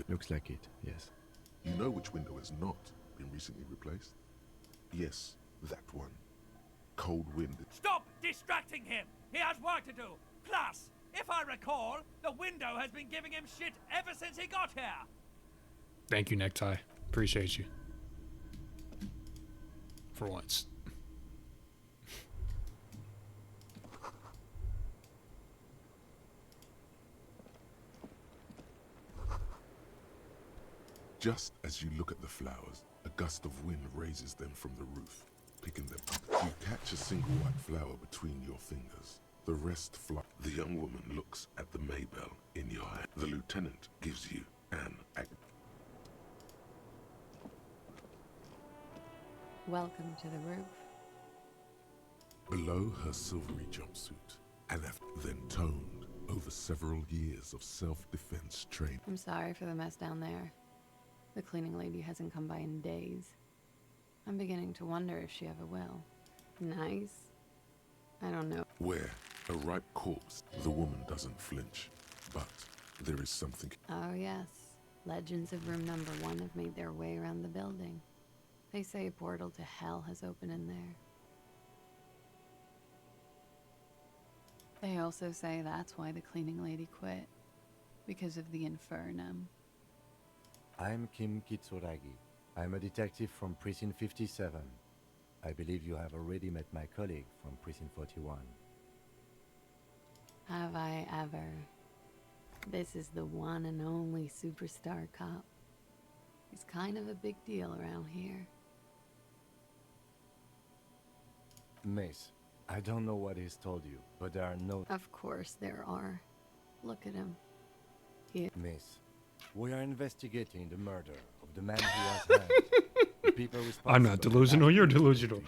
Looks like it, yes. You know which window has not been recently replaced? Yes, that one. Cold wind. Stop distracting him! He has work to do! Plus, if I recall, the window has been giving him shit ever since he got here! Thank you, Necktie. Appreciate you. For once. Just as you look at the flowers, a gust of wind raises them from the roof, picking them up. You catch a single white flower between your fingers. The rest fly. The young woman looks at the Maybell in your hand. The lieutenant gives you an act. Welcome to the roof. Below her silvery jumpsuit, and then toned over several years of self-defense training. I'm sorry for the mess down there. The cleaning lady hasn't come by in days. I'm beginning to wonder if she ever will. Nice? I don't know. Where a ripe corpse, the woman doesn't flinch, but there is something. Oh yes. Legends of room number 1 have made their way around the building. They say a portal to hell has opened in there. They also say that's why the cleaning lady quit. Because of the infernum. I'm Kim Kitsuragi. I'm a detective from Precinct 57. I believe you have already met my colleague from Precinct 41. Have I ever? This is the one and only superstar cop. He's kind of a big deal around here. Mace, I don't know what he's told you, but there are no... Of course there are. Look at him. Mace, we are investigating the murder of the man who was hanged. The people responsible... I'm not delusional, you're delusional.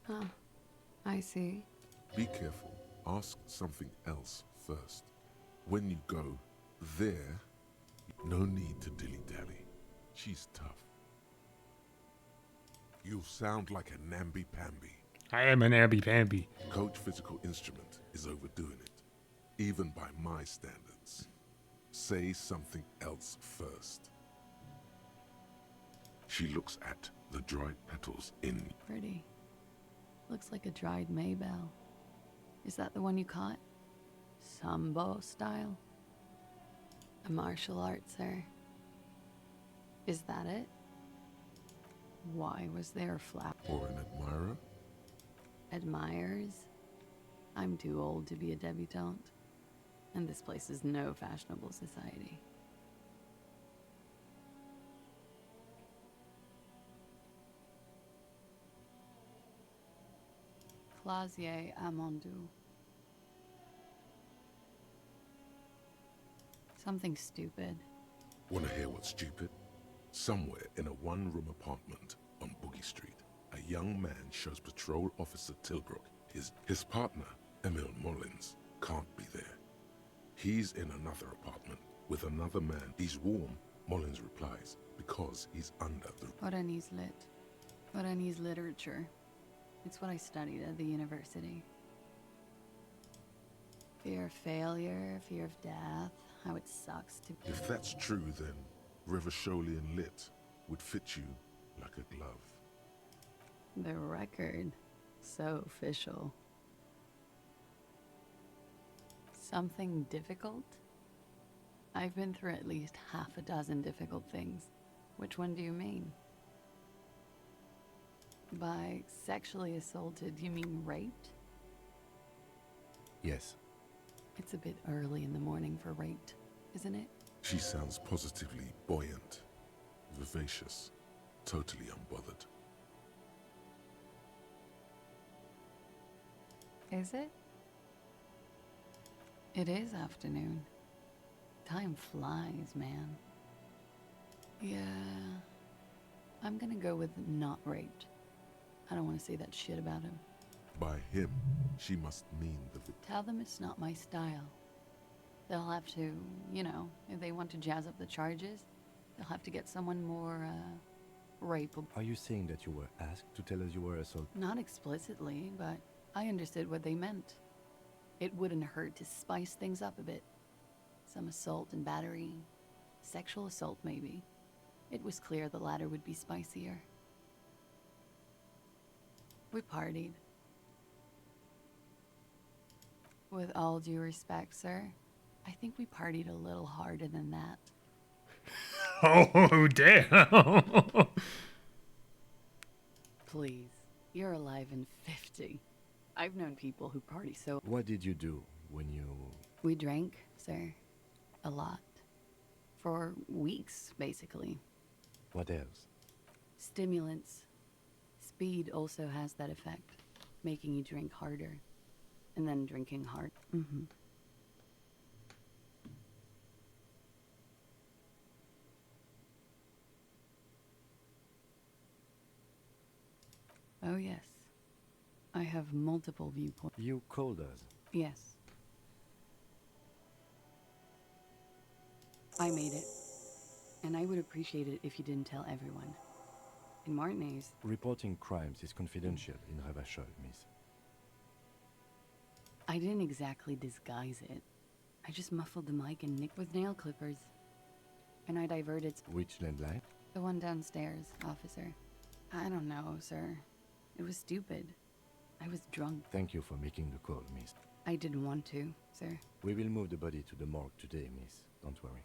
Huh. I see. Be careful. Ask something else first. When you go there, no need to dilly-dally. She's tough. You'll sound like a namby-pamby. I am an namby-pamby. Coach Physical Instrument is overdoing it, even by my standards. Say something else first. She looks at the dried petals in... Pretty. Looks like a dried Maybell. Is that the one you caught? Sambo style? A martial art, sir. Is that it? Why was there a flower? Or an admirer? Admirers? I'm too old to be a debutante. And this place is no fashionable society. Clasier Amandu. Something stupid. Want to hear what's stupid? Somewhere in a one-room apartment on Boogie Street, a young man shows Patrol Officer Tilbrook his partner, Emil Mullins, can't be there. He's in another apartment with another man. He's warm, Mullins replies, because he's under the... Oranese lit. Oranese literature. It's what I studied at the university. Fear of failure, fear of death, how it sucks to... If that's true, then Revacholian Lit would fit you like a glove. The record. So official. Something difficult? I've been through at least half a dozen difficult things. Which one do you mean? By sexually assaulted, you mean raped? Yes. It's a bit early in the morning for raped, isn't it? She sounds positively buoyant, vivacious, totally unbothered. Is it? It is afternoon. Time flies, man. Yeah. I'm gonna go with not raped. I don't want to say that shit about him. By him, she must mean the... Tell them it's not my style. They'll have to, you know, if they want to jazz up the charges, they'll have to get someone more, rapeable. Are you saying that you were asked to tell us you were assaulted? Not explicitly, but I understood what they meant. It wouldn't hurt to spice things up a bit. Some assault and battery. Sexual assault, maybe. It was clear the latter would be spicier. We partied. With all due respect, sir, I think we partied a little harder than that. Oh, damn. Please, you're alive in 50. I've known people who party so... What did you do when you... We drank, sir. A lot. For weeks, basically. What else? Stimulants. Speed also has that effect, making you drink harder. And then drinking hard. Mm-hmm. Oh, yes. I have multiple viewpoints. You called us. Yes. I made it. And I would appreciate it if you didn't tell everyone. In Martinez... Reporting crimes is confidential in Revachol, miss. I didn't exactly disguise it. I just muffled the mic and nicked with nail clippers. And I diverted... Which landline? The one downstairs, officer. I don't know, sir. It was stupid. I was drunk. Thank you for making the call, miss. I didn't want to, sir. We will move the body to the morgue today, miss. Don't worry.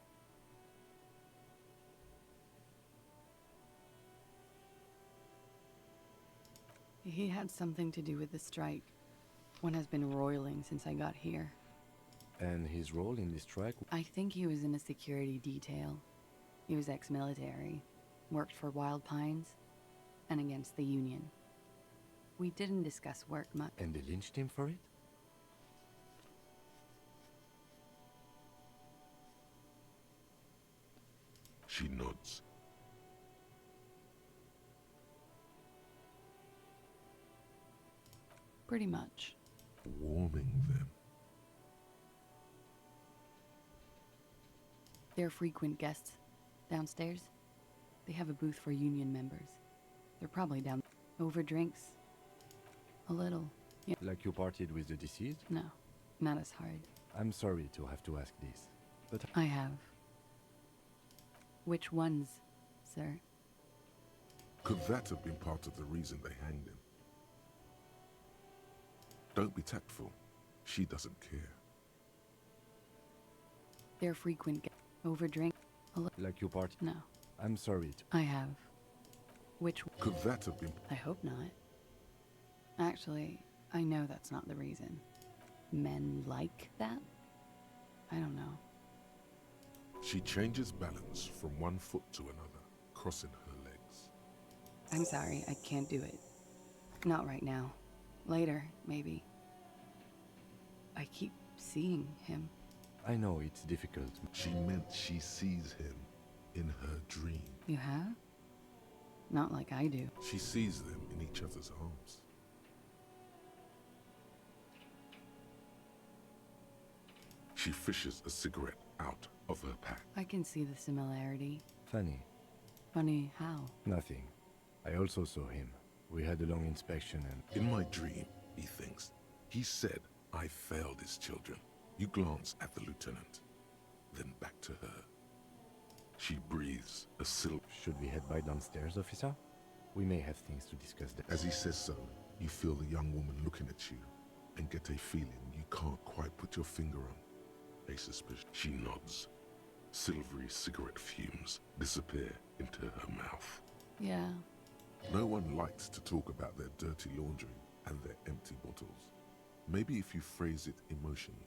He had something to do with the strike. One has been roiling since I got here. And his role in the strike? I think he was in a security detail. He was ex-military, worked for Wild Pines, and against the Union. We didn't discuss work much. And they lynched him for it? She nods. Pretty much. Warming them. They're frequent guests. Downstairs, they have a booth for Union members. They're probably down over drinks. A little. Yeah. Like you partied with the deceased? No, not as hard. I'm sorry to have to ask this, but... I have. Which ones, sir? Could that have been part of the reason they hanged him? Don't be tactful. She doesn't care. They're frequent over drink. Like you party? No. I'm sorry to... I have. Which... Could that have been... I hope not. Actually, I know that's not the reason. Men like that? I don't know. She changes balance from one foot to another, crossing her legs. I'm sorry, I can't do it. Not right now. Later, maybe. I keep seeing him. I know it's difficult. She meant she sees him in her dream. You have? Not like I do. She sees them in each other's arms. She fishes a cigarette out of her pack. I can see the similarity. Funny. Funny how? Nothing. I also saw him. We had a long inspection and... In my dream, he thinks, he said, I failed his children. You glance at the lieutenant, then back to her. She breathes a silk. Should we head by downstairs, officer? We may have things to discuss there. As he says so, you feel the young woman looking at you and get a feeling you can't quite put your finger on. A suspicion. She nods. Silvery cigarette fumes disappear into her mouth. Yeah. No one likes to talk about their dirty laundry and their empty bottles. Maybe if you phrase it emotionally.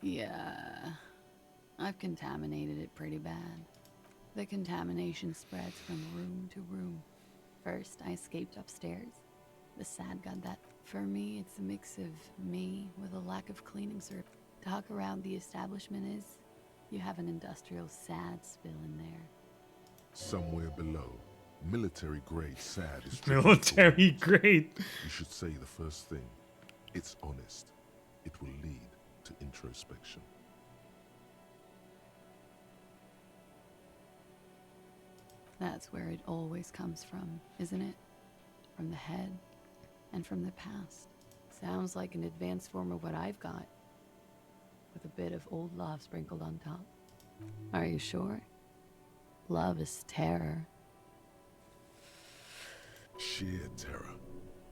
Yeah. I've contaminated it pretty bad. The contamination spreads from room to room. First, I escaped upstairs. The sad got that. For me, it's a mix of me with a lack of cleaning service. Talk around the establishment is, you have an industrial sad spill in there. Somewhere below, military grade sad is Military grade. You should say the first thing. It's honest. It will lead to introspection. That's where it always comes from, isn't it? From the head and from the past. Sounds like an advanced form of what I've got, with a bit of old love sprinkled on top. Are you sure? Love is terror. Sheer terror,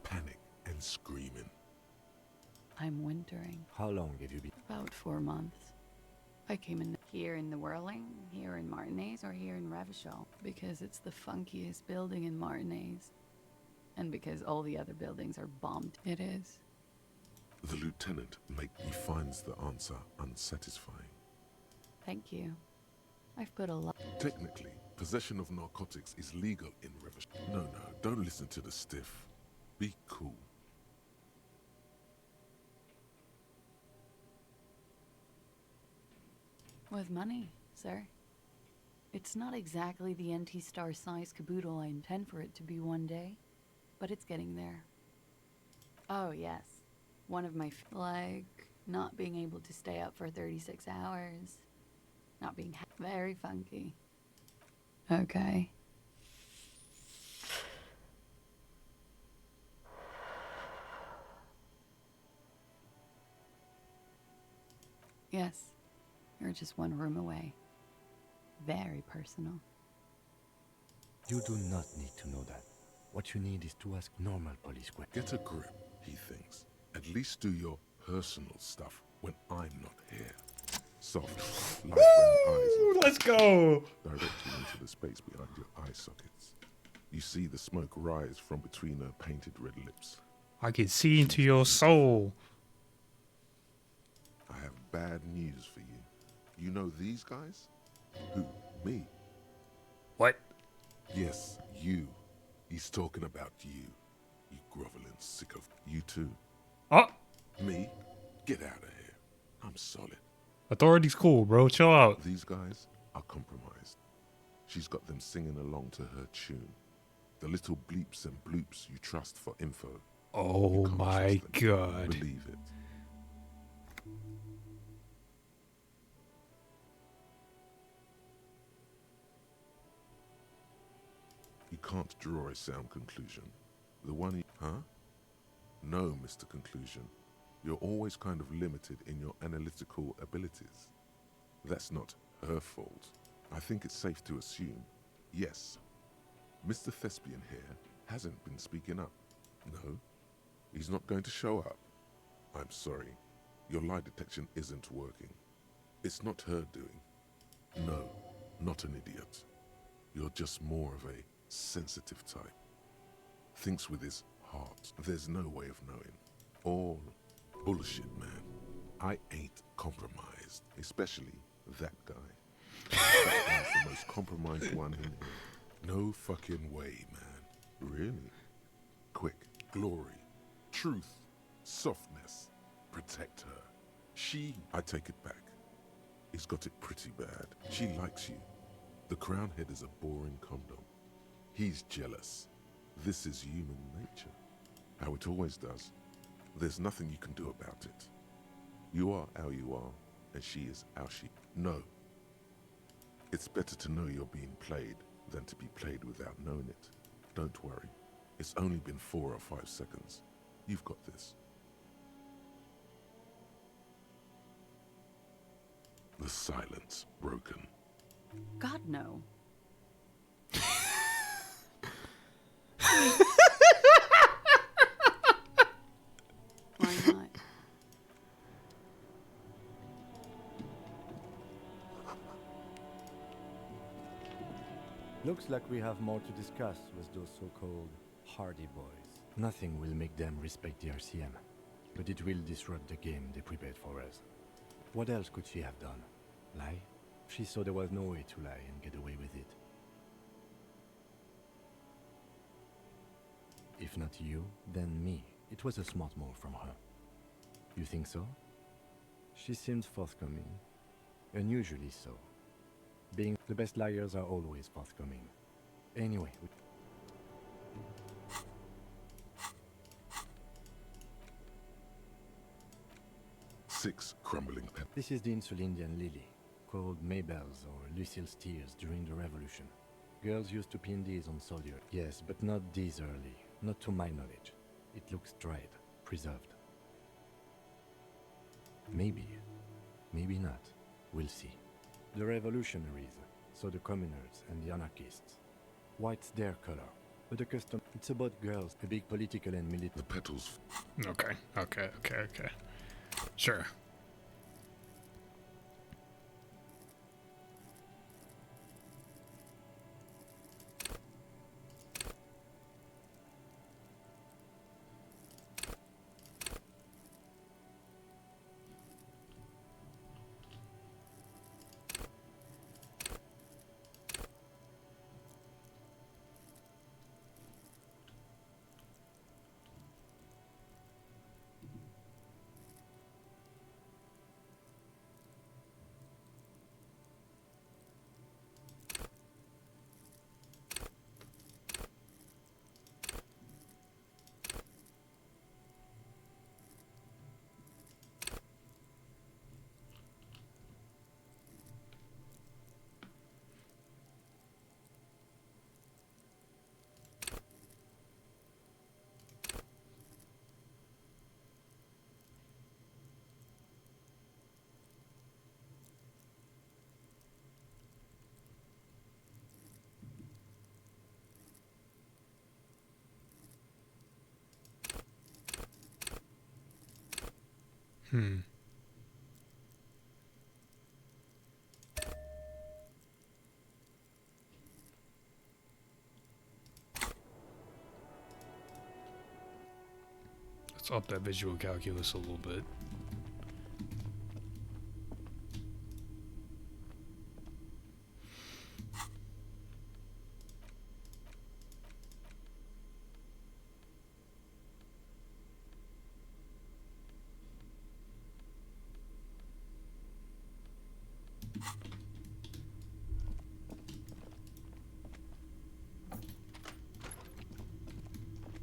panic, and screaming. I'm wintering. How long have you been? About 4 months. I came in here in the Whirling, here in Martinez, or here in Revachol, because it's the funkiest building in Martinez. And because all the other buildings are bombed. It is. The lieutenant he finds the answer unsatisfying. Thank you. I've put a lot. Technically, possession of narcotics is legal in Revachol. No, don't listen to the stiff. Be cool. With money, sir. It's not exactly the NT-star size caboodle I intend for it to be one day, but it's getting there. Oh, yes. One of my, like, not being able to stay up for 36 hours. Not being very funky. Okay. Yes. You're just one room away. Very personal. You do not need to know that. What you need is to ask normal police questions. Get a grip, he thinks. At least do your personal stuff when I'm not here. Soft, light brown eyes. Let's go! Directly into the space behind your eye sockets. You see the smoke rise from between her painted red lips. I can see into your soul. I have bad news for you. You know these guys? Who? Me? What? Yes, you. He's talking about you. You groveling sicko. You too. Oh! Me? Get out of here. I'm solid. Authority's cool, bro. Chill out. These guys are compromised. She's got them singing along to her tune. The little bleeps and bloops you trust for info. Oh my god. Believe it. You can't draw a sound conclusion. The one huh? No, Mr. Conclusion. You're always kind of limited in your analytical abilities. That's not her fault. I think it's safe to assume, yes, Mr. Thespian here hasn't been speaking up. No, he's not going to show up. I'm sorry. Your lie detection isn't working. It's not her doing. No, not an idiot. You're just more of a sensitive type. Thinks with his heart. There's no way of knowing. All Bullshit, man. I ain't compromised, especially that guy. That guy's the most compromised one in here. No fucking way, man. Really? Quick, glory, truth, softness, protect her. She, I take it back, he's got it pretty bad. She likes you. The crown head is a boring condom. He's jealous. This is human nature. How it always does. There's nothing you can do about it. You are how you are, and she is how she... No. It's better to know you're being played than to be played without knowing it. Don't worry. It's only been 4 or 5 seconds. You've got this. The silence broken. God, no. Why not? Looks like we have more to discuss with those so-called Hardy Boys. Nothing will make them respect the RCM, but it will disrupt the game they prepared for us. What else could she have done? Lie? She saw there was no way to lie and get away with it. If not you, then me. It was a smart move from her. You think so? She seemed forthcoming. Unusually so. Being the best liars are always forthcoming. Anyway, 6 crumbling pep. This is the Insulindian lily, called Maybelle's or Lucille's tears during the revolution. Girls used to pin these on soldiers. Yes, but not these early. Not to my knowledge. It looks dried, preserved. Maybe. Maybe not. We'll see. The revolutionaries, so the communards and the anarchists. White's their color. But the custom, it's about girls, a big political and military. The petals. Okay. Sure. Let's up that visual calculus a little bit.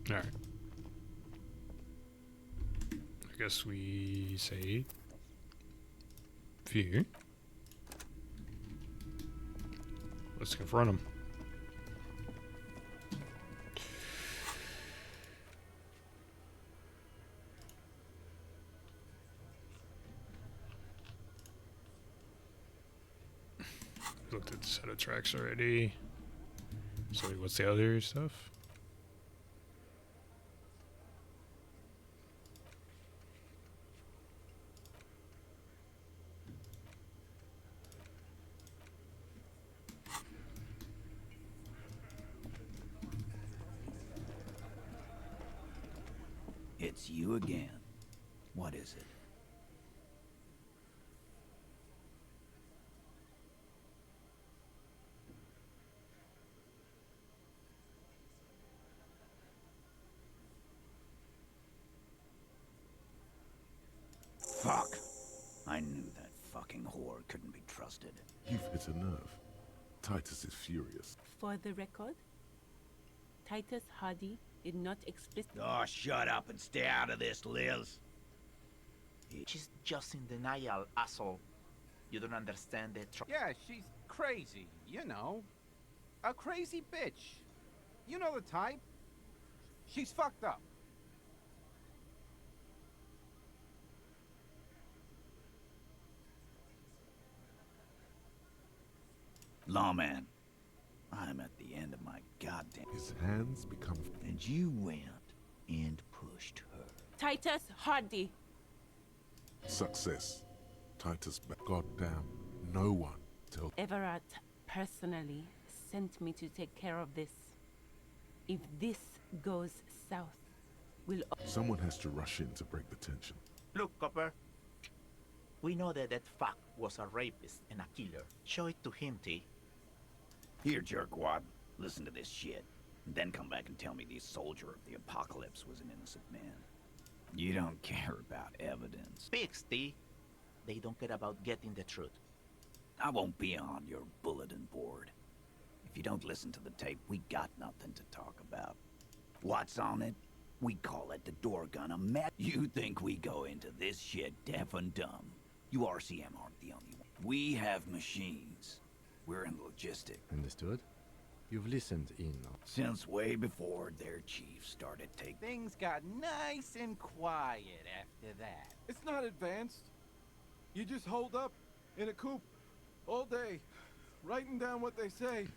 All right. I guess we say fear. Let's confront him. Looked at the set of tracks already. So what's the other stuff? It's you again. What is it? Fuck! I knew that fucking whore couldn't be trusted. You've hit a nerve. Titus is furious. For the record, Titus Hardy did not explicitly. Oh, shut up and stay out of this, Liz. She's just in denial, asshole. You don't understand the Yeah, she's crazy, you know. A crazy bitch. You know the type. She's fucked up. Lawman, I'm at the end of my goddamn... His hands become... And you went and pushed her. Titus Hardy. Success. Titus, goddamn, no one tell... Everett personally sent me to take care of this. If this goes south, we'll... Someone has to rush in to break the tension. Look, Copper. We know that that fuck was a rapist and a killer. Show it to him, T. Here, jerkwad, listen to this shit. And then come back and tell me the soldier of the apocalypse was an innocent man. You don't care about evidence. Pigs, T. They don't care about getting the truth. I won't be on your bulletin board. If you don't listen to the tape, we got nothing to talk about. What's on it? We call it the door gun a met. You think we go into this shit deaf and dumb? You RCM aren't the only one. We have machines. We're in logistics. Understood? You've listened in. Since way before their chief started taking... Things got nice and quiet after that. It's not advanced. You just hold up in a coop all day, writing down what they say.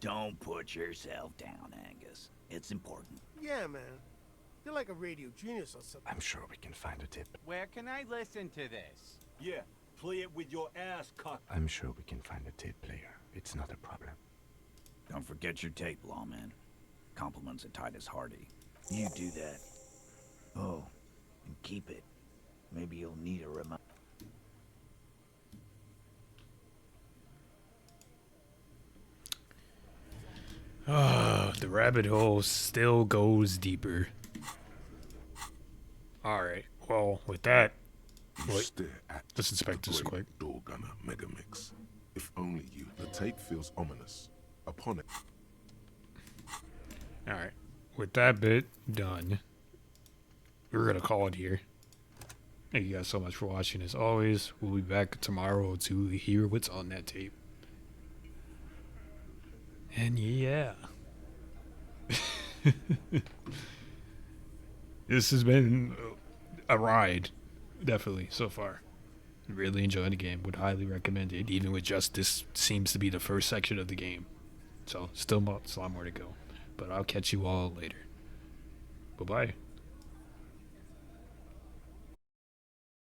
Don't put yourself down, Angus. It's important. Yeah, man. You're like a radio genius or something. I'm sure we can find a tip. Where can I listen to this? Yeah, play it with your ass cocked. I'm sure we can find a tape player. It's not a problem. Don't forget your tape, lawman. Compliments of Titus Hardy. You do that. Oh, and keep it. Maybe you'll need a reminder. The rabbit hole still goes deeper. Alright, well, with that, let's inspect this quick. Door gunner mega mix. If only you. The tape feels ominous. Upon it. Alright, with that bit done, we're gonna call it here. Thank you guys so much for watching. As always, we'll be back tomorrow to hear what's on that tape. And yeah. This has been a ride, definitely, so far. Really enjoying the game. Would highly recommend it, even with just this seems to be the first section of the game. So, still a lot more to go. But I'll catch you all later. Bye-bye.